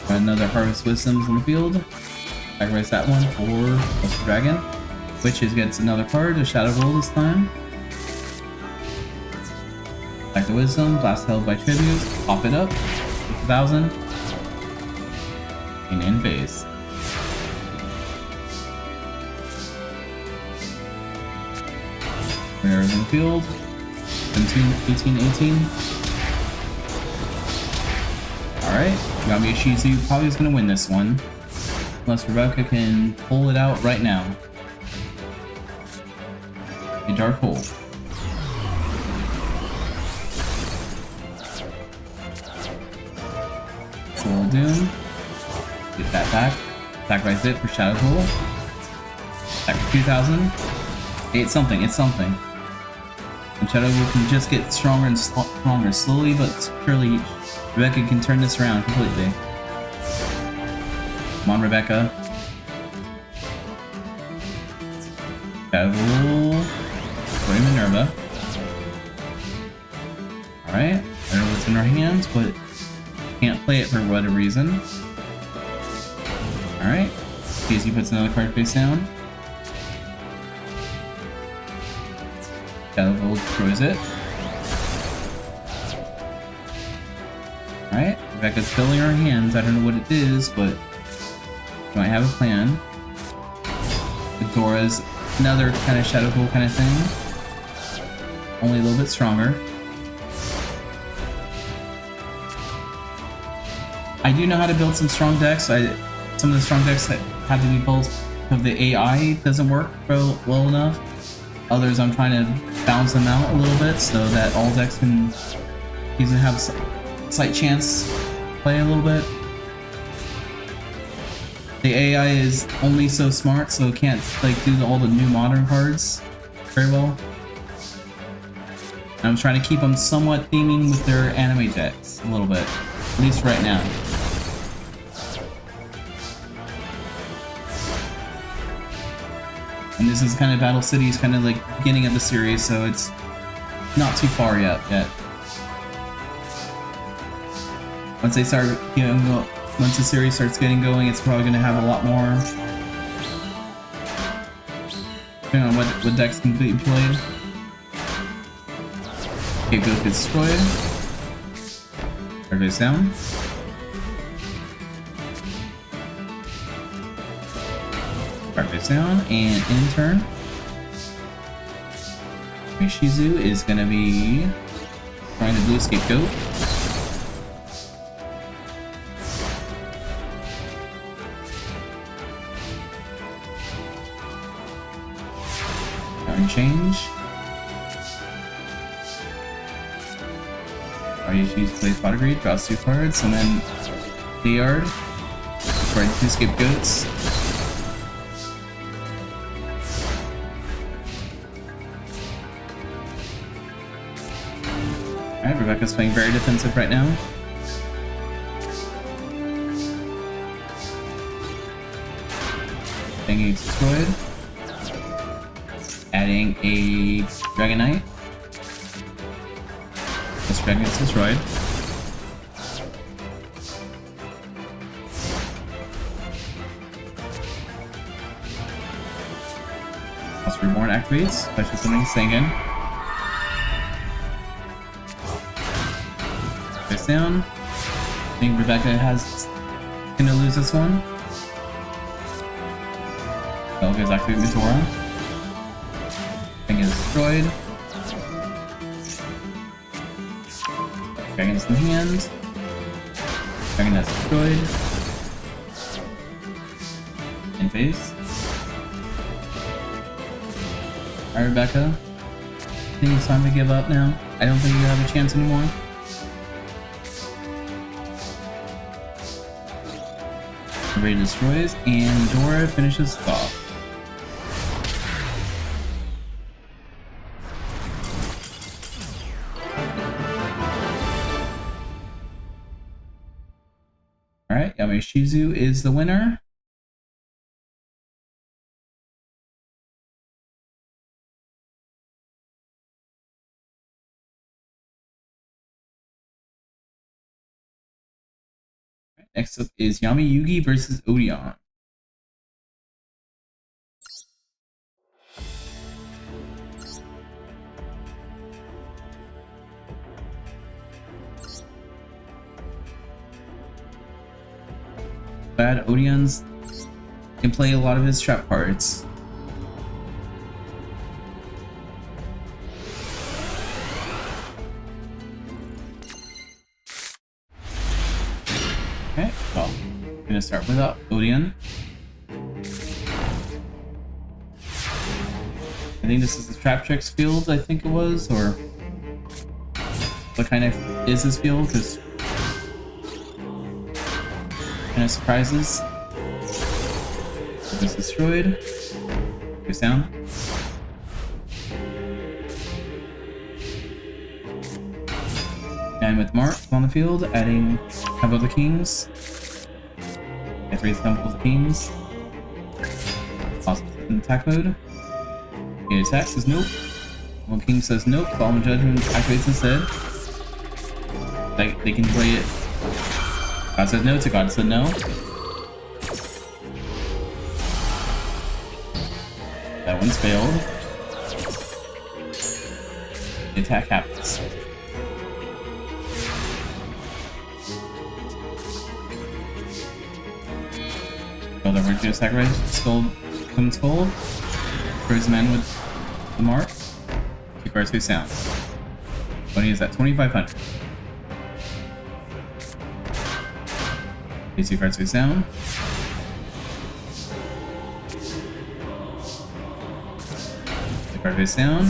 Got another Harvest Wisdoms on the field. Sacrifice that one for West Dragon. Witches gets another card, a Shadow Roll this time. Back to Wisdom, Blast held by Tribute, pop it up, 1,000. And end phase. Mirrors in the field. 17, 18, 18. Alright, Yami Yoshizu probably is going to win this one. Unless Rebecca can pull it out right now. A Dark Hole. Soul Doom. Get that back. Sacrifice it for Shadow Hole. Attack for 2,000. It's something, it's something. And Shadow Hole can just get stronger and stronger. Slowly but surely, Rebecca can turn this around completely. Come on, Rebecca. Shadow Hole. Play Minerva. Alright, Minerva's in her hands, but can't play it for whatever reason. Alright, Casey puts another card face down. Shadow Hole destroys it. Alright, Rebecca's filling her hands. I don't know what it is, but she might have a plan. Dora's another kind of Shadow Hole kind of thing. Only a little bit stronger. I do know how to build some strong decks. Some of the strong decks that have to be built because the AI doesn't work well enough. Others I'm trying to balance them out a little bit so that all decks can even have a slight chance to play a little bit. The AI is only so smart, so it can't like do all the new modern cards very well. And I'm trying to keep them somewhat theming with their anime decks a little bit, at least right now. And this is kind of Battle City's kind of like beginning of the series, so it's not too far yet. Once they start, you know, once the series starts getting going, it's probably going to have a lot more. Depending on what decks can be played. Okay, Goku destroyed. Card goes down. Card goes down, and in turn, Shizu is going to be trying the blue scapegoat. Change. Shizu plays Pot Agreed, draws 2 cards, and then the yard. Right, 2 scapegoats. Alright, Rebecca's playing very defensive right now. Thing is destroyed. Adding a Dragon Knight. This dragon is destroyed. House Reborn activates, special summoning Sengen. Goes down. I think Rebecca has gonna lose this one. Bell goes activate Meteora. Thing is destroyed. Dragon is in hand. Dragon that's destroyed. In phase. Alright, Rebecca. I think it's time to give up now. I don't think you have a chance anymore. Ray destroys, and Dora finishes off. Alright, Shizu is the winner. Next up is Yami Yugi versus Odeon. Bad Odeon's can play a lot of his trap cards. Okay, well, I'm gonna start with Odeon. I think this is the Trap Tricks field, I think it was, or what kind of is this field? Because kind of surprises. This is destroyed. Goes down. And with Mark on the field, adding Temple of the Kings. Get 3 Temple of the Kings. Also in attack mode. He attacks, says nope. When King says nope, Fallen Judgment activates instead. They can play it. God said no to God said no. That one's failed. The attack happens. Build over to sacrifice Skull Clemens Skull. Throws man with the mark. 2 cards face down. Money is at 2,500. 2 cards face down. The card face down.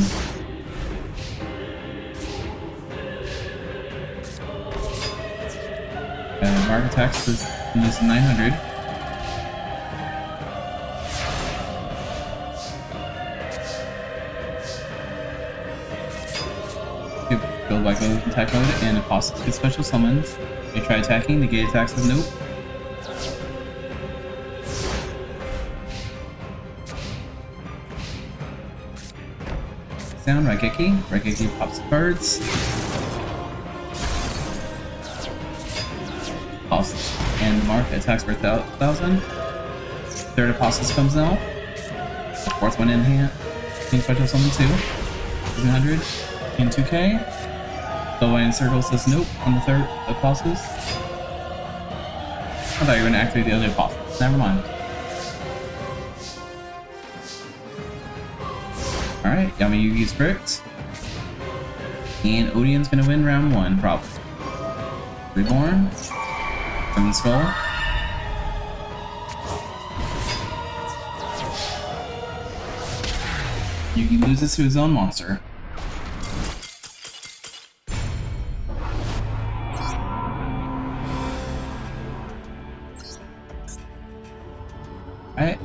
Mark attacks is 900. Wacko attack mode, and Apostles get special summons. They try attacking, negate attacks with nope. Sound, Raigeki pops the cards. Apostles and Mark attacks for 1,000. Third Apostles comes out. Fourth one in hand. Team special summon 2. 200 and 2k. The line circle says nope on the third Apostles. I thought you were going to activate the other Apostles. Never mind. Alright, Yami Yugi's bricked. And Odeon's gonna win round 1, probably. Reborn. Summon Skull. Yugi loses to his own monster. Alright.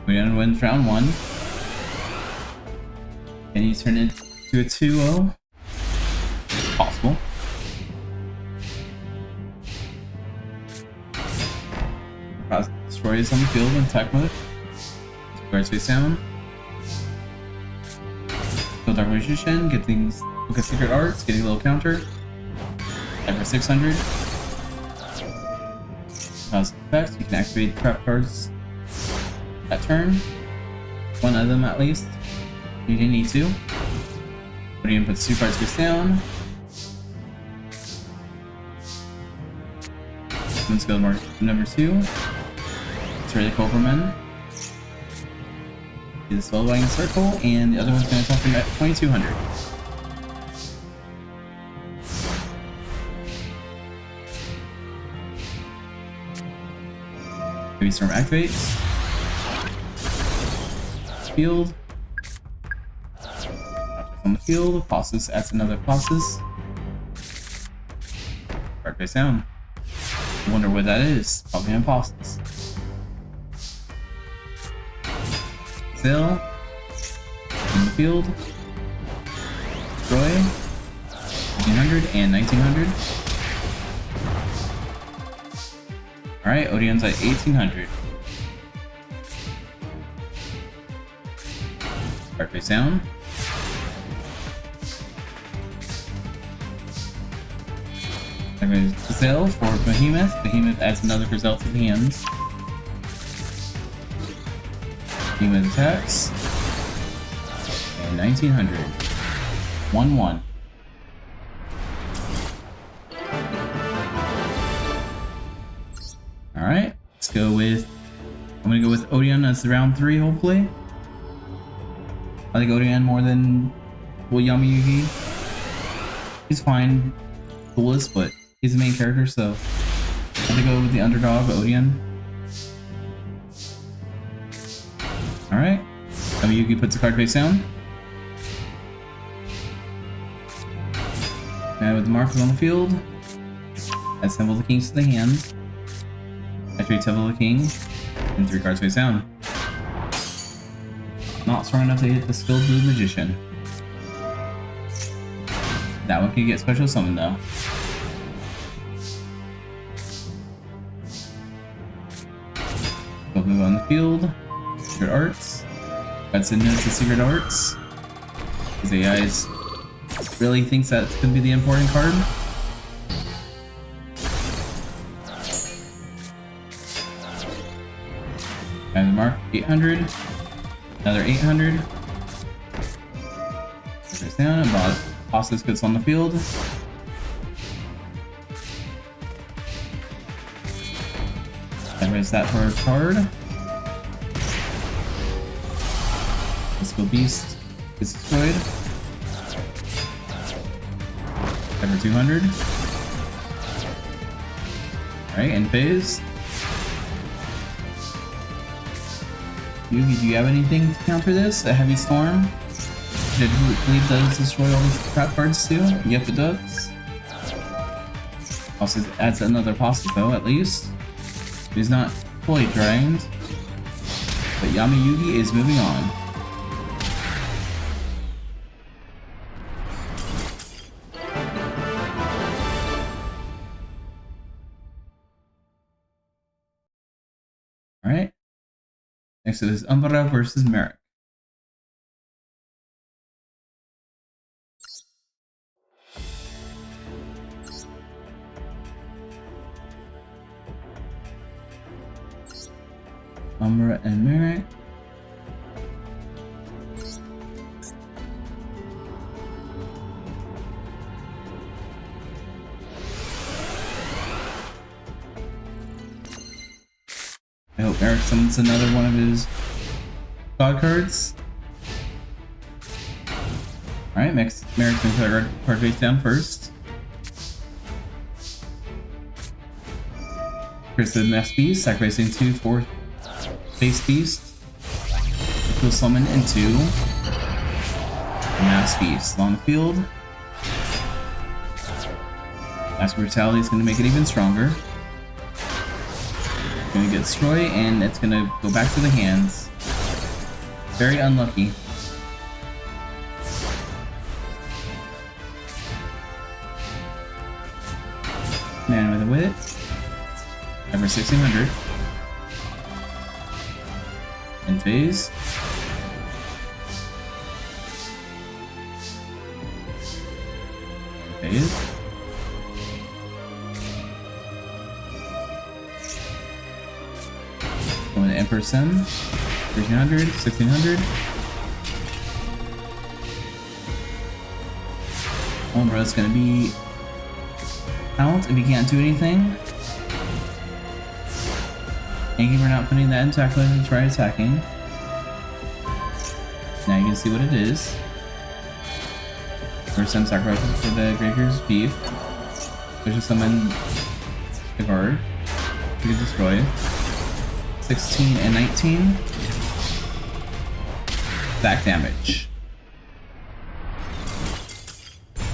Odeon wins round 1. And you turn it to a 2-0. Possible. Destroys on the field in attack mode. Guards face down. Kill Dark Magician, get things. Look at Secret Arts, getting a little counter. Attack for 600. House effects, you can activate trap cards that turn. One of them at least. You didn't need to. Odeon puts 2 cards face down. Let's go mark number 2. It's really Cobraman. Do the Spellbinding Circle, and the other one's going to attack him at 2200. Heavy Storm activates. Field. On the field. Apostles adds another Apostles. Card face down. I wonder what that is. Probably an Apostles. Sail. On the field. Destroy. 1800 and 1900. Alright, Odeon's at 1800. Card face down. There goes the sale for Behemoth. Behemoth adds another result to the hands. Behemoth attacks. And 1900. 1-1. Alright, let's go with. I'm gonna go with Odeon as the round 3, hopefully. I like Odeon more than Yami Yugi. He's fine, coolest, but he's the main character, so I have to go with the underdog, Odeon. Alright, Yami Yugi puts a card face down. And with the markers on the field, add Temple of the Kings to the hand. Activate Temple of the King, and 3 cards face down. Not strong enough to hit the skilled blue magician. That one can get special summon though. We'll move on the field. Secret Arts. That's in notes of Secret Arts. Because AI really thinks that's gonna be the important card. And mark 800. Another 800. Goes down and Apostles gets on the field. That raise that for a card. Let's go Beast gets destroyed. Ever 200. Alright, end phase. Yugi, do you have anything to counter this? A Heavy Storm? Did you believe does destroy all these trap cards too? Yep, it does. Also adds another Apostle though, at least. He's not fully drained. But Yami Yugi is moving on. Next is Umbra versus Merrick. Umbra and Merrick. I hope Merrick summons another one of his god cards. Alright, Merrick's gonna put our card face down first. Here's the Mass Beast, sacrificing 2 for Face Beast. Which will summon into Mass Beast on the field. Mass Brutality is going to make it even stronger. Going to get destroyed, and it's going to go back to the hands. Very unlucky. Man with a wit. Ever 1600. In phase. In phase. Going to Emperor Sim. 1300, 1600. Umbra's gonna be out if he can't do anything. Thank you for not putting that in attack mode and try attacking. Now you can see what it is. First time sacrifice for the Graveyard's Beef. Which is summon the guard. You can destroy. 16 and 19. Exact damage.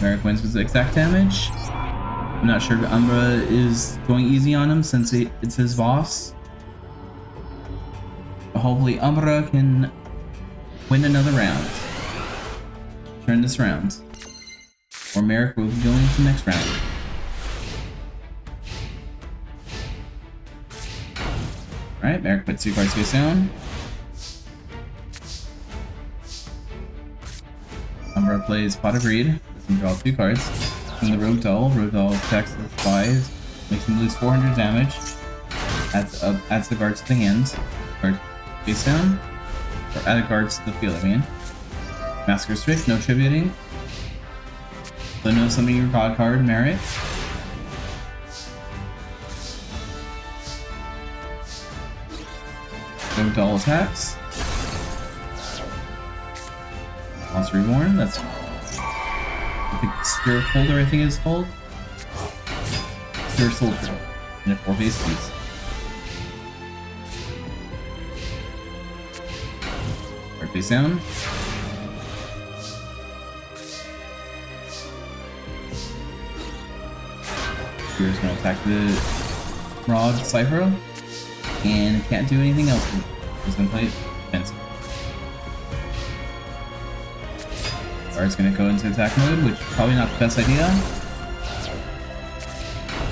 Merrick wins with exact damage. I'm not sure if Umbra is going easy on him since it's his boss. Hopefully Umbra can win another round. Turn this round. Or Merrick will be going to the next round. Alright, Merrick puts 2 cards face down. Umbra plays Pot of Greed. Lets him draw 2 cards. From the Rogue Doll. Rogue Doll attacks with 5. Makes him lose 400 damage. Adds the guard to the hand. Card face down, or add a card to the field, I mean. Massacre Strict, no tributing. So no summoning your god card, Merit. Rogue Doll attacks. Monster Reborn, that's the Spirit Holder, I think it's called. Spirit Soldier, and a 4-face piece. Face down. Here's gonna attack the Rod Cypher, and can't do anything else. He's gonna play defensive. Guard's gonna go into attack mode, which is probably not the best idea.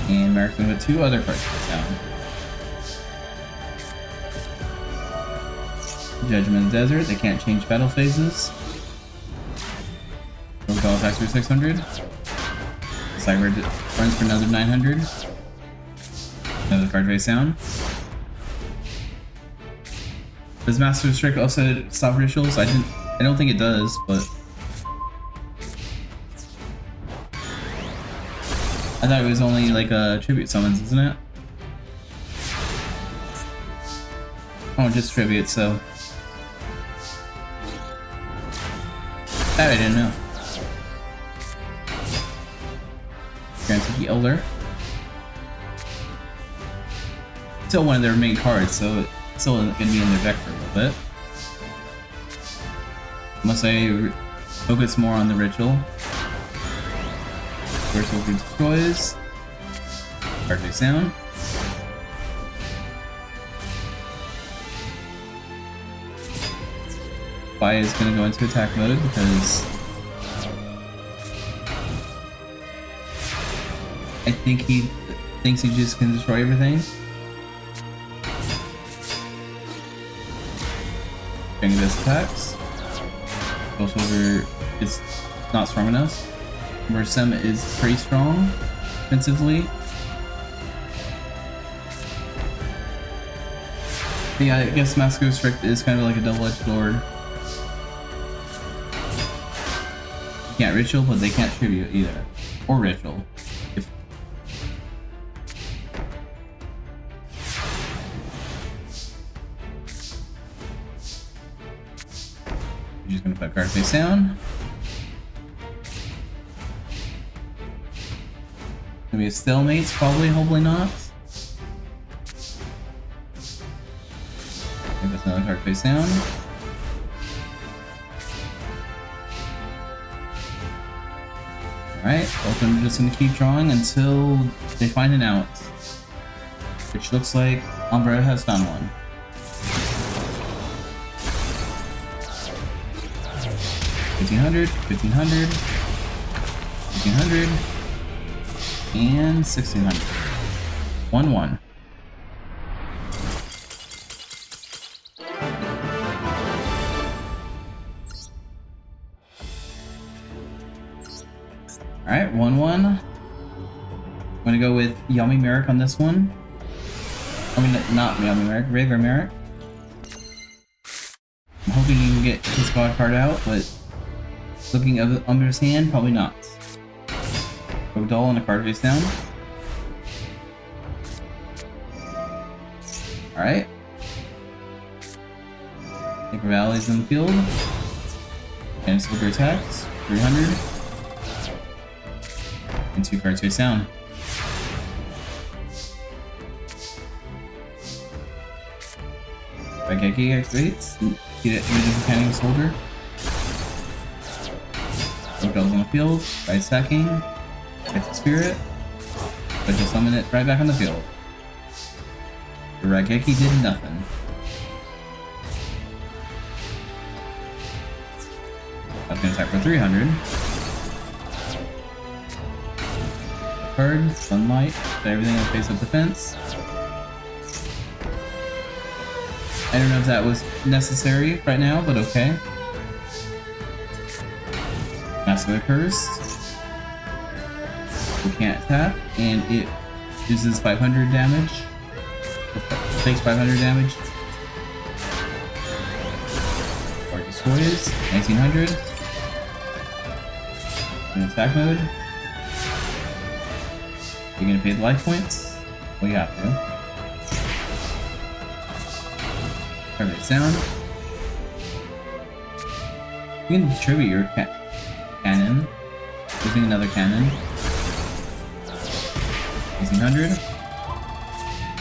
And Merrick's gonna put 2 other cards face down. Judgment of the Desert, they can't change battle phases. Rogue Doll attacks for 600. Cyber runs for another 900. Another card face down. Does Master Strict also stop rituals? I don't think it does, but I thought it was only like a tribute summons, isn't it? Oh, just tribute, so that I didn't know. Granted the Elder. Still one of their main cards, so it's still gonna be in their deck for a little bit. Unless I focus more on the ritual. First Soldier destroys. Card face down. Bai is going to go into attack mode because I think he thinks he just can destroy everything. attacks. Duel Soldier is not strong enough. Mersem is pretty strong defensively. But yeah, I guess Mask Strict is kind of like a double-edged sword. You can't ritual, but they can't tribute either. Or ritual. If you're just gonna put card face down. Maybe a stalemate's probably, hopefully not. Maybe that's another card face down. Alright, both of them are just gonna keep drawing until they find an out. Which looks like Umbrella has found one. $1,500, $1,500, $1,500, and $1,600. 1-1. Alright, 1-1. I'm gonna go with Yummy Merrick on this one. I mean, not Yummy Merrick, regular Merrick. I'm hoping he can get his god card out, but looking under his hand, probably not. Rogue Doll and a card face down. Alright. Think Valley's in the field. And Silver attacks. 300. And 2 cards face down. Raigeki activates. Get it using Canning Soldier. Rogue Doll's on the field. Right stacking. Gets the spirit. But just summon it right back on the field. The Raigeki did nothing. I was gonna attack for 300. Card, Sunlight, put everything in face of defense. I don't know if that was necessary right now, but okay. Mask of the Curse. We can't tap, and it uses 500 damage. Takes 500 damage. Or destroys. 1900. In attack mode. You're gonna pay the life points? Well, you have to. Perfect sound. You can distribute your cannon using another cannon. 1800.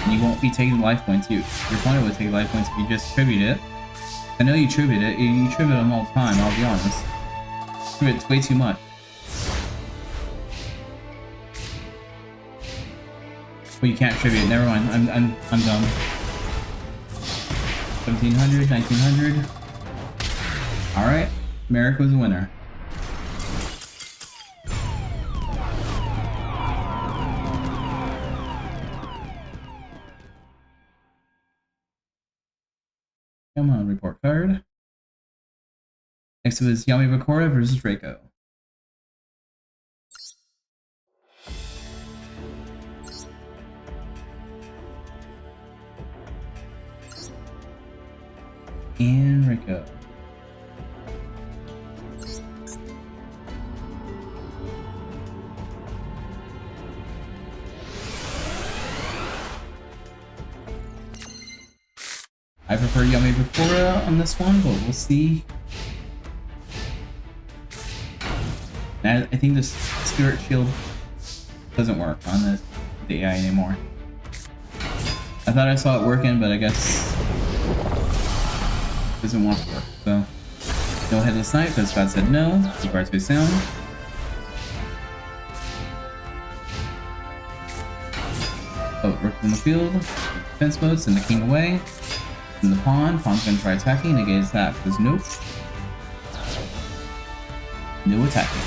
And you won't be taking life points. Your opponent would take life points if you just tribute it. I know you tribute it. You tribute them all the time, I'll be honest. Tribute way too much. Well, you can't tribute. Never mind. I'm dumb. 1700, 1900. All right, Merrick was the winner. Come on, report card. Next up is Yami Bakura versus Reiko. And Reiko. I prefer Yami Bakura on this one, but we'll see. And I think this Spirit Shield doesn't work on the AI anymore. I thought I saw it working, but I guess it doesn't want to work. So, no Headless Knight, because God said no. Two cards face down. Oh, work from the field. Defense mode, send the king away. Send the pawn. Pawn's gonna try attacking. Negate attack. Says nope. No attacking.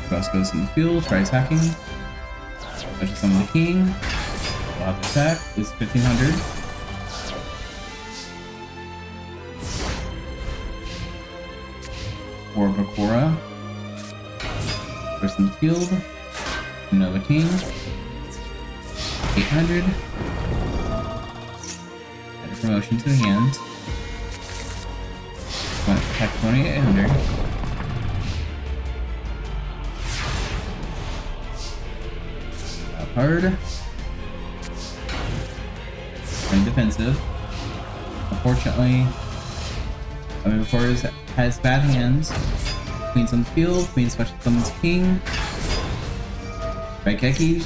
Cross goes in the field. Try attacking. Touches summon the king. Bob attack is 1500. Or Bakura. First in the field. Another king. 800. Add a promotion to the hand. Attack 2800. Hard. And defensive. Unfortunately, Bakura has bad hands. Queen's on the field. Queen special summons king. Right Keki,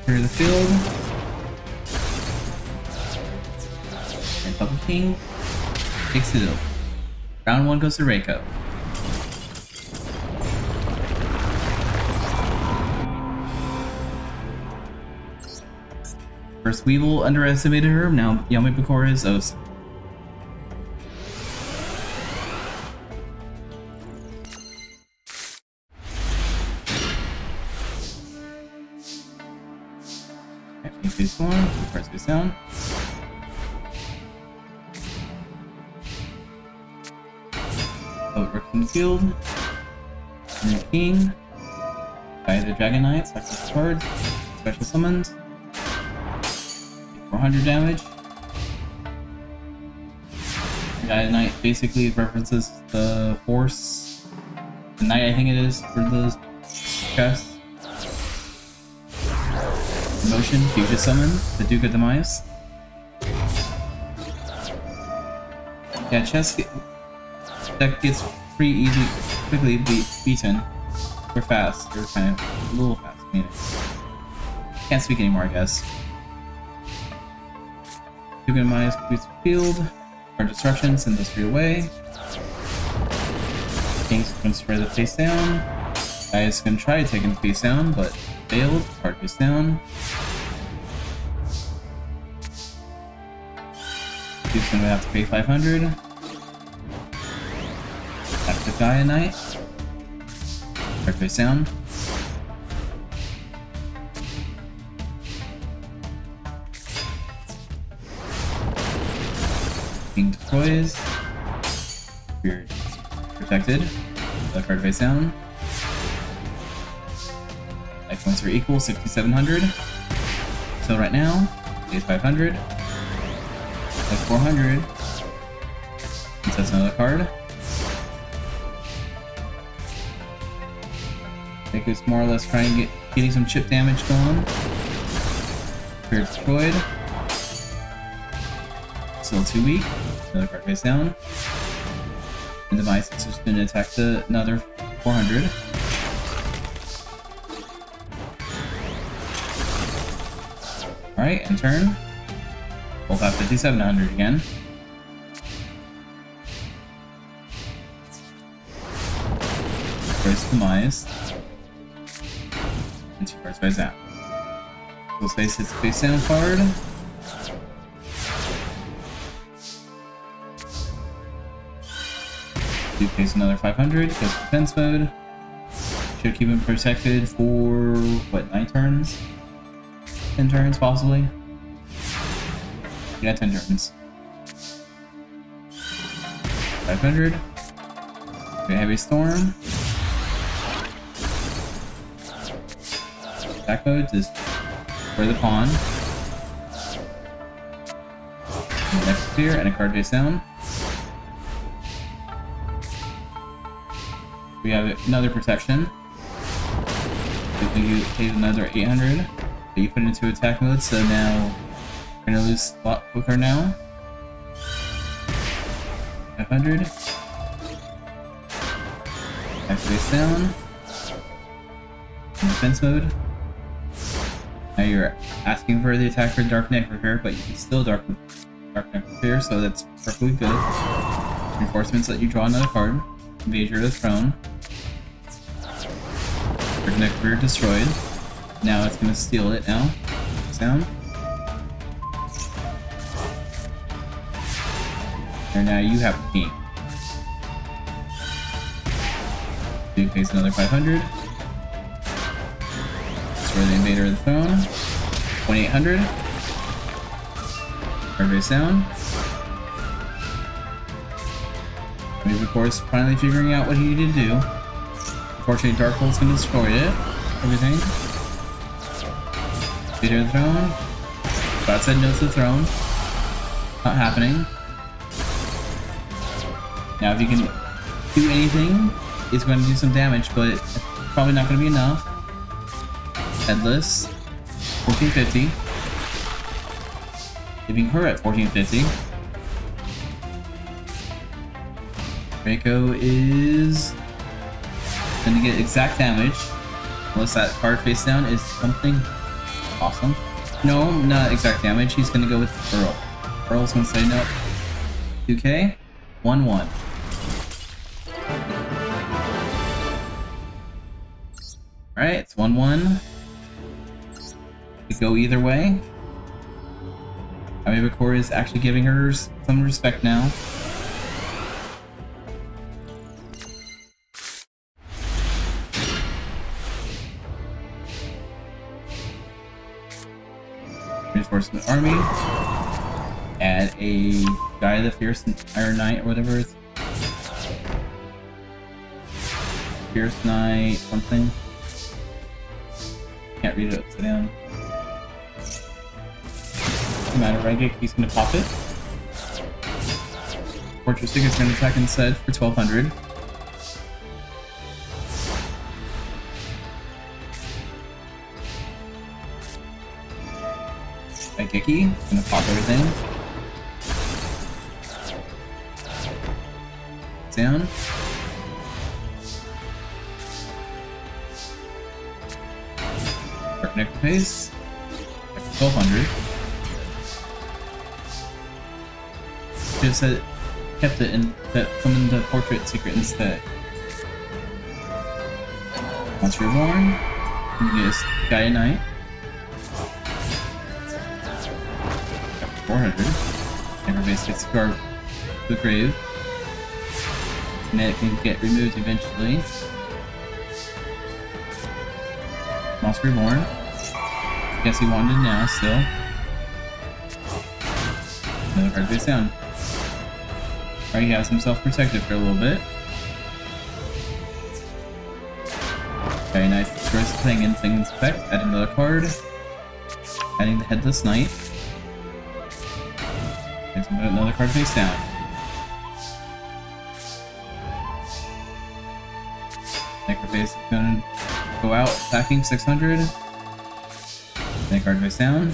clear the field. And Puppet King takes it over. Round 1 goes to Reiko. First Weevil underestimated her, now Yami Bakura is Os. Face one, press face down. Oh, Rook in the field. And the king. Guy the Dragon Knight, select this card. Special summons. 400 damage. Guy Knight basically references the horse. The knight, I think it is, for the chest. Motion, future summon, the Duke of Demise. Yeah, chess deck gets pretty easy, quickly beaten. We're fast, we're kind of a little fast, I mean. Can't speak anymore, I guess. Duke of Demise, boost field, or destruction, send this 3 away. King's gonna spray the face down. Guy is gonna try to take him face down, but failed. Card face down. Duke's gonna have to pay 500. Active Gaia Knight. Card face down. King destroys. Spirit protected. Another card face down. Life points are equal, 6,700. So right now, pays 500. That's 400. And sets another card. I think it's more or less trying to getting some chip damage going. Spirit destroyed. Still too weak. Another card face down. And Demise is just going to attack another 400. Alright, in turn. Both have 5,700 again. First Demise. And 2 cards face down. Full space hits the face down card. Do face another 500, goes defense mode. Should keep him protected for, what, 9 turns? 10 turns, possibly? Yeah, 10 turns. 500. Okay, Heavy Storm. Attack mode, just for the pawn. And next sphere, and a card face down. We have another protection. So you pay another 800 that you put into attack mode, so now we're gonna lose slot poker now. 500. Attack face down. In defense mode. Now you're asking for the attack for Dark Neck Repair, but you can still Dark Neck Repair, so that's perfectly good. Reinforcements let you draw another card. Invader of the Throne. Dark Neck Repair destroyed. Now it's gonna steal it now. Sound. And now you have a king. Duke pays another 500. Destroy the Invader of the Throne. 2,800. Card face down. Maybe of course finally figuring out what he needed to do. Unfortunately, Dark Hole's gonna destroy it. Everything. Leader of the throne. God said no to the throne. Not happening. Now if you can do anything, it's going to do some damage, but it's probably not going to be enough. Headless. 1450. Leaving her at 1450. Reiko is going to get exact damage. Unless that card face down is something awesome. No, not exact damage. He's going to go with Pearl. Pearl's going to say no. 2k. 1-1. Alright, it's 1-1. Could go either way. Amibakor is actually giving her some respect now. Reinforcement army. Add a guy the Fierce Iron Knight or whatever it's. Fierce Knight something. Can't read it upside down. No matter, Regic, he's gonna pop it. Fortress is gonna attack instead for 1200. Regeki, gonna pop everything. Down. Necropace. 1200. Just said kept it in that summoned the portrait secret instead. Once you're born, you get a Gaia Knight. 400. Necropace gets scarred to the grave. And it can get removed eventually. Monster Reborn. Guess he wanted it now, still. Another card face down. Alright, he has himself protected for a little bit. Very nice. Destroys the thing in thing's effect. Add another card. Adding the Headless Knight. There's another card face down. Necrophase is gonna go out, attacking 600. That card face down.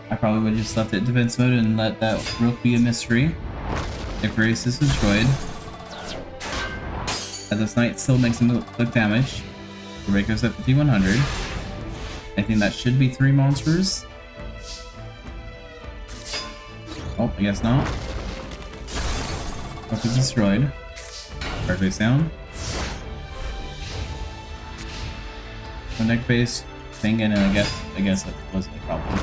I probably would have just left it in defense mode and let that rook be a mystery. Necrophase is destroyed. This Knight still makes him look damage. The rate goes up 5100. I think that should be 3 monsters. Oh, I guess not. Rook is destroyed. Card face down. The neck base thing, and I guess it wasn't probably.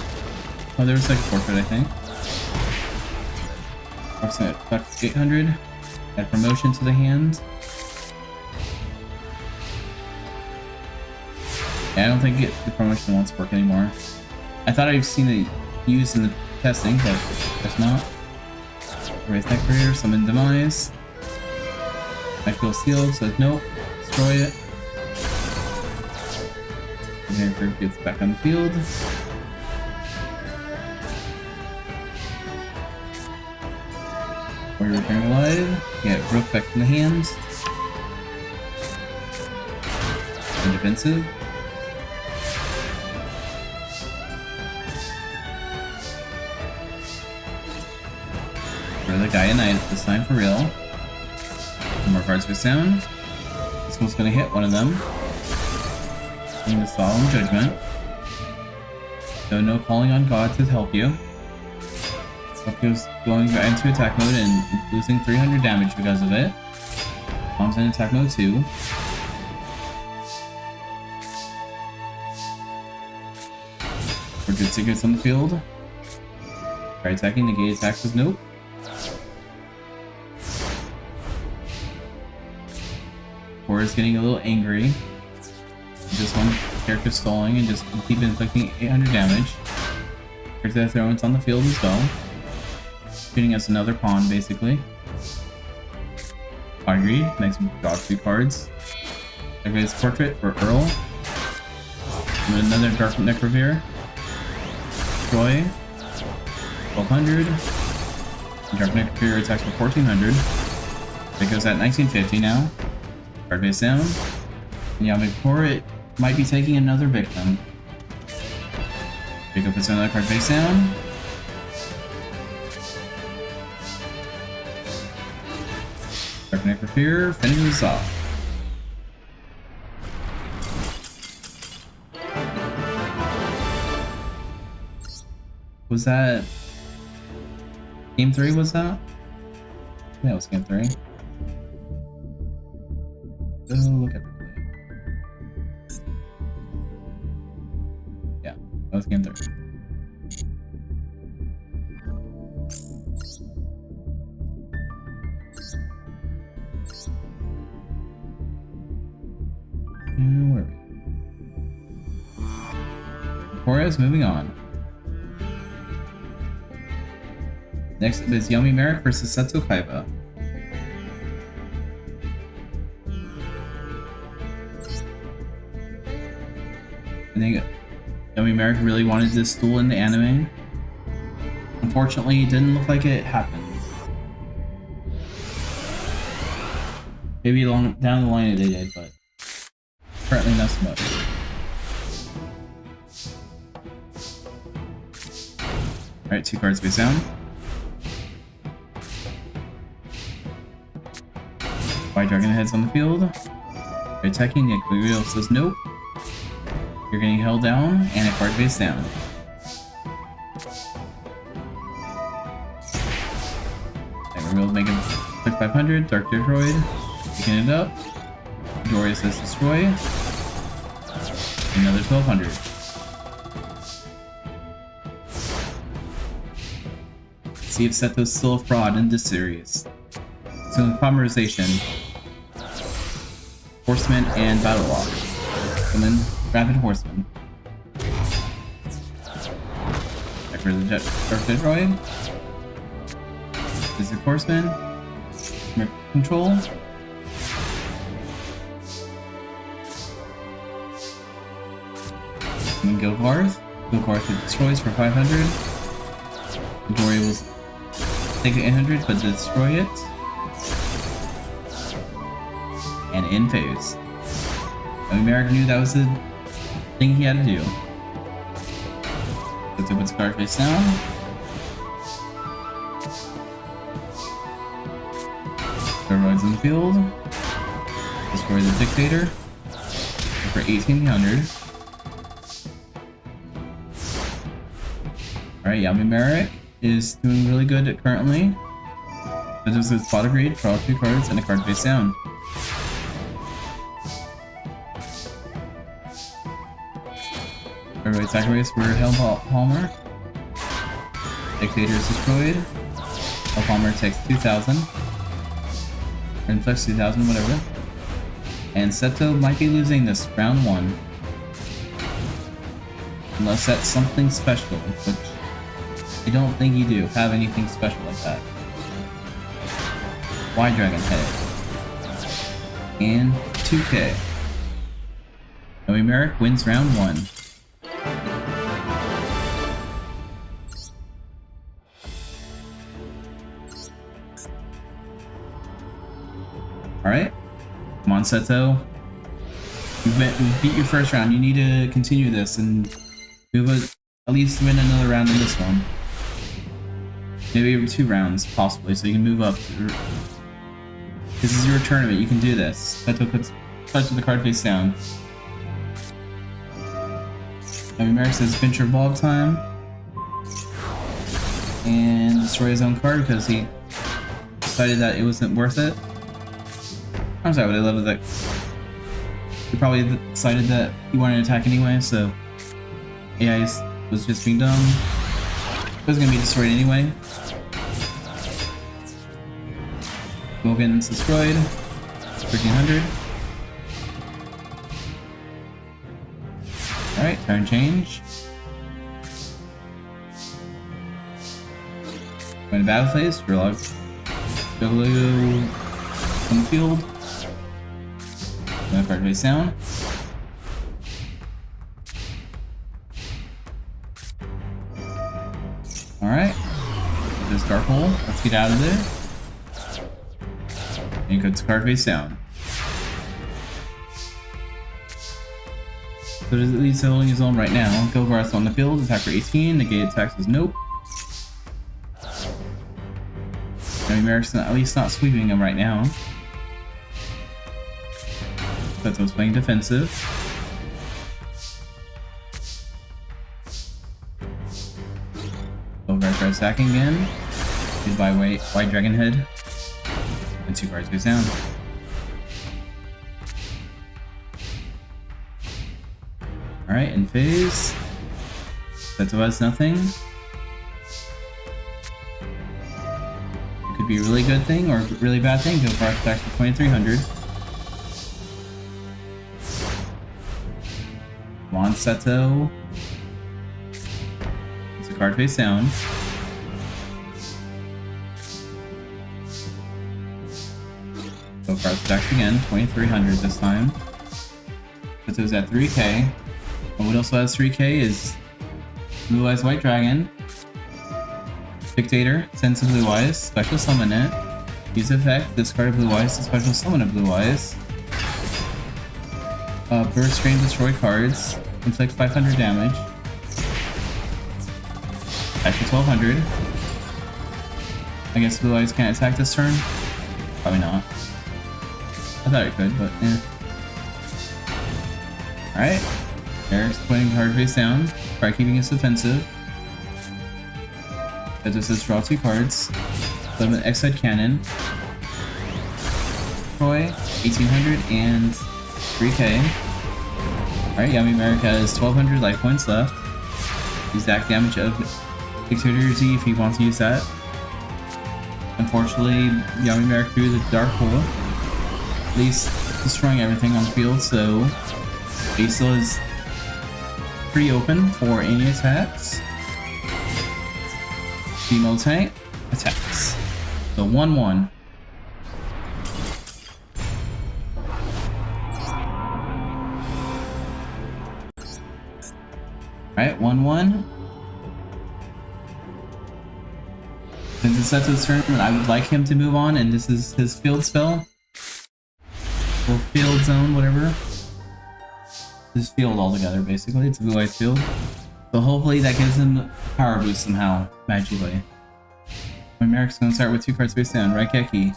Oh, there was like a portrait, I think. Approximate effect 800. Add promotion to the hand. Yeah, I don't think the promotion wants to work anymore. I thought I've seen it used in the testing, but guess not. Erase Neck Barrier, Summon Demise. I feel sealed, so nope. Destroy it. And then gets back on the field. Warrior returning alive. Get Rook back in the hand. And defensive. Another Gaia Knight this time for real. One more cards face down. This one's gonna hit one of them. In the Solemn Judgment. So no calling on God to help you. Tokyo's going into attack mode and losing 300 damage because of it. Mom's in attack mode too. For good secrets on the field. Try attacking, negate attacks with nope. Core is getting a little angry. Just one character stalling and just keep inflicting 800 damage. There's the thrones on the field as well. Treating us another pawn, basically. Agreed. Next, draw 2 cards. There's portrait for Earl. And another Dark Necrovir. Destroy. 1200. Dark Necrovir attacks for 1400. It goes at 1950 now. Card face down. And Yamikor, it might be taking another victim. Pick up its another card face down. Dark Necrophere finishes off. Was that game 3? Was that? Yeah, it was game 3. So look at the play. Yeah, that was game 3. Where are we? Torres moving on. Next up is Yummy Merrick versus Seto Kaiba. I think Yummy Merrick really wanted this duel in the anime. Unfortunately, it didn't look like it happened. Maybe down the line they did, but currently not so much. Alright, 2 cards face down. White Dragon heads on the field. They're attacking, Nick Real says nope. You're getting held down, and a card face down. And we're able to make him click 500, Dark Droid, picking it up. Doria says destroy. Another 1200. See if Seto's still a fraud in this series. So in Polymerization, Horseman and Battle Lock. And then Rapid Horseman. Back for the Dark Droid. Physic Horseman. Control. And Gilgarth. Gilgarth destroys for 500. Doria will take the 800 but destroy it. And in phase. Merrick knew that was the thing he had to do. Let's open card face down. Steroids in the field. Destroy the Dictator. For 1800. Alright, Yami Merrick is doing really good currently. This is his spot agreed, draw 2 cards and a card face down. Everybody sacrifice for Palmer. Dictator is destroyed. Palmer takes 2000. Or inflicts 2000, whatever. And Seto might be losing this round 1. Unless that's something special, which I don't think you do have anything special like that. White Dragon Head. And 2k. Yami Merrick wins round 1. Alright. Come on, Seto. You beat your first round. You need to continue this and move at least win another round in this one. Maybe every 2 rounds, possibly, so you can move up. This is your tournament. You can do this. Seto starts with the card face down. Merrick says pincher ball time. And destroy his own card because he decided that it wasn't worth it. I'm sorry, but I love that. He probably decided that he wanted to attack anyway, so AI was just being dumb. It was gonna be destroyed anyway. Logan's destroyed. 1300. Alright, turn change. Going to battle phase, draw Juggalo on the field. Card face down. Alright. This dark hole. Let's get out of there. And cuts card face down. So it leads to holding his own right now. Goha's on the field, attack for 18, negate attacks is nope. Merrick's at least not sweeping him right now. That's what's playing defensive. Goha tries attacking again. Goodbye, White Dragon Head. And 2 cards goes down. Alright, in phase. Seto has nothing. It could be a really good thing or a really bad thing. Goha attacks for 2300. Come on, Seto. It's a card face down. Goha attacks again, 2300 this time. Seto's at 3k. And what also has 3k is Blue Eyes White Dragon. Dictator, sends a Blue Eyes, special summon it. Use effect, discard a Blue Eyes to special summon a Blue Eyes. Burst, drain, destroy cards. Inflict 500 damage. Actually 1200. I guess Blue Eyes can't attack this turn? Probably not. I thought it could, but eh. Alright. Eric's putting card face down. Try keeping us defensive. That just says draw 2 cards. Put him an X-Head Cannon. Troy, 1800 and 3k. Alright, Yami Merrick has 1200 life points left. Exact damage of Dictator Z if he wants to use that. Unfortunately, Yami Merrick threw the Dark Hole, at least destroying everything on the field, so he still is pretty open for any attacks. Female tank attacks. So 1-1. Alright, 1-1. Since it's Seto's turn, I would like him to move on, and this is his field spell. Or field zone, whatever. His field altogether, basically. It's a Blue Eyes field. So hopefully that gives him a power boost somehow, magically. My Merrick's gonna start with 2 cards face down. Raikeki.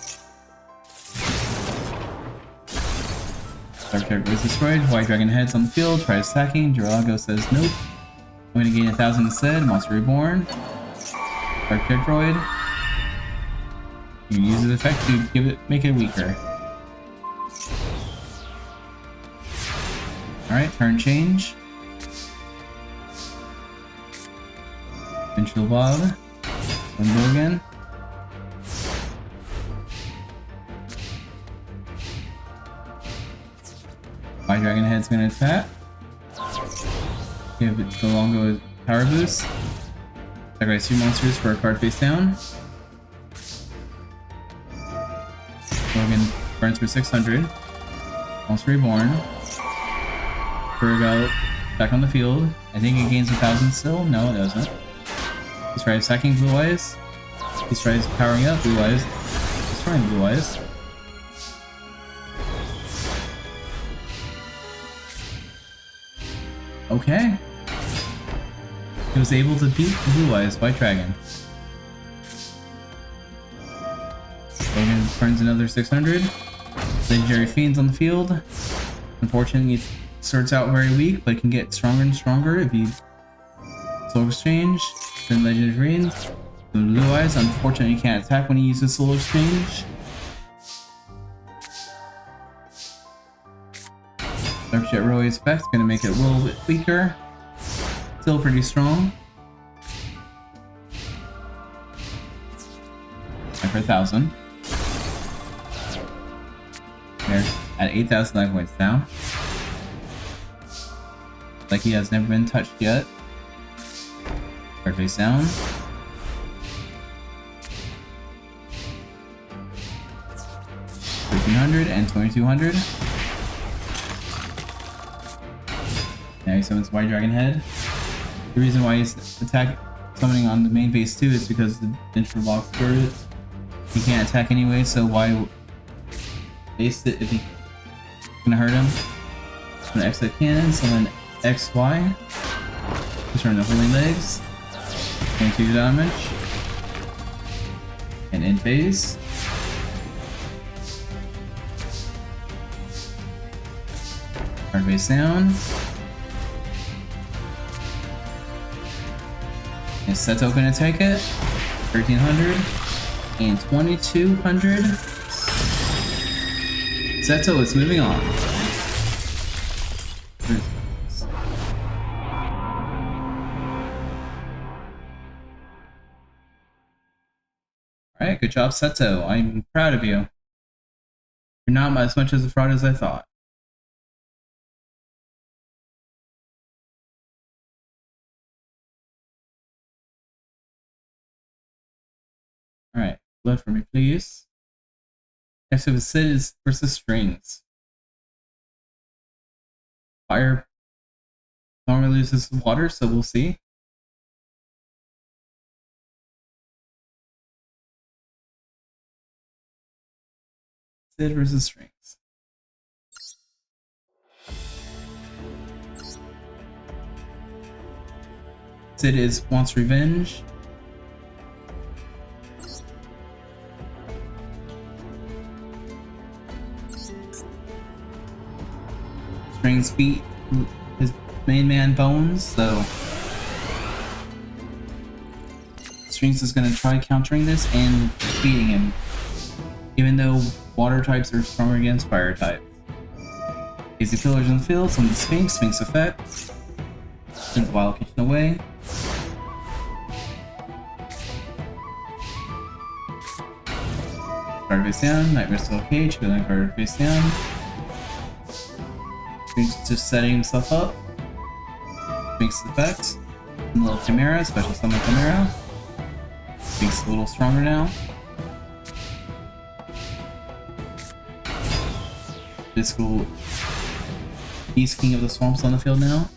Dark character is destroyed. White Dragon Head's on the field. Tries attacking. Jirago says nope. I'm gonna gain 1000 instead. Monster Reborn. Dark Droid. You can use his effect to make it weaker. Alright, turn change. Pinchel Bob. Limbo again. White Dragon Head's gonna attack. Give it the Longo power boost. Sacrifice 2 monsters for a card face down. Logan burns for 600. Monster Reborn. Virgo back on the field. I think it gains 1000 still. No, it doesn't. He tries attacking Blue Eyes. He tries powering up Blue Eyes. Destroying Blue Eyes. Okay. He was able to beat Blue Eyes White Dragon. Logan burns another 600. Legendary Fiends on the field. Unfortunately, it starts out very weak, but it can get stronger and stronger if you Soul Exchange. Then Legendary Fiends. The Blue Eyes, unfortunately, can't attack when he uses Soul Exchange. Dark Jet Roy effect gonna make it a little bit weaker. Still pretty strong. And for 1000. There's at 8,000 life points now. Like he has never been touched yet. Card face down. 1400 and 2200. Now he summons White Dragon Head. The reason why he's summoning on the main phase 2 is because the Ninja Block turrets. He can't attack anyway, so why waste it if he's gonna hurt him? Summon X Cannon, summon XY. Return the Holy Legs. 22 damage. And in phase. Card base down. Is Seto gonna take it? 1300 and 2200. Seto is moving on. Alright, good job, Seto. I'm proud of you. You're not as much as a fraud as I thought. Alright, load for me, please. Next up is Sid is versus Strings. Fire normally loses water, so we'll see. Sid versus Strings. Sid wants revenge. Strings beat his main man Bones, so Strings is gonna try countering this and beating him, even though water types are stronger against fire types. Easy pillars in the field, summon the Sphinx, Sphinx effect. Send the Wild Kitchen away. Card face down, Nightmare Still Cage, filling card face down. He's just setting himself up. Makes effect. A little Chimera, special summon Chimera. Makes a little stronger now. Physical Beast King of the Swamps on the field now.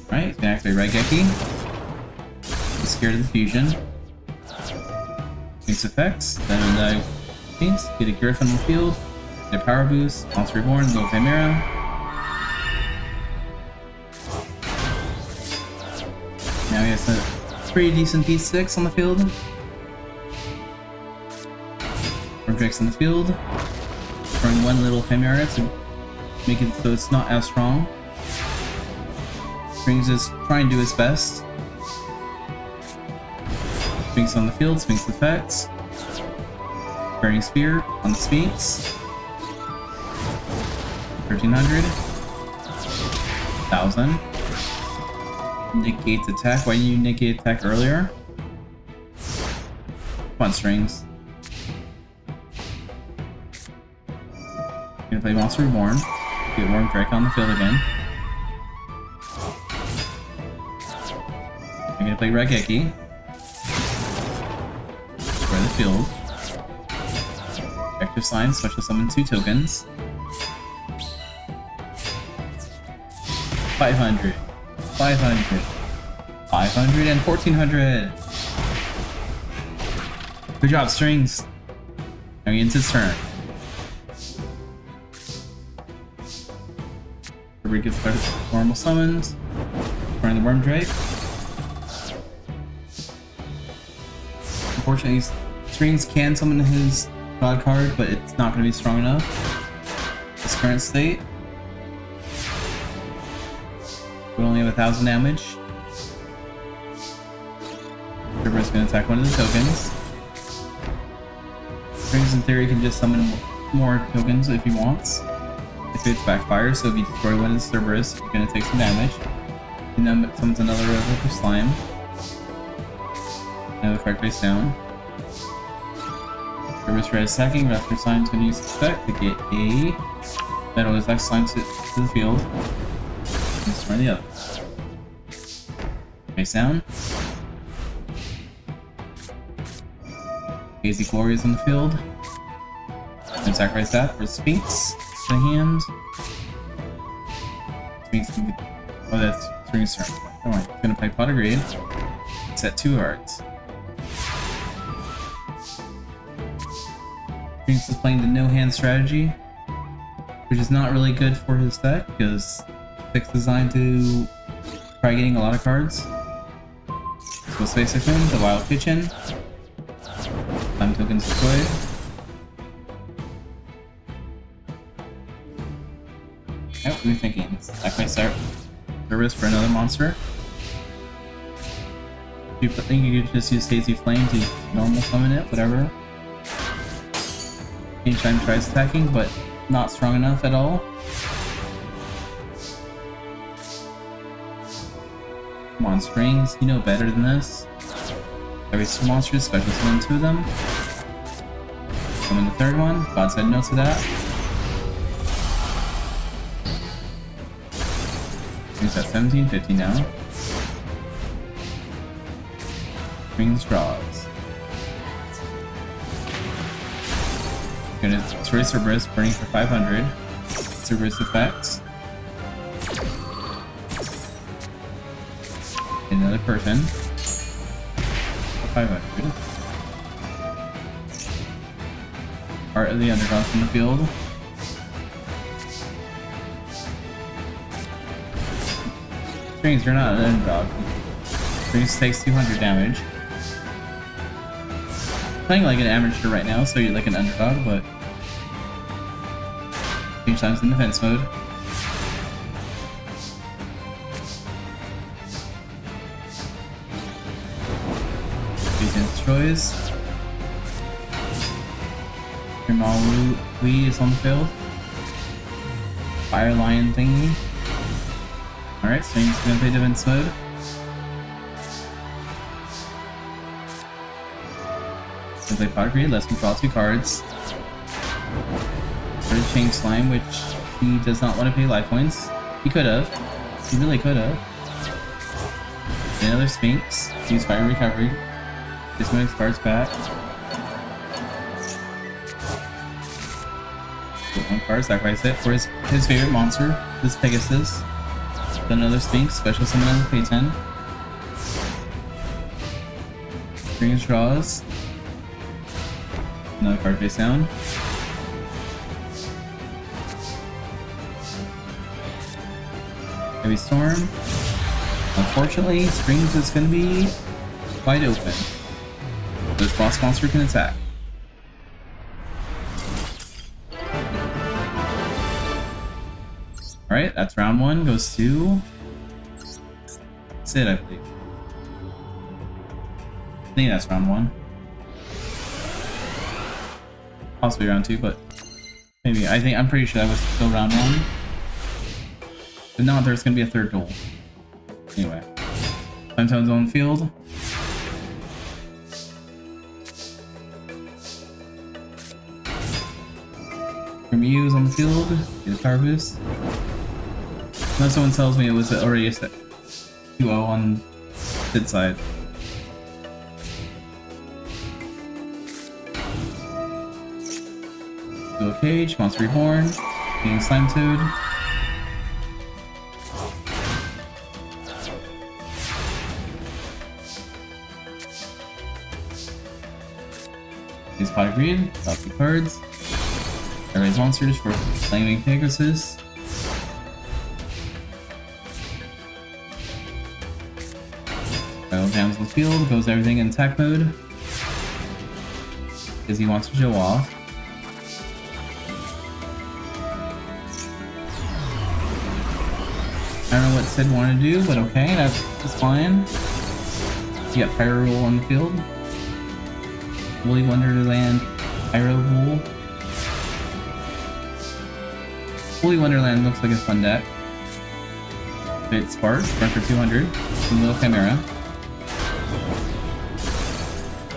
Alright, he's gonna activate Raigeki. He's scared of the fusion. Makes effects. Then get a Griffin on the field. Get a power boost. Monster Reborn, little Chimera. Now he has a pretty decent P6 on the field. Drake's on the field. Throwing one little Chimera to make it so it's not as strong. Strings is trying to do his best. Sphinx on the field, Sphinx effects. Burning Spear on the Sphinx. 1300. 1000. Negates attack. Why didn't you negate attack earlier? Come on, Strings. Gonna play Monster Reborn. Get Worm Drake on the field again. I'm gonna play Raigeki. Destroy the field. Active Sign, special summon 2 tokens. 500. 500. 500 and 1400. Good job, Strings. Now he ends his turn. Gets normal summons. Throwing the Worm Drake. Unfortunately, Strings can summon his God card, but it's not going to be strong enough. His current state. We only have 1000 damage. Cerberus going to attack one of the tokens. Strings, in theory, can just summon more tokens if he wants. If it backfires, so if you destroy one of the Cerberus, you're gonna take some damage. And then summons another level for Slime. Another card face down. Cerberus red attacking, Raptor Slime's gonna use effect to get a Metal Exact Slime to the field. And destroy the other. Face down. Hazy Glory is on the field. And sacrifice that for Sphinx to the hand. Sphinx can be... Oh, that's Sphinx's turn. Alright, it's gonna play Pot of Greed. Set 2 cards. Sphinx is playing the no-hand strategy, which is not really good for his deck because it's designed to try getting a lot of cards. So Space Siphon, the Wild Kitchen. Time tokens deployed. What are we thinking? Sacrifice service for another monster. You think you could just use Hazy Flame to normal summon it, whatever. Each time tries attacking, but not strong enough at all. Come on, Strings, you know better than this. Every 2 monsters, special summon 2 of them. Summon the 3rd one. God said no to that. Strings at 17, 50 now. Strings draws. Gonna destroy Cerberus, burning for 500. Cerberus effects. Another person. 500. Part of the underdogs in the field. Strings, you're not an underdog. Strings takes 200 damage. Playing like an amateur right now, so you're like an underdog, but each time's in defense mode. Using destroys. Your Maui is on the field. Fire Lion thingy. Alright, so he's gonna play defense mode. Gonna play Pot of Greed, lets him draw 2 cards. Chain Slime, which he does not want to pay life points. He could have. He really could have. Another Sphinx. Use Fire Recovery. Just move his cards back. Put 1 card, sacrifice it for his favorite monster, this Pegasus. Then another Sphinx, special summon on the K10. Strings draws. Another card face down. Heavy Storm. Unfortunately, Strings is going to be wide open. This boss monster can attack. Alright, that's round 1. Goes to Sid, I believe. I think that's round 1. Possibly round 2, but maybe. I'm pretty sure that was still round 1. But no, there's gonna be a 3rd duel. Anyway. Time Tone's on field. Mews on the field. Get a power boost. Unless someone tells me it was already a 2-0 on Sid's side. Duel Cage, Monster Reborn, getting Slime Toad. Use Pot of Greed, drop 2 cards. Raise monsters for Flaming Pegasus. Battle jams the field, goes everything in attack mode. Because he wants to show off. I don't know what Sid wanted to do, but okay, that's fine. You got Pyro Roll on the field. Woolly Wonderland, Pyro Roll. Woolly Wonderland looks like a fun deck. Bit Sparse, run for 200. Some little Chimera.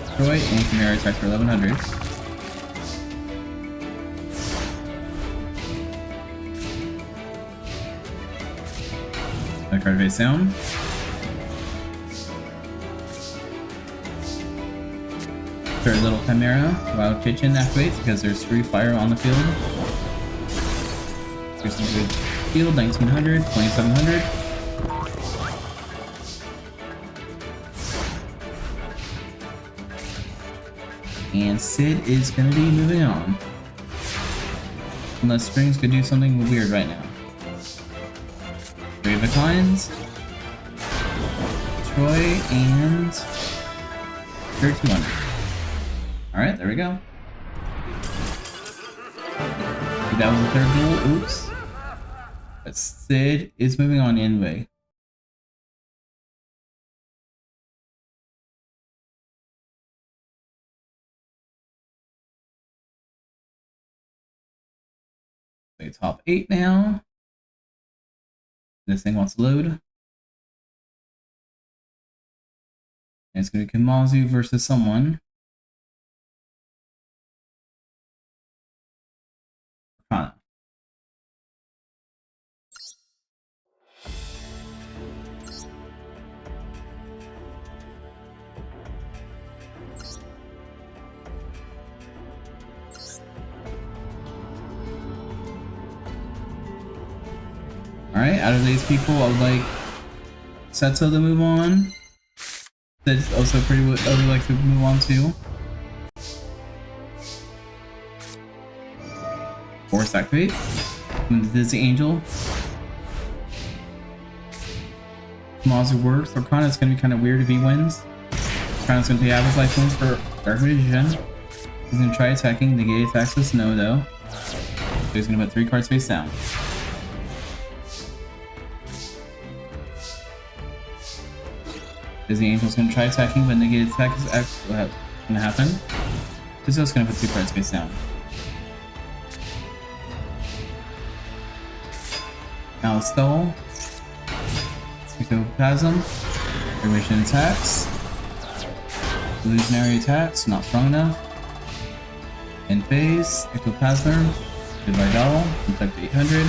Destroy, and Chimera attacks for 1100. Another card face down. Third little Chimera. Wild Kitchen activates because there's free fire on the field. Here's some good field, 1900, 2700. And Sid is going to be moving on. Unless Strings could do something weird right now. Brave Vines, Troy, and 3200. Alright, there we go. That was the third duel. Oops. But Sid is moving on anyway. Okay, top 8 now. This thing wants to load. And it's going to be Kamazu versus someone. Huh. Alright, out of these people, I would like Setsu to move on. That's also pretty what I would like to move on to. Force activate. And the Dizzy Angel. Mazu works. Orkana's gonna be kind of weird if he wins. Orkana's gonna pay half his life points for Dark Magician. He's gonna try attacking. Negate attacks with Snow though. So he's gonna put 3 cards face down. Dizzy Angel's gonna try attacking, but negated attack is actually gonna happen. Dizzy's gonna put 2 cards face down. Now Stall. Ectoplasm. Remission attacks. Illusionary attacks, not strong enough. In phase, Ectoplasm. Goodbye Doll. Protect 800.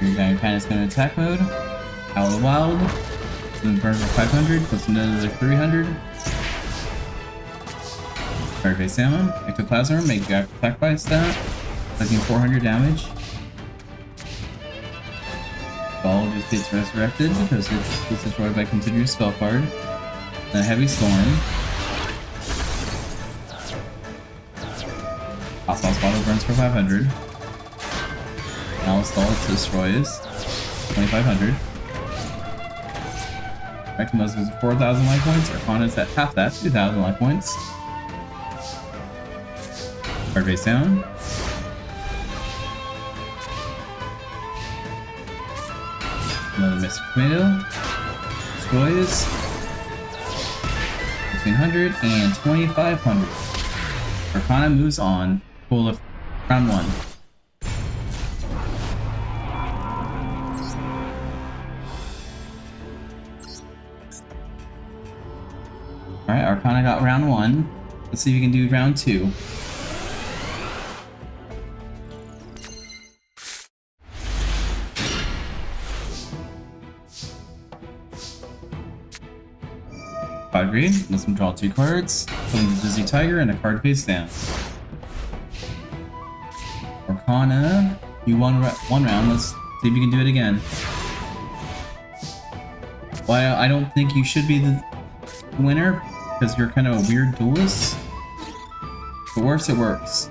Your guy is going to attack mode. Howl of the Wild. Then burn for 500, plus another 300. Fire face down. Ectoplasm, make guy attack by stat. Taking 400 damage. Ball just gets resurrected because it's destroyed by continuous spell card. Then Heavy Storm. Hostile Spottle burns for 500. Now Stall destroys 2500. Rectimus is 4000 life points. Arcana's at half that, 2000 life points. Card face down. Another Mystic Tomato. Destroys 1500 and 2500. Arcana moves on. Full of round 1. Alright, Arcana got round 1. Let's see if we can do round 2. Card green, let's draw 2 cards. Put the Dizzy Tiger and a card face down. Arcana, you won one round. Let's see if you can do it again. Well, I don't think you should be the winner because you're kind of a weird duelist. If it works, it works.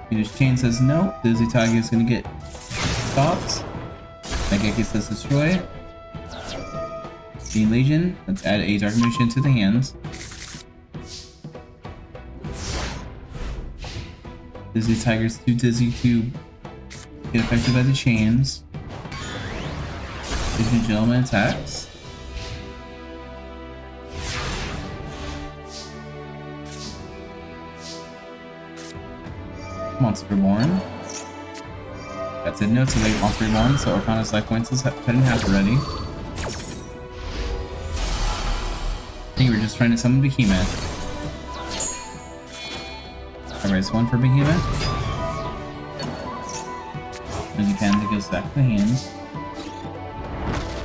Phoenix Chain says no. Dizzy Tiger is going to get stopped. Megeki says destroy. Bean Legion, let's add a Dark Magician to the hands. Dizzy Tiger's too dizzy to get affected by the chains. Vision Gentleman attacks. Monster Born. That's it, no, it's a late Monster Born, so Arcana's life points is cut in half already. I think we're just trying to summon Behemoth. Alright, so 1 for Behemoth. As you can, it goes back to the hand.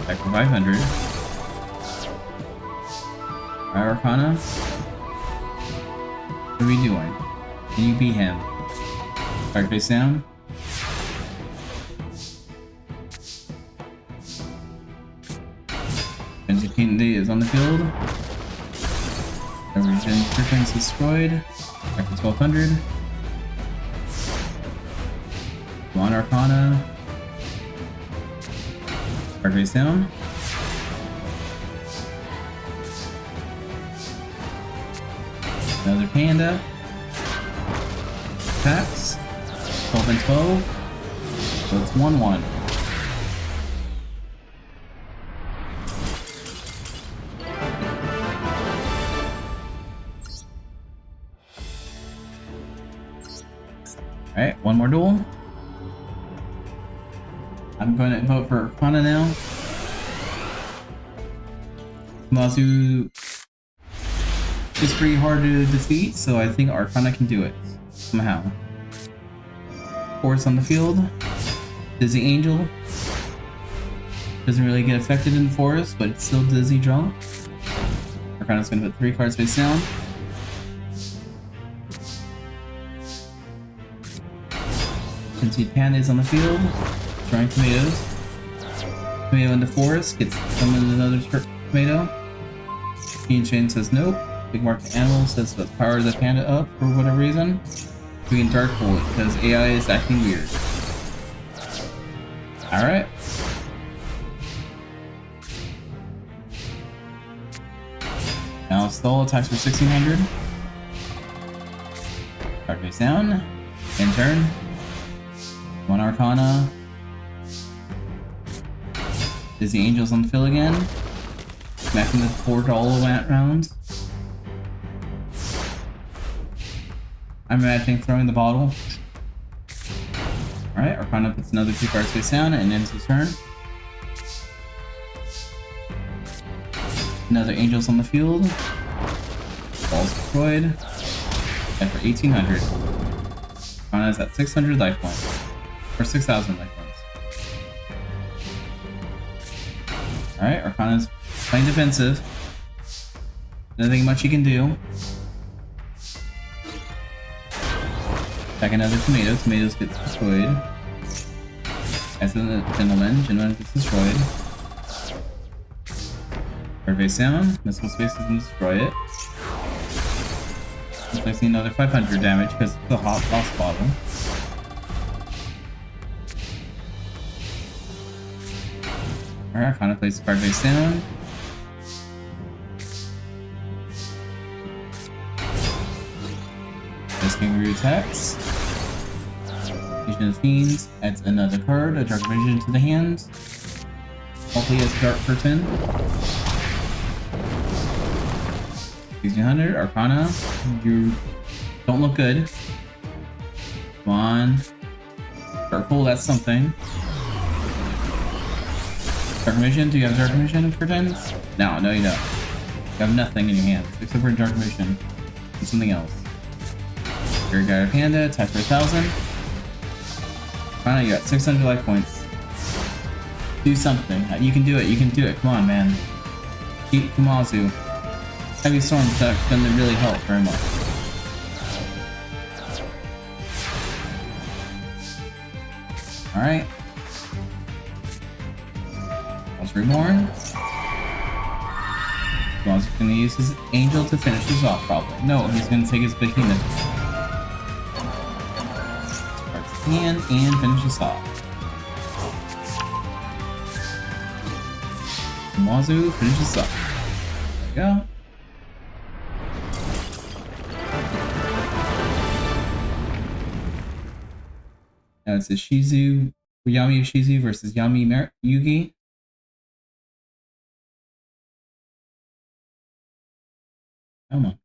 Back to 500. Alright, Arcana. What are we doing? Can you beat him? Card face down. Kennedy is on the field. Everything Perkins destroyed. Back to 1200. Come on, Arcana. Card face down. Another panda. Attacks. 12 and 12. So it's 1-1. Alright, one more duel. I'm going to vote for Arcana now. Mazu is pretty hard to defeat, so I think Arcana can do it somehow. Force on the field. Dizzy Angel. Doesn't really get affected in the forest, but it's still Dizzy drunk. Arcana's going to put 3 cards face down. Concede Pandas on the field. Throwing tomatoes. Tomato in the forest. Gets summoned another tomato. Queen Chain says nope. Big Market Animal says let's power the panda up for whatever reason. Queen Dark Bullet because AI is acting weird. Alright. Now Stall attacks for 1600. Card face down. End turn. One Arcana. Dizzy Angels on the fill again. Smacking the board all around. I'm imagining throwing the bottle. Alright, Arcana puts another 2 cards face down and ends his turn. Another Angels on the field. Ball's destroyed. And for 1800. Arcana's at 600 life points. Or 6,000 life points. Alright, Arcana's playing defensive. Nothing much he can do. Back another tomato. Tomatoes get destroyed. As a gentleman. Gentleman gets destroyed. Card face down. Missile space doesn't destroy it. Inflicting another 500 damage because it's a hot boss bottle. Alright, Arcana plays the card face down. This Kangaroo attacks. Legion of Fiends adds another card, a Dark Vision to the hand. Hopefully it's Dark Curtain. 1600, Arcana. You don't look good. Come on. Dark Hole, that's something. Dark Vision, do you have Dark Vision curtains? No, you don't. You have nothing in your hands, except for Dark Vision. And something else. Here you got a panda, attack for 1,000. Arcana, you got 600 life points. Do something. You can do it, come on, man. Keep Kumazu. Heavy Storm's not gonna really help very much. Alright. Reborn. Kumazu's gonna use his angel to finish this off, probably. No, he's gonna take his behemoth. Starts his hand and finishes off. Kumazu finishes off. There we go. Now it's a Yami Shizu versus Yami Yugi. Come on.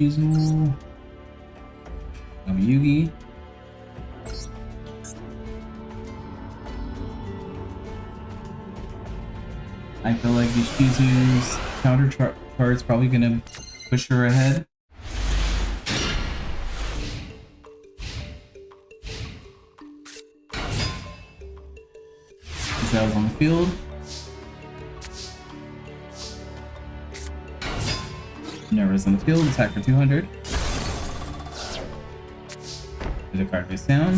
Shizu. Yugi. I feel like Shizu's counter card is probably gonna push her ahead. field. Minerva's on the field, attack for 200. The card face down.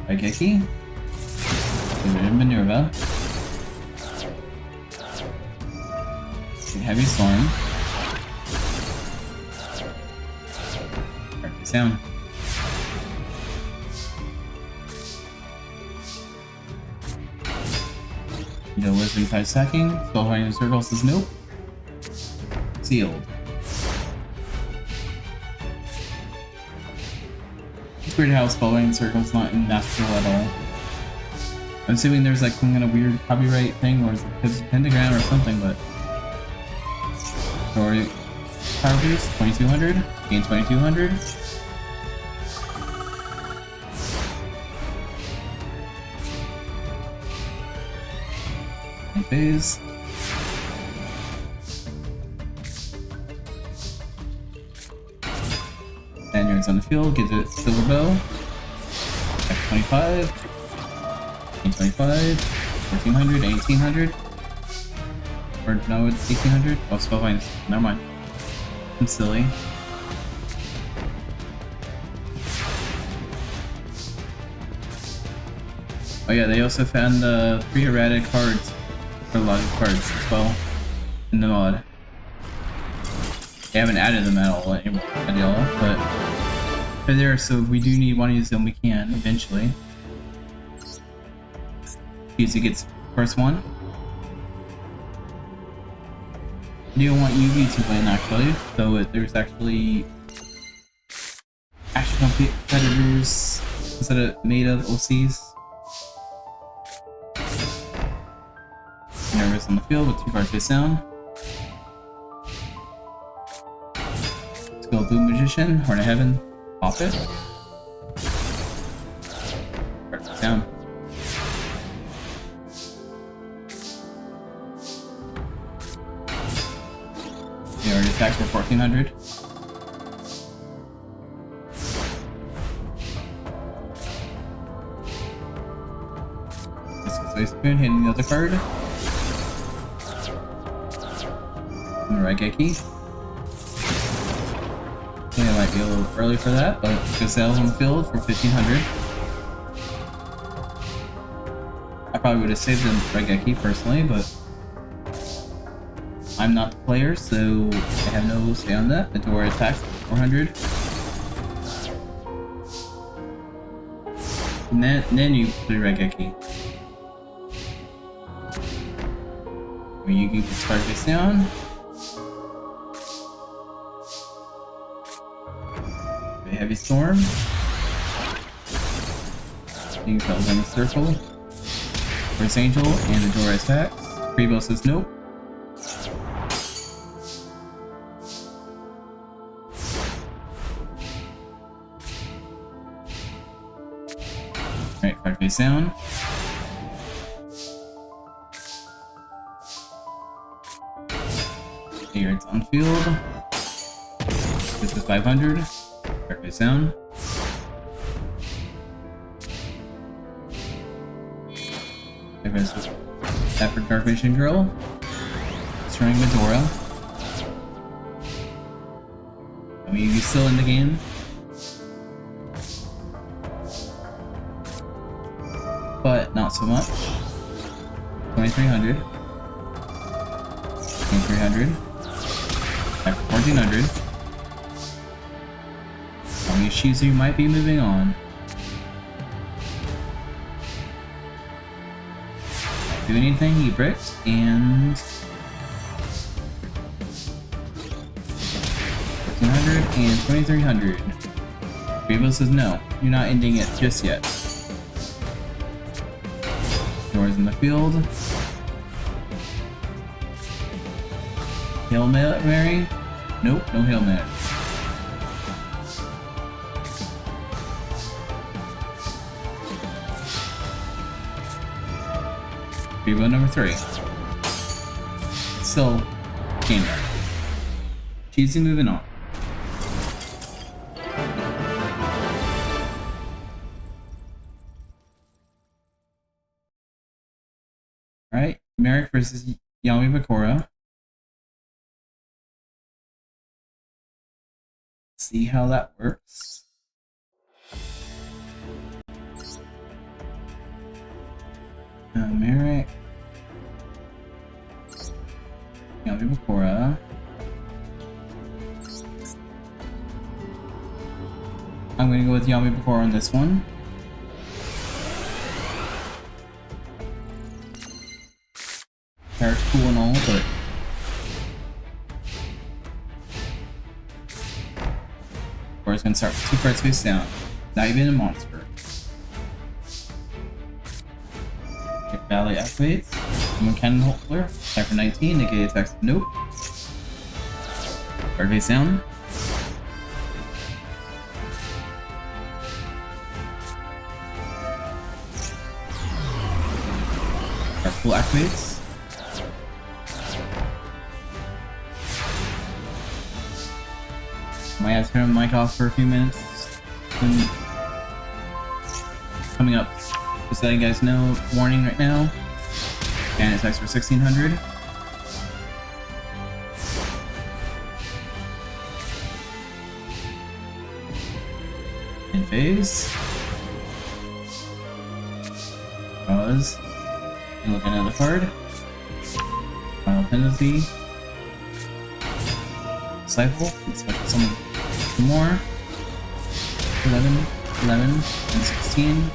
Raigeki. Minerva. Heavy Storm. Card face down. No Wisdom type stacking. Spellbinding Circle says nope. Sealed. It's weird how Spellbinding Circle's not in Natural at all. I'm assuming there's like some kind of weird copyright thing, or is it because of Pentagram or something, but... Story Power Boost, 2200. Gain 2200. Phase. Spaniards on the field, get the Silver Bow. F25. 25. 1400, 1800. Or no, it's 1800. Oh, Spellbinding. Never mind. I'm silly. Oh yeah, they also found the 3 erratic cards. For a lot of cards as well in the mod. They haven't added them at all anymore, but they're there, so if we do want to use them, we can eventually. Yuzi gets first one. I do want Yugi to win actually, so there's actually actual competitors instead of made of OCs. Nervous on the field with 2 cards face down. Let's go Blue Magician, Horn of Heaven, pop it. Cards face down. He already attacks for 1400. This is Ice Spoon hitting the other card. Raigeki. I think I might be a little early for that, but Gazelle's on the field for 1500. I probably would have saved the Raigeki personally, but I'm not the player, so I have no say on that. The door attacks for 400. And then you play Raigeki. You can start this down. Heavy Storm. You fell down the circle. First Angel and the door attacks. Freebo says nope. Alright, card face down. Here it's on field. This is 500. Card face down. There's Stafford Darkvision Girl. Destroying Medora. I mean, he's still in the game. But not so much. 2300. 2300. 1400. I mean, Shizu might be moving on. Do anything, he bricks, and 1400 and 2300. Grabo says no, you're not ending it just yet. Doors in the field. Hail Mary? Nope, no Hail Mary. Grabo number 3. Still game. Cheesy moving on. versus Yami Bakura. See how that works. Merrick. Yami Bakura. I'm gonna go with Yami Bakura on this one. Character's cool and all, but Bakura's gonna start with 2 cards face down. Not even a monster. Get Ballet activates. Summon Cannon Holder. Attack for 19. Negate attacks. Nope. Card face down. Card pool activates. Might have to turn the mic off for a few minutes. And coming up, just letting you guys know, warning right now. And it attacks for 1600. In phase. Pause. And look at another card. Final penalty. Cycle. Expect someone more. 11, 11, and 16.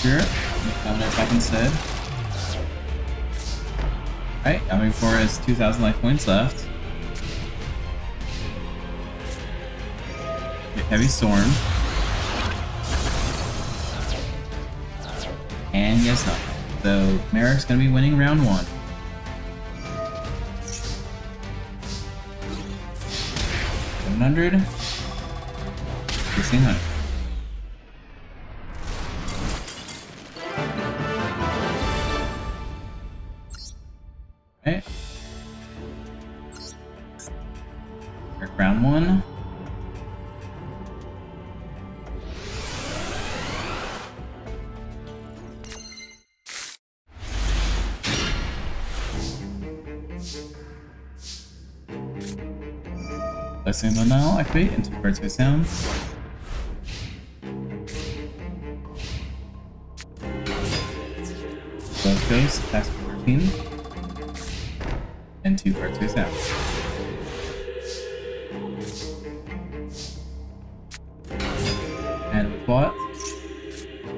Here, coming it back instead. Alright, Yami Bakura has 2,000 life points left. Get Heavy Storm. And yes, no. So Merrick's gonna be winning round 1. 700. 1600. Okay. Round 1. Blessing the Nile activate and 2 cards face down. Both goes, attacks for 13. And 2 cards face down. And with what?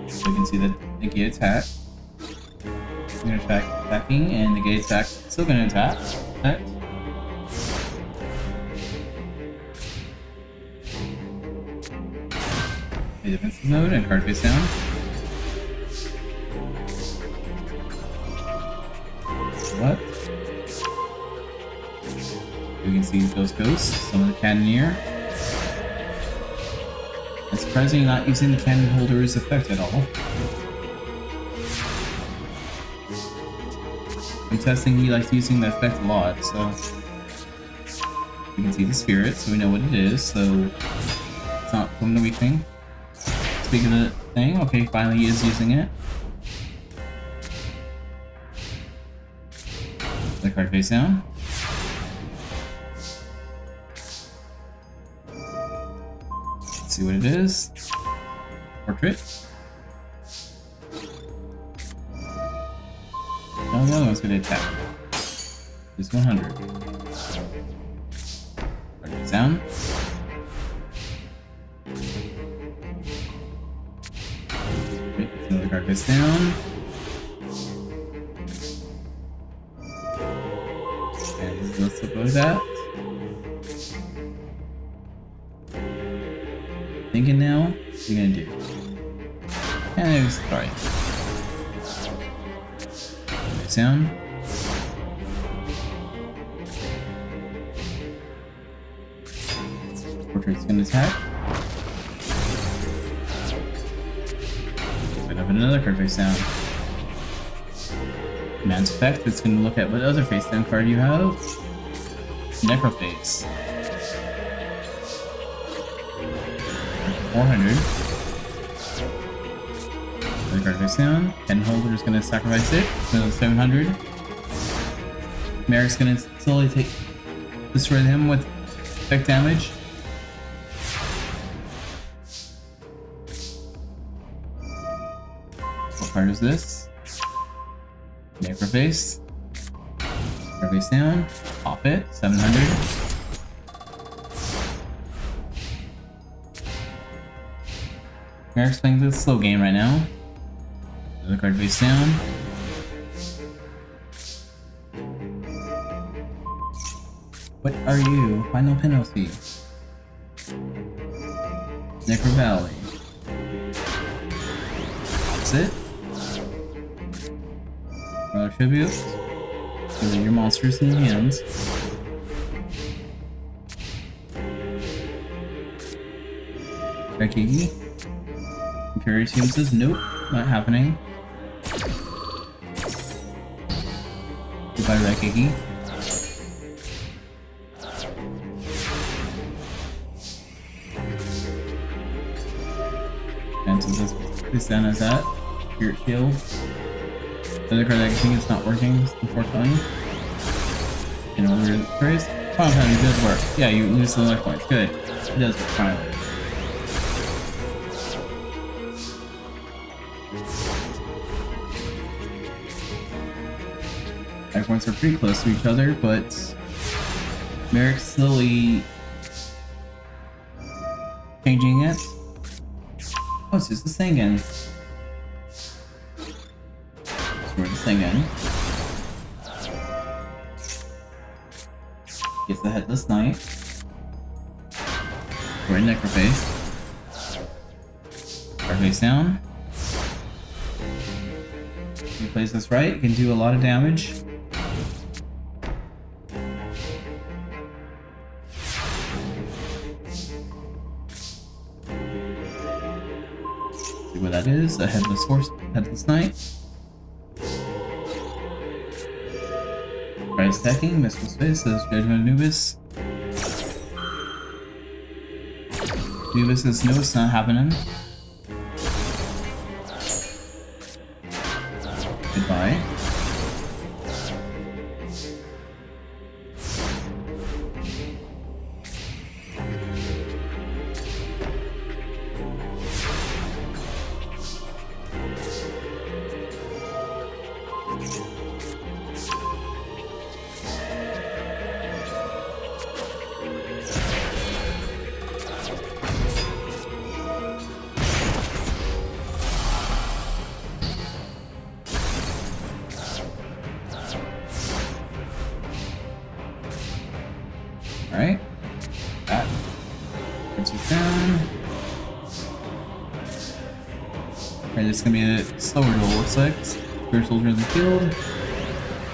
So you can see the negate attack. I'm gonna attack attacking and negate attack still gonna attack. Attack. A defensive mode and card face down. What? You can see those ghosts, some of the Cannoneer. It's surprising not using the Cannon Holder's effect at all. I'm testing, he likes using the effect a lot, so you can see the spirit, so we know what it is, so it's not from the weak thing. Speaking of the thing, okay, finally he is using it. The card face down. Let's see what it is. Portrait. Oh, the other one's gonna attack. Just 100. Card face down. Another card face down. And let's suppose that. Thinking now, what are you gonna do? And it was right. Face down. Portrait's gonna attack. Another card face down. Command's effect, it's going to look at what other face down card you have. Necrophase. 400. The card face down. Pen holder is gonna sacrifice it. So 700. Merrick's gonna slowly destroy him with effect damage. What card is this? Necroface. Necroface down. Pop it. 700. Merrick's playing the slow game right now. The card face down. What are you? Final penalty. Necro Valley. That's it. Royal Tribute. These are your monsters in your hands. Rekigi. Imperial Team says nope, not happening. Goodbye, Rekigi. And so this down as that. Spirit Shield. The other card that I think it's not working, unfortunately. In order to praise. Final Penalty does work. Yeah, you lose the life points. Good. It does work finally. Life points are pretty close to each other, but Merrick's slowly changing it. Oh, it's just the Sengen. We're the Sengen. Gets the Headless Knight. We're in Necroface. Our face down. If you place this right, you can do a lot of damage. See what that is? A Headless Knight. Try stacking, Missile Space says Judgment Anubis. Anubis says no, it's not happening. Goodbye. Alright. That puts it down. Alright, this is gonna be a slower duel, looks like. Spirit Soldier in the field.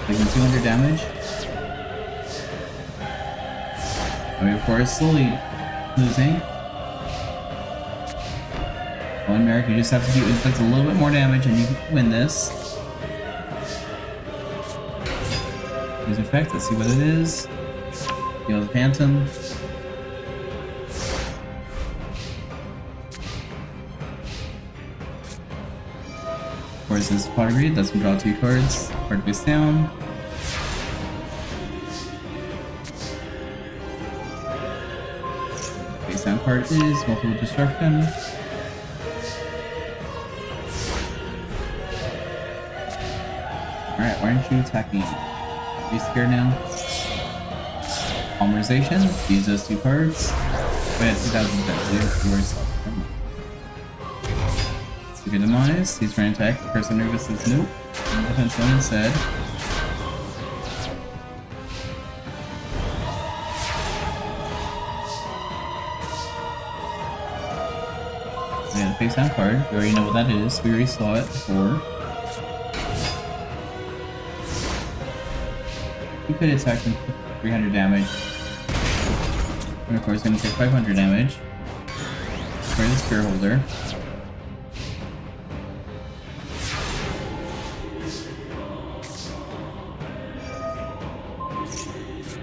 Taking 200 damage. I mean, of course, slowly losing. Well, in Merrick, you just have to do inflict a little bit more damage and you can win this. Use effect, let's see what it is. Heal the Phantom. Where's this Pot of Greed? That's gonna draw 2 cards. Card face down. Face down card is Multiple Destruction. Alright, why aren't you attacking? Are you scared now? Polymerization, use those 2 cards. Wait, 2000 damage. Secret Demise, he's trying to attack. The person nervous says nope. And defense one instead. Yeah, the face down card. We already know what that is. We already saw it before. You could attack him for 300 damage. And of course, going to take 500 damage. For the Spear Holder.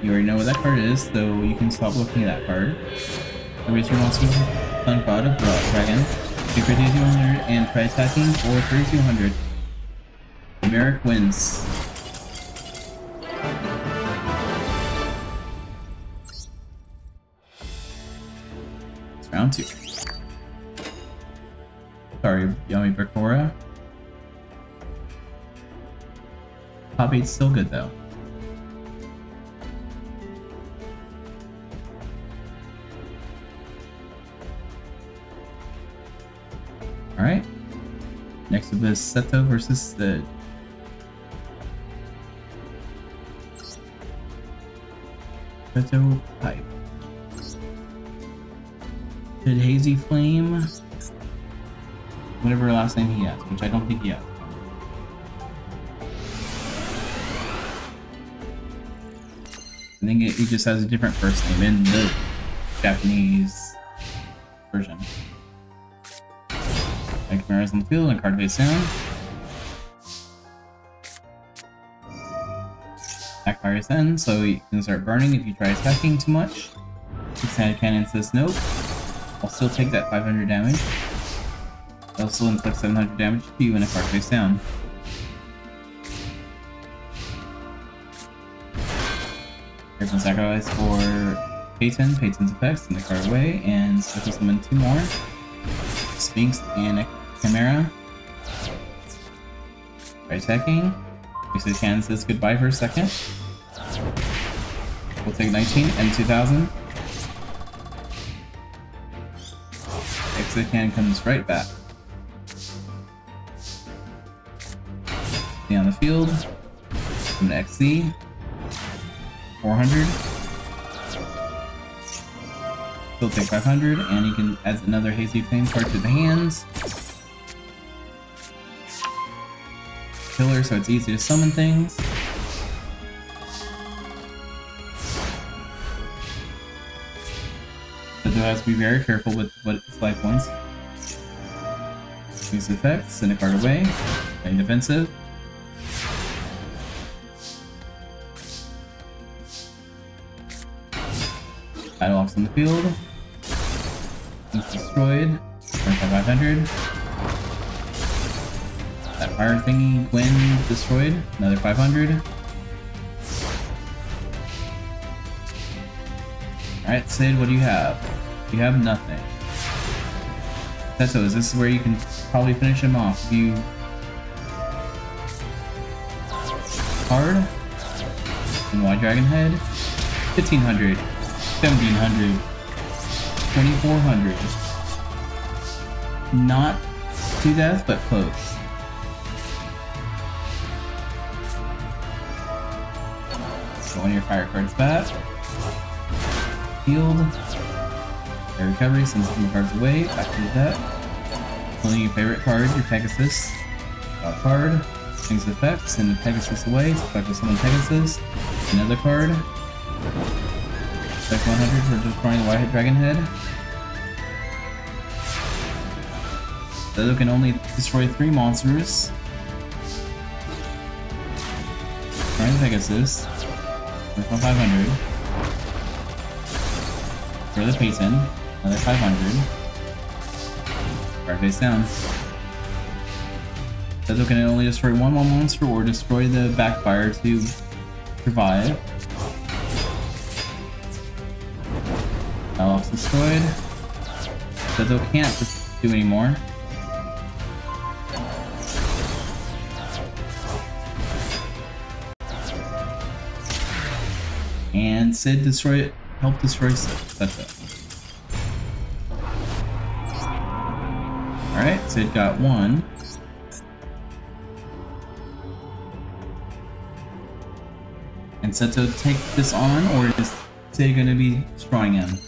You already know what that card is, so you can stop looking at that card. Erase your monster, Sun God of Dragon. Super 3200 and try attacking for 3200. Merrick wins. It's round 2. Sorry, Yummy Bricora. Top 8's still good though. Alright. Next up is Seto versus the Seto Pipe. Did Hazy Flame? Whatever last name he has, which I don't think he has. I think he just has a different first name in the Japanese version. Like Chimera's on the field and card face down. Backfires then, so you can start burning if you try attacking too much. Six-handed cannon says nope. I'll still take that 500 damage. I'll still inflict 700 damage to you when a card face down. Here's some sacrifice for Peyton, Peyton's effects, and the card away, and special summon 2 more. Sphinx and a Chimera. Try attacking. Basically, Cannon says goodbye for a second. We'll take 19 and 2000. Exit Cannon comes right back. Stay on the field. I'm gonna XZ. 400. Still take 500, and you can add another Hazy Flame card to the hands. Killer, so it's easy to summon things. But though has to be very careful with what its life points. Use effects, send a card away, playing defensive. Battle Ox on the field. It's destroyed. 500. That fire thingy, Gwen, destroyed. Another 500. Alright, Sid, what do you have? You have nothing. Seto, is this where you can probably finish him off? If you... Card? And Wide Dragon Head? 1500. 1700. 2400. Not to death, but close. So one of your fire cards back. Healed. Air recovery sends some cards away. Back to the deck. Pulling your favorite card, your Pegasus. Card. Things effects, send the Pegasus away. Special summon Pegasus. Another card. Spec 100 for destroying the Whitehead Dragon Head. Seto can only destroy 3 monsters. Destroying the Pegasus. First one 500. For the Peyton, another 500. Card face down. Seto can only destroy 1 monster or destroy the backfire to survive. Alex destroyed. Seto can't just do anymore. And Sid destroyed, helped destroy Seto. Alright, Sid got 1. And Seto take this on, or is Sid gonna be destroying him?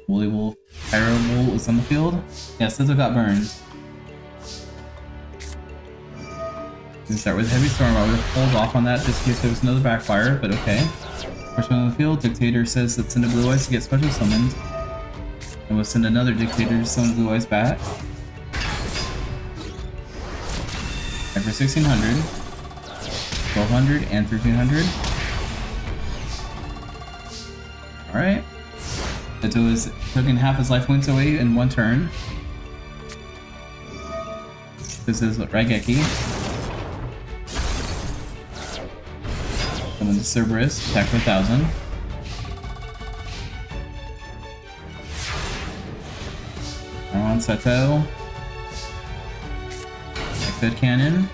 Woolly Wolf, Pyro Wool is on the field. Yeah, Seto got burned. We start with Heavy Storm. I would have pulled off on that just in case there was another backfire, but okay. First one on the field, Dictator says let's send a Blue Eyes to get special summoned. And we'll send another Dictator to summon Blue Eyes back. And for 1600, 1200, and 1300. Alright. Seto is taking half his life points away in one turn. This is Raigeki. Coming to Cerberus, attack for 1000. On Seto. Exit cannon.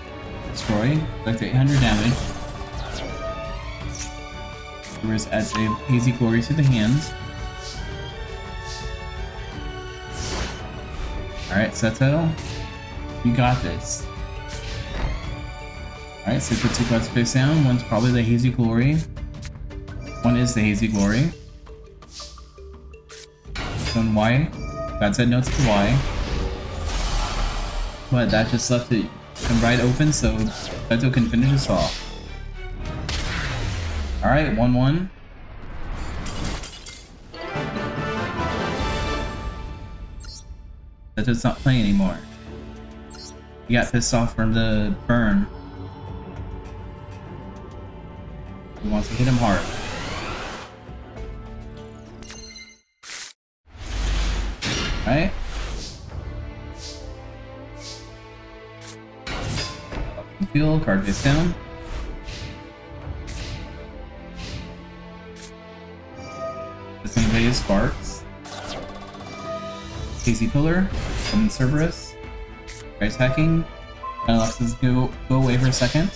Destroy. Collect 800 damage. Cerberus adds a hazy glory to the hands. Alright, Seto. You got this. Alright, so put two cards face down. One's probably the hazy glory. One is the hazy glory. One Y. God said no to the Y. But that just left it right open so Seto can finish this off. Alright, 1-1. Seto's not playing anymore. He got pissed off from the burn. He wants to hit him hard. Right? Field, card face down. This is gonna Sparks. Casey Pillar, summon Cerberus. Price hacking. Alexis go away for a second.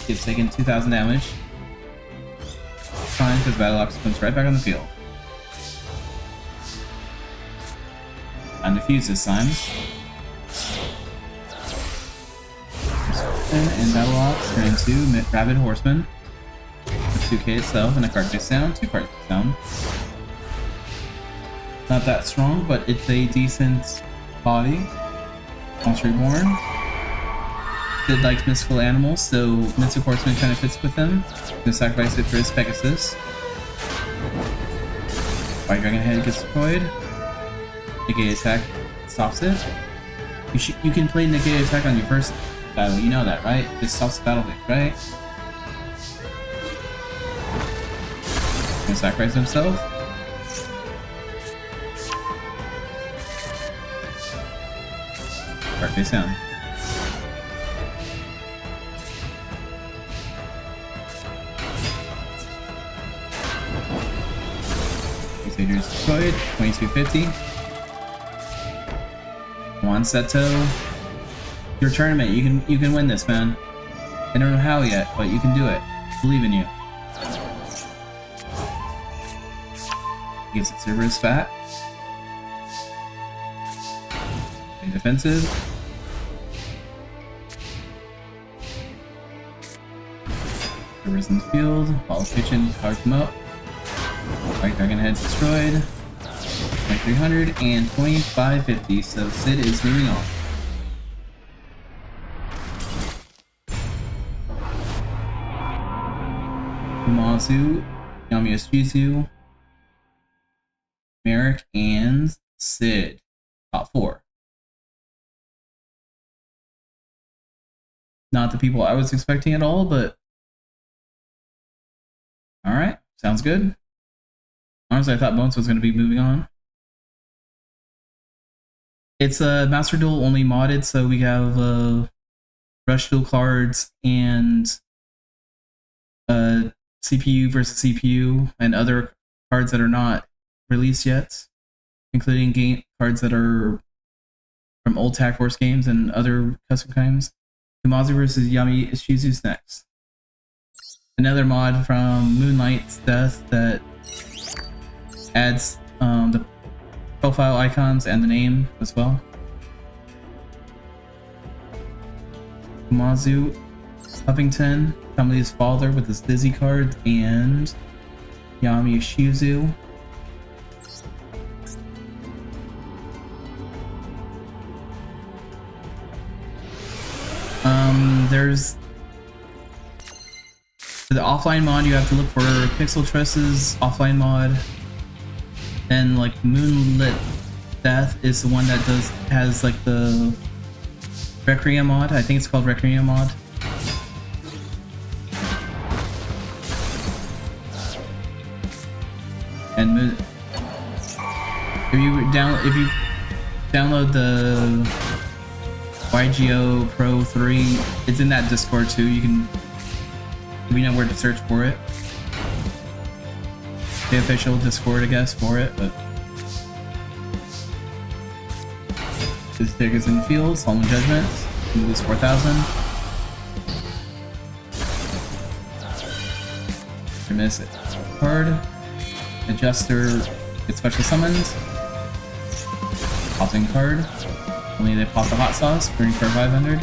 It's taking 2000 damage. It's fine because Battleox comes right back on the field. And defuse this time. And Battleox turn into Rabid Horseman. With 2k itself and a card face down, 2 cards face down. Not that strong, but it's a decent body. Monster Reborn. Did like mystical animals, so Mystic Horseman kind of fits with him. Gonna sacrifice it for his Pegasus. White Dragon Head gets deployed. Negate attack stops it. You can play negate attack on your first battle, you know that, right? This stops the battle phase, right? Gonna sacrifice himself. Card face down. Crusaders destroyed, 2250. Come on, Seto. Your tournament, you can win this, man. I don't know how yet, but you can do it. Believe in you. Gets Cerberus fat. Stay defensive. Cerberus in the field. Ball's Kitchen, powered him up. White Dragon Head destroyed. 2300 and 2550, so Sid is moving on. Kumazu, Yami Merrick, and Sid. Top 4. Not the people I was expecting at all, but alright, sounds good. Honestly, I thought Bones was going to be moving on. It's a Master Duel only modded, so we have Rush Duel cards and CPU versus CPU and other cards that are not released yet, including game cards that are from old Tag Force games and other custom games. Kumazu versus Yami Ishizu's next. Another mod from Moonlight's Death that adds the profile icons and the name as well. Kumazu, Huffington, Kami's father with his Dizzy card, and Yami Ishizu. There's for the offline mod, you have to look for Pixel Tress's offline mod. Then like Moonlit Death is the one that has like the Requiem mod. I think it's called Requiem mod. If you download the YGO Pro 3, it's in that Discord too. We know where to search for it. The official Discord, I guess, for it, but this dig is in the field, Solemn Judgment, you lose 4,000. I miss it. Card. Adjuster gets special summoned. Popping card. Only they pop the hot sauce, burning for 500.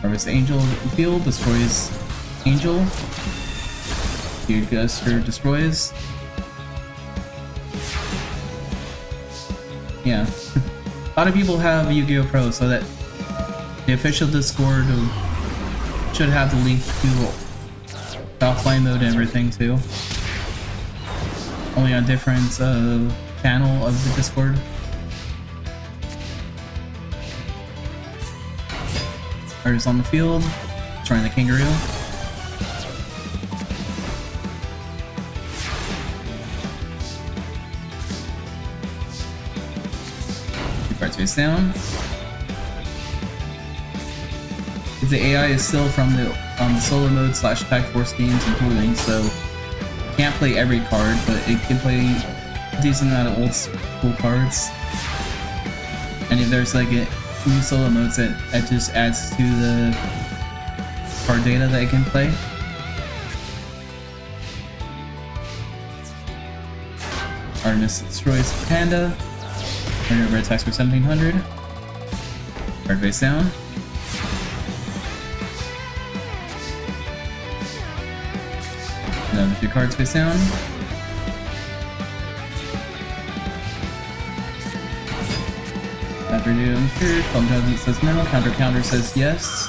Harvest Angel in the field, destroys Angel. The Adjuster destroys. Yeah. A lot of people have Yu-Gi-Oh! Pro, so that the official Discord should have the link to offline mode and everything too. Only on different channel of the Discord. Artist on the field, trying the kangaroo. Two cards face down. The AI is still from the solo mode / Tag Force games and tooling, so it can't play every card, but it can play a decent amount of old school cards. And if there's like a new solo modes that just adds to the card data that it can play. Artemis destroys Panda. Red attacks for 1700. Card face down. Another 2 cards face down. After doing here, Film Judgment says no, counter says yes.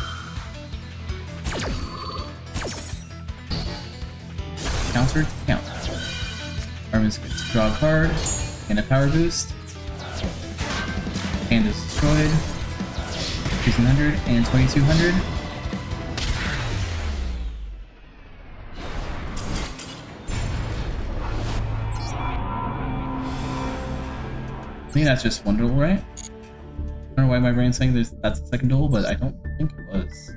Counter to count. Artemis gets to draw a card, and a power boost. And is destroyed. 1600 and 2200. I think that's just one duel, right? I don't know why my brain's saying that's the second duel, but I don't think it was.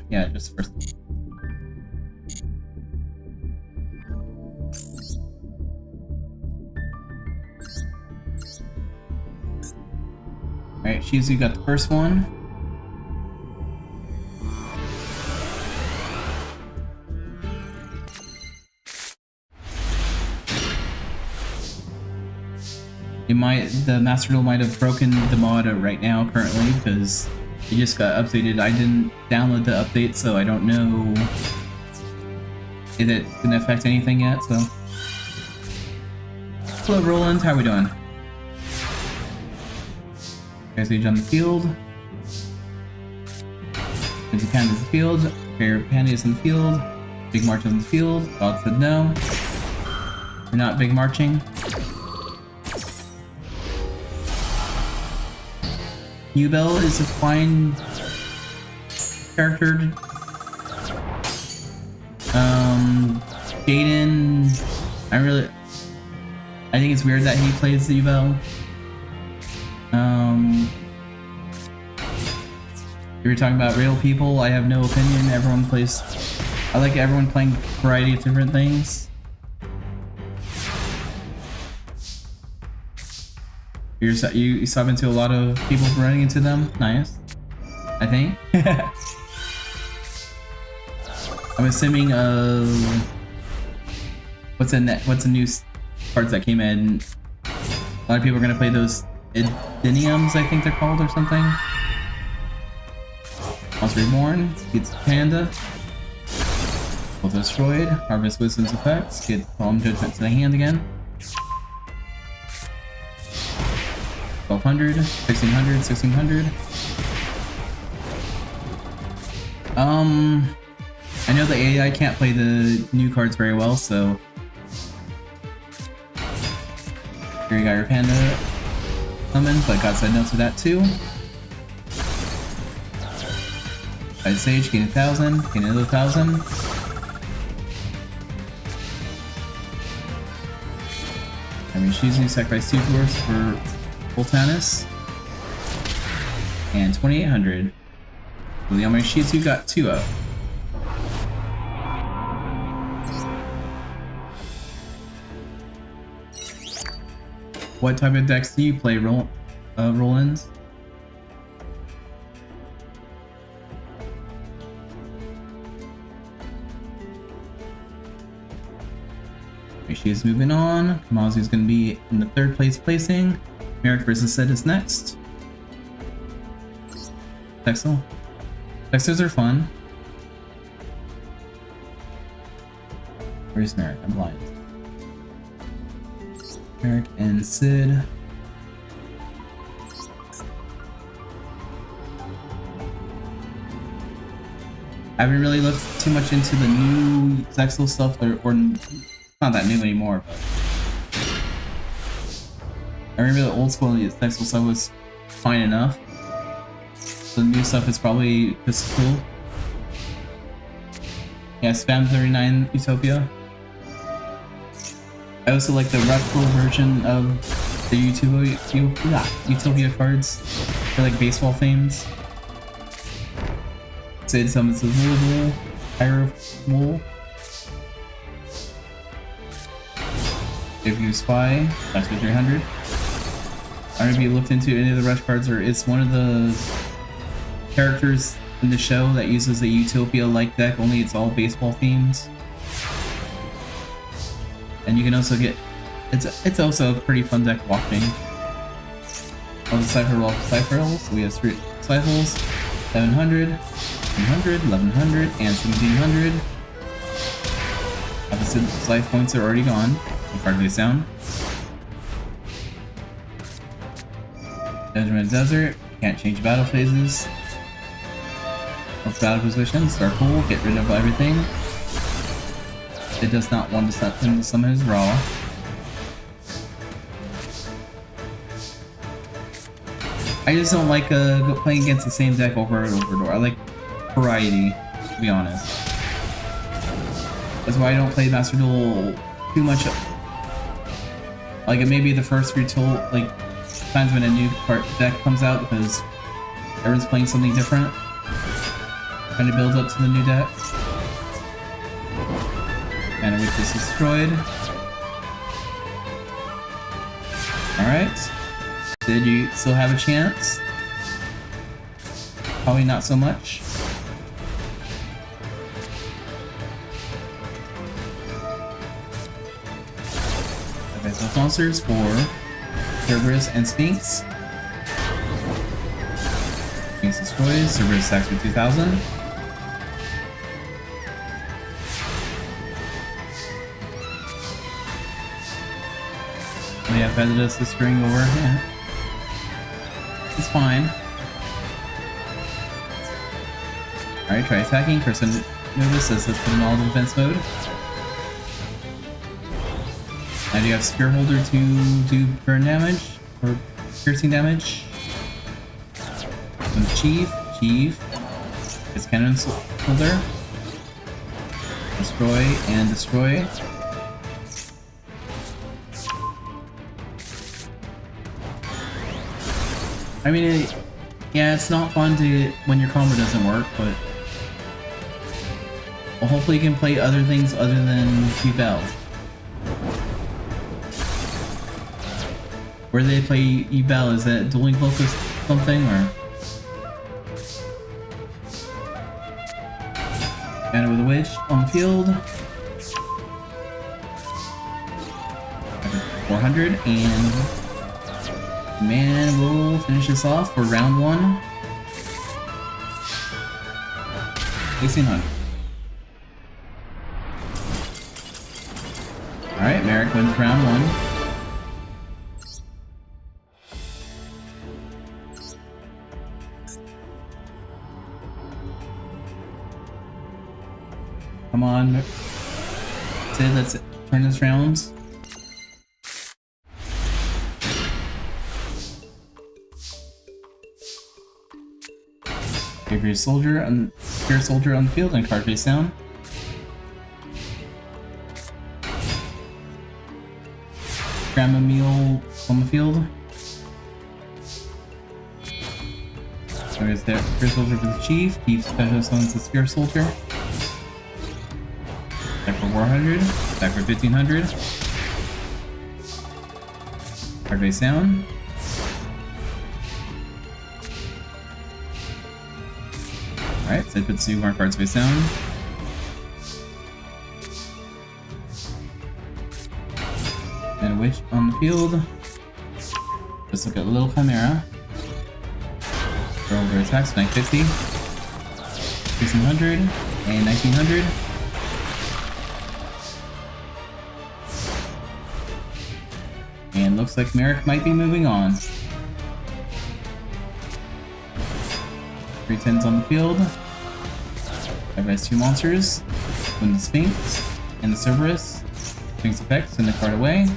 Yeah, just first. Alright, Shizu got the first one. The Master Duel might have broken the mod right now, currently, because it just got updated. I didn't download the update, so I don't know if it's gonna affect anything yet, so. Hello, Roland, how are we doing? Guys, Age on the field. There's Panda in the field. Fair Panda is in the field. Big March is in the field. God said no. We're not big marching. Duel is a fine character. Jaden, I think it's weird that he plays Duel. You were talking about real people. I have no opinion. I like everyone playing a variety of different things. You sub into a lot of people running into them. Nice. I think. I'm assuming what's a new cards that came in? A lot of people are gonna play those Idiniums, I think they're called, or something. Monster Reborn gets Panda. Both destroyed. Harvest Wisdom's effects. Get Solemn Judgment to the hand again. 1200, 1600, 1600. I know the AI can't play the new cards very well, so here you got your Panda summon, but God said no to that too. By stage, gain 1,000, gain another 1,000. I mean, Shizu sacrifice 2 dwarfs for Voltanus. And 2,800. So the Yamashitsu got 2 up. What type of decks do you play, Rollins? She's moving on. Kamazu's going to be in the 3rd place placing. Merrick versus Sid is next. Texel. Texels are fun. Where's Merrick? I'm blind. Merrick and Sid. I haven't really looked too much into the new Zexel stuff, or not that new anymore, but I remember the old school Zexel stuff was fine enough. The new stuff is probably just cool. Yeah, Spam 39 Utopia. I also like the retro version of the Utopia cards. They're like baseball themes. Sid summons the Wool, Pyro Wool. If you spy, that's for 300. I don't know if you looked into any of the rush cards, or it's one of the characters in the show that uses a Utopia-like deck, only it's all baseball themes. And you can also get, it's also a pretty fun deck watching. All the Cypher rolls, so we have 3 Cyphers, 700, 100, 1100, and 1700. Opposite life points are already gone. The card goes down. Judgment Desert, can't change battle phases. Of battle position, Star Pool, get rid of everything. It does not want to summon his Raw. I just don't like playing against the same deck over and over. I like variety, to be honest. That's why I don't play Master Duel too much. Like, it may be the first few like times when a new deck comes out, because everyone's playing something different. Trying to build up to the new deck. And a Witch is destroyed. Alright. Did you still have a chance? Probably not so much. Okay, so sponsors for Cerberus and Sphinx. Sphinx destroys, Cerberus stacks for 2,000. Yeah, Featherless is screwing over. Yeah. It's fine. Alright, try attacking. Person notice this, let's put in all defense mode. Now do you have Spear Holder to do burn damage? Or piercing damage? Some Chief. It's Cannon Holder. Destroy and destroy. I mean, yeah, it's not fun to when your combo doesn't work, but well, hopefully you can play other things other than Duel. Where they play Duel, is that Dueling Cloak or something, or? Banner with a Witch on the field. 400, and man, we'll finish this off for round 1. 1,600. Alright, Merrick wins round 1. Come on, Sid, let's turn this round. Give Every soldier on pure soldier on the field and card face down. Grandma meal on the field. There's the pure soldier for the chief. Chief special summons the spear soldier. Back for 400. Back for 1500. Card face down. Alright, so I put 2 more cards face down. And a witch on the field. Let's look at Little Chimera. Throw over attacks, 950. 1600 and 1900. And looks like Merrick might be moving on. 3 10s on the field. Has 2 monsters. When the Sphinx and the Cerberus. Sphinx effect, send the card away.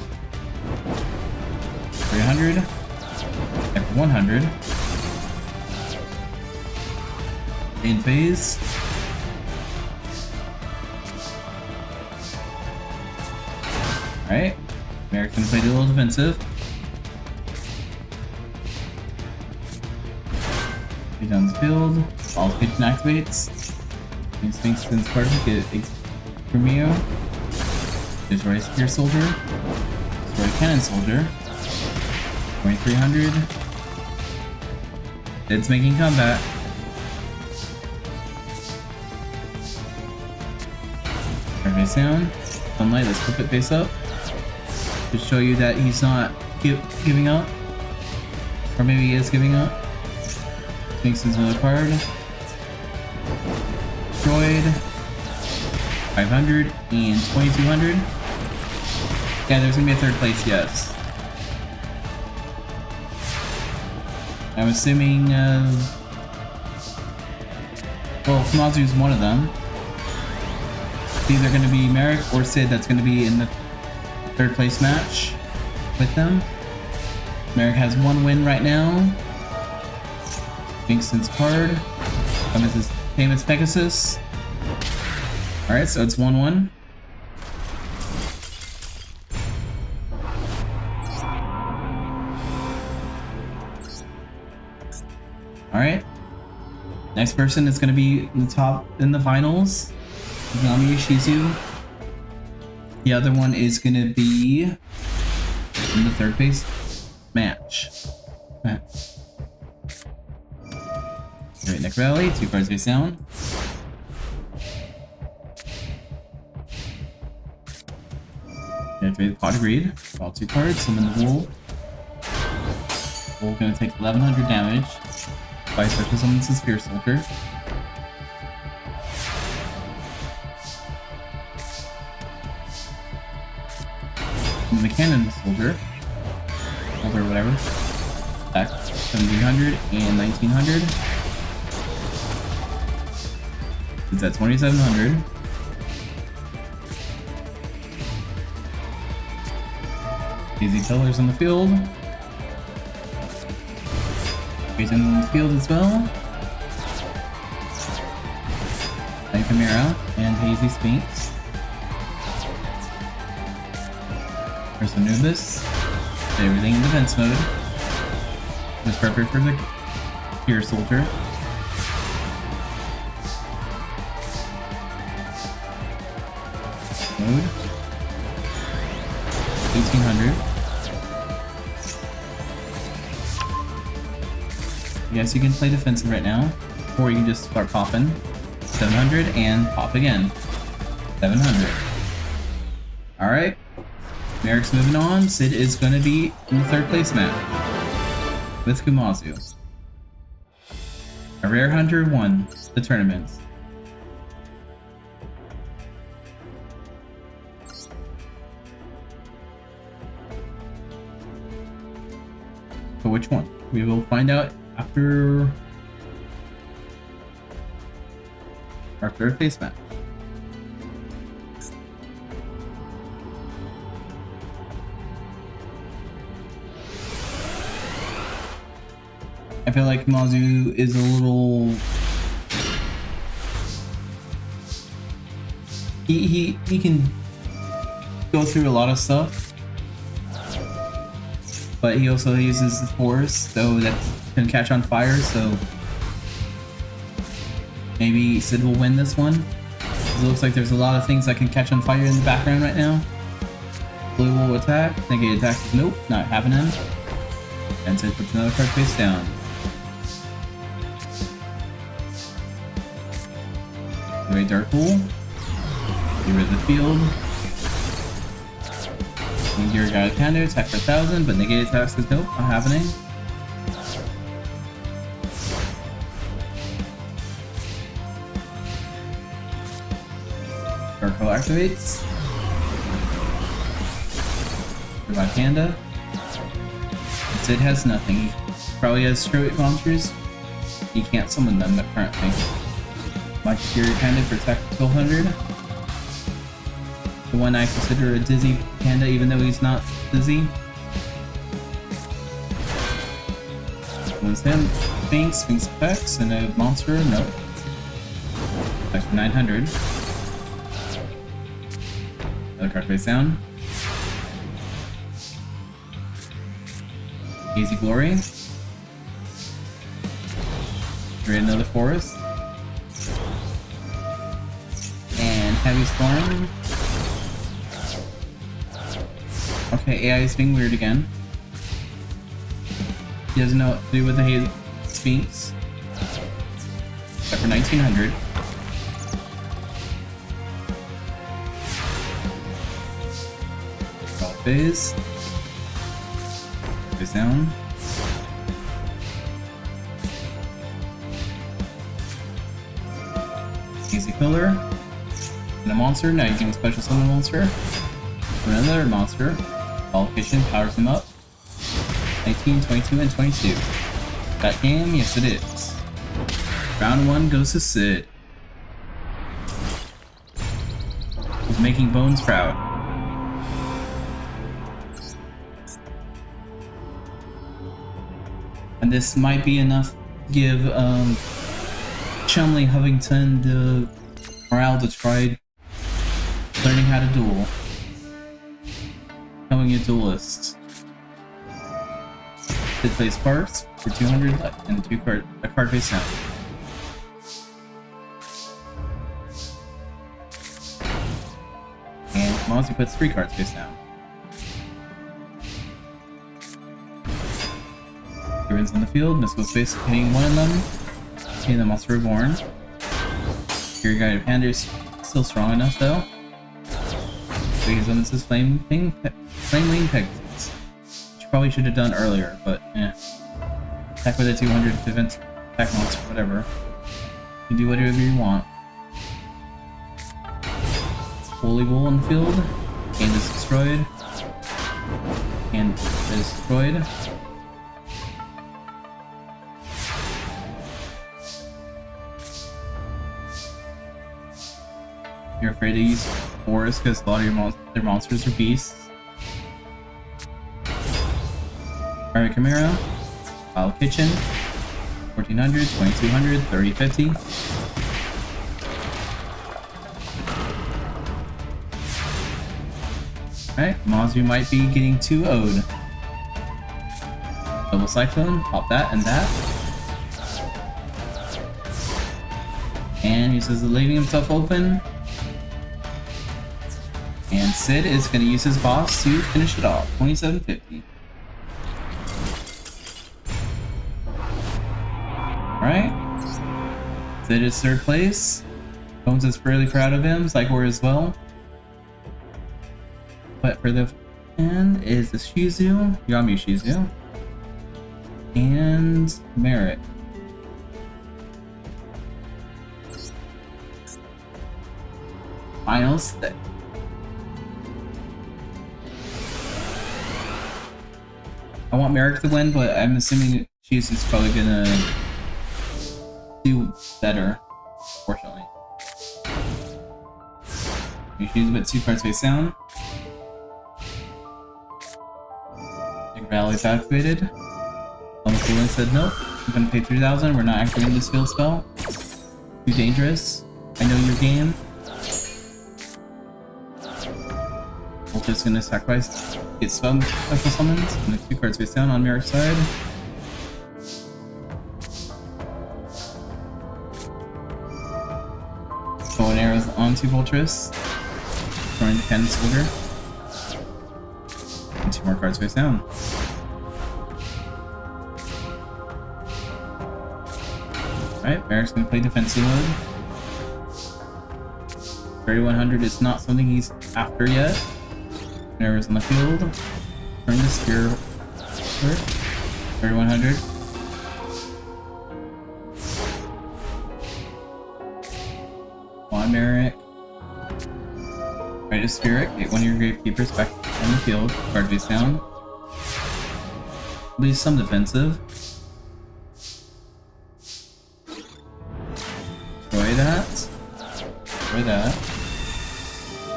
300. Back for 100. In phase. Alright. American played a little defensive. Play down the field. All pitch activates. And Sphinx sends card to get Premio. Destroy Spear Soldier. Destroy Cannon Soldier. 2300. It's making combat. Face down. Sunlight, let's flip it face up. To show you that he's not giving up. Or maybe he is giving up. Sphinx sends another card. Destroyed. 500 and 2200. Yeah, there's gonna be a 3rd place, yes. I'm assuming, well, Kamazu's one of them. It's either gonna be Merrick or Sid that's gonna be in the 3rd place match with them. Merrick has 1 win right now. Sphinx's card. Comes his famous Pegasus. Alright, so it's 1-1. Alright. Next person is going to be in the top in the finals. Nami Shizu. The other one is going to be in the 3rd place match. Alright, Neck Rally, 2 cards face down. Activate the Pot Greed. Draw 2 cards, summon the Wool. Wool gonna take 1100 damage. Vice versa summons the Spear Soldier. And the Cannon Soldier. Soldier, whatever. Back 1700 and 1900. It's at 2700. Easy pillars on the field. Phaeton on the field as well. Night Chimera and Hazy Sphinx. There's Anubis. Everything in defense mode. It's perfect for the Spear Soldier. Mode. 1800. Yes, you can play defensive right now, or you can just start popping. 700 and pop again. 700. Alright. Merrick's moving on. Sid is going to be in the 3rd place match with Kumazu. A Rare Hunter won the tournament. So which one? We will find out after our 3rd place match. I feel like Mazu is a little He can go through a lot of stuff, but he also uses the force, so that can catch on fire. So maybe Sid will win this one. It looks like there's a lot of things that can catch on fire in the background right now. Blue will attack. Negative attack. Nope, not happening. And Sid puts another card face down. Activate Dark Pool. Get rid of the field. And your guy counter attack for 1,000, but negative attack says nope, not happening. Dark Hole activates. Revive Panda. And Sid has nothing. He probably has straight monsters. He can't summon them currently. My Fury Panda for attack 1200. The one I consider a dizzy panda, even though he's not dizzy. One's him. Sphinx effects, and a monster. Nope. Back to 900. Another card face down. Easy Glory. Create another forest. And Heavy Storm. Okay, AI is being weird again. He doesn't know what to do with the Sphinx. Except for 1900. Draw phase. Face down. Easy Killer. And a monster. Now you can special summon a monster. For another monster. Allocation powers him up. 19, 22, and 22. That game? Yes it is. Round 1 goes to Sid. He's making Bones proud. And this might be enough to give Chumley Hovington the morale to try learning how to duel. Becoming a duelist. Sid plays Sparks for 200 and a card face down. And Mozzie puts 3 cards face down. Ribbons on the field, Mystical Space hitting one of them. Hitting the Monster Reborn. Your Guided Panda is still strong enough though. So he summons his Flame Wing Pegasus. Which you probably should have done earlier, but eh. Attack with a 200 defense attack monster, whatever. You can do whatever you want. Holy Wool on the field. And is destroyed. And is destroyed. You're afraid to use Forest because a lot of their monsters are beasts. Alright, Chimera. Pile Kitchen. 1400, 2200, 3050. Alright, Mazu might be getting 2 Ode. Double Cyclone, pop that and that. And he says leaving himself open. And Sid is going to use his boss to finish it off. 2750. Alright. Sid is 3rd place. Bones is fairly proud of him. Psychor as well. But for the end is the Shizu. Yami Shizu. And Merit. Final step. I want Merrick to win, but I'm assuming Shizu's probably gonna do better, fortunately. Shizu with 2 cards face down. Big Rally's activated. Cooling said nope. I'm gonna pay 3,000. We're not activating this field spell. Too dangerous. I know your game. Volta's gonna sacrifice, get special summons, and the 2 cards face down on Merrick's side. Bow and arrows onto Voltris, throwing the Cannon Soldier. And 2 more cards face down. Alright, Merrick's gonna play defensive mode. 3100 is not something he's after yet. Arrows on the field. Turn the spear. 3100. On Merrick. Right to Spirit. Get one of your Gravekeepers back on the field. Card face down. At least some defensive. Destroy that. Destroy that.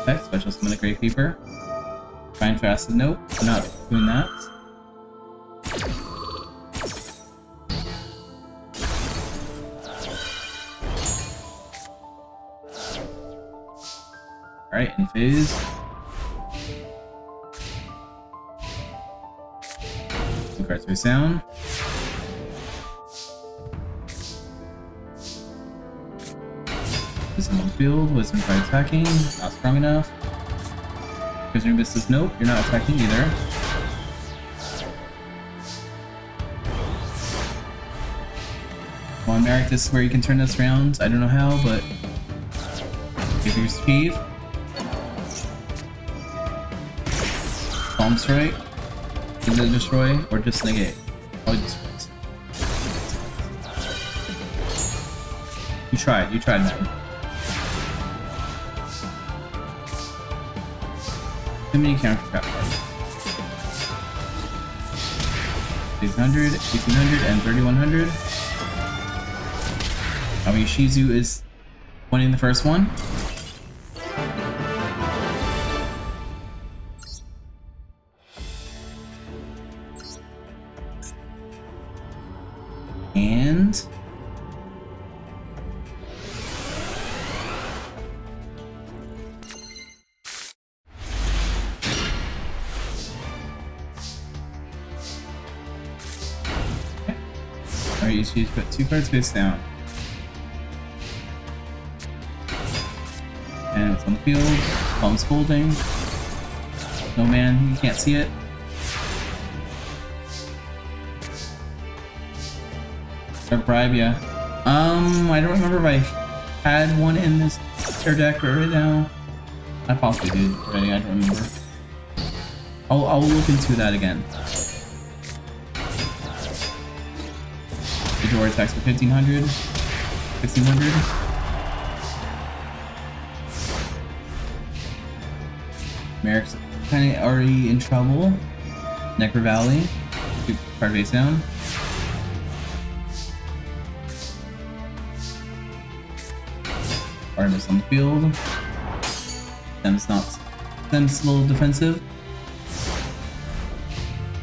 Okay, special summon a Gravekeeper. Trying to acid. Nope, we're not doing that. Alright, in phase. Two cards face down. Wisdom on the field, Wisdom try attacking, not strong enough. Prisoner Abyss, nope, you're not attacking either. Come on, Merrick, this is where you can turn this around. I don't know how, but if you achieve. Palm Strike. Is it destroy or just negate? Probably destroys. You tried, man. Too many counter trap cards. 600, 1800, and 3100. I mean, Shizu is winning the first one. And alright, you should put 2 cards face down. And it's on the field. Palm's folding. No man, you can't see it. Or bribe, yeah. I don't remember if I had one in this tier deck right now. I possibly did already, I don't remember. I'll look into that again. The door attacks for 1500, 1600. Merrick's kind of already in trouble. Necro Valley, 2 card face down. Artemis on the field. Them's a little defensive.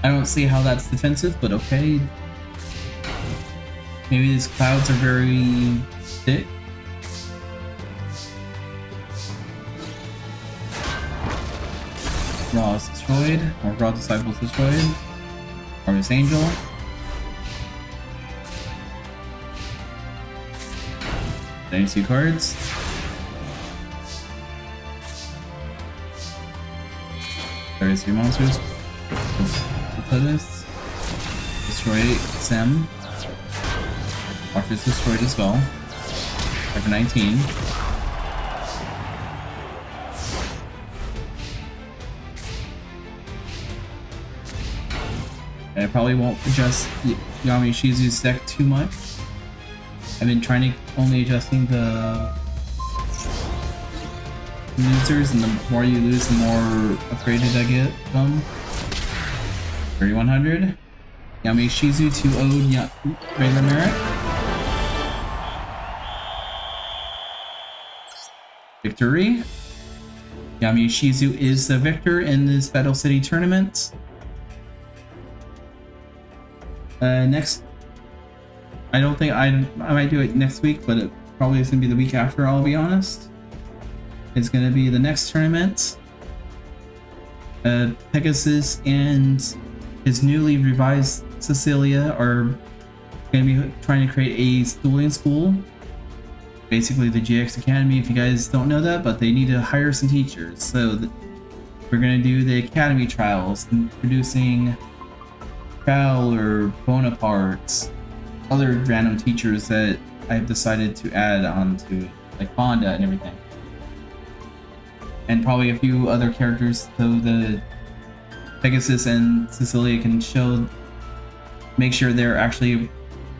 I don't see how that's defensive, but okay. Maybe these clouds are very thick. Raw is destroyed, or Raw Disciple is destroyed. Artemis Angel. Then 2 cards. There's your monsters. We'll this. Destroy Sem. Archer is destroyed as well. Over 19. And I probably won't adjust Yami Shizu's deck too much. I've been trying to only adjusting the losers, and the more you lose, the more upgraded I get them. 3100. Yami Shizu to ode regular Merrick. Victory. Yami Shizu is the victor in this Battle City tournament. Next, I don't think I might do it next week, but it probably is gonna be the week after. I'll be honest. It's gonna be the next tournament. Pegasus and his newly revised Cecilia are going to be trying to create a dueling school. Basically the GX Academy, if you guys don't know that, but they need to hire some teachers. So we're going to do the Academy trials, and producing Fowler, Bonaparte, other random teachers that I've decided to add onto, like Fonda and everything. And probably a few other characters so the Pegasus and Cecilia can make sure they're actually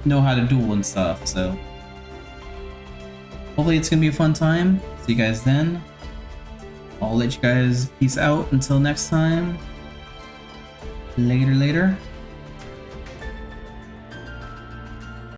know how to duel and stuff. So hopefully it's gonna be a fun time. See you guys then. I'll let you guys peace out until next time. Later.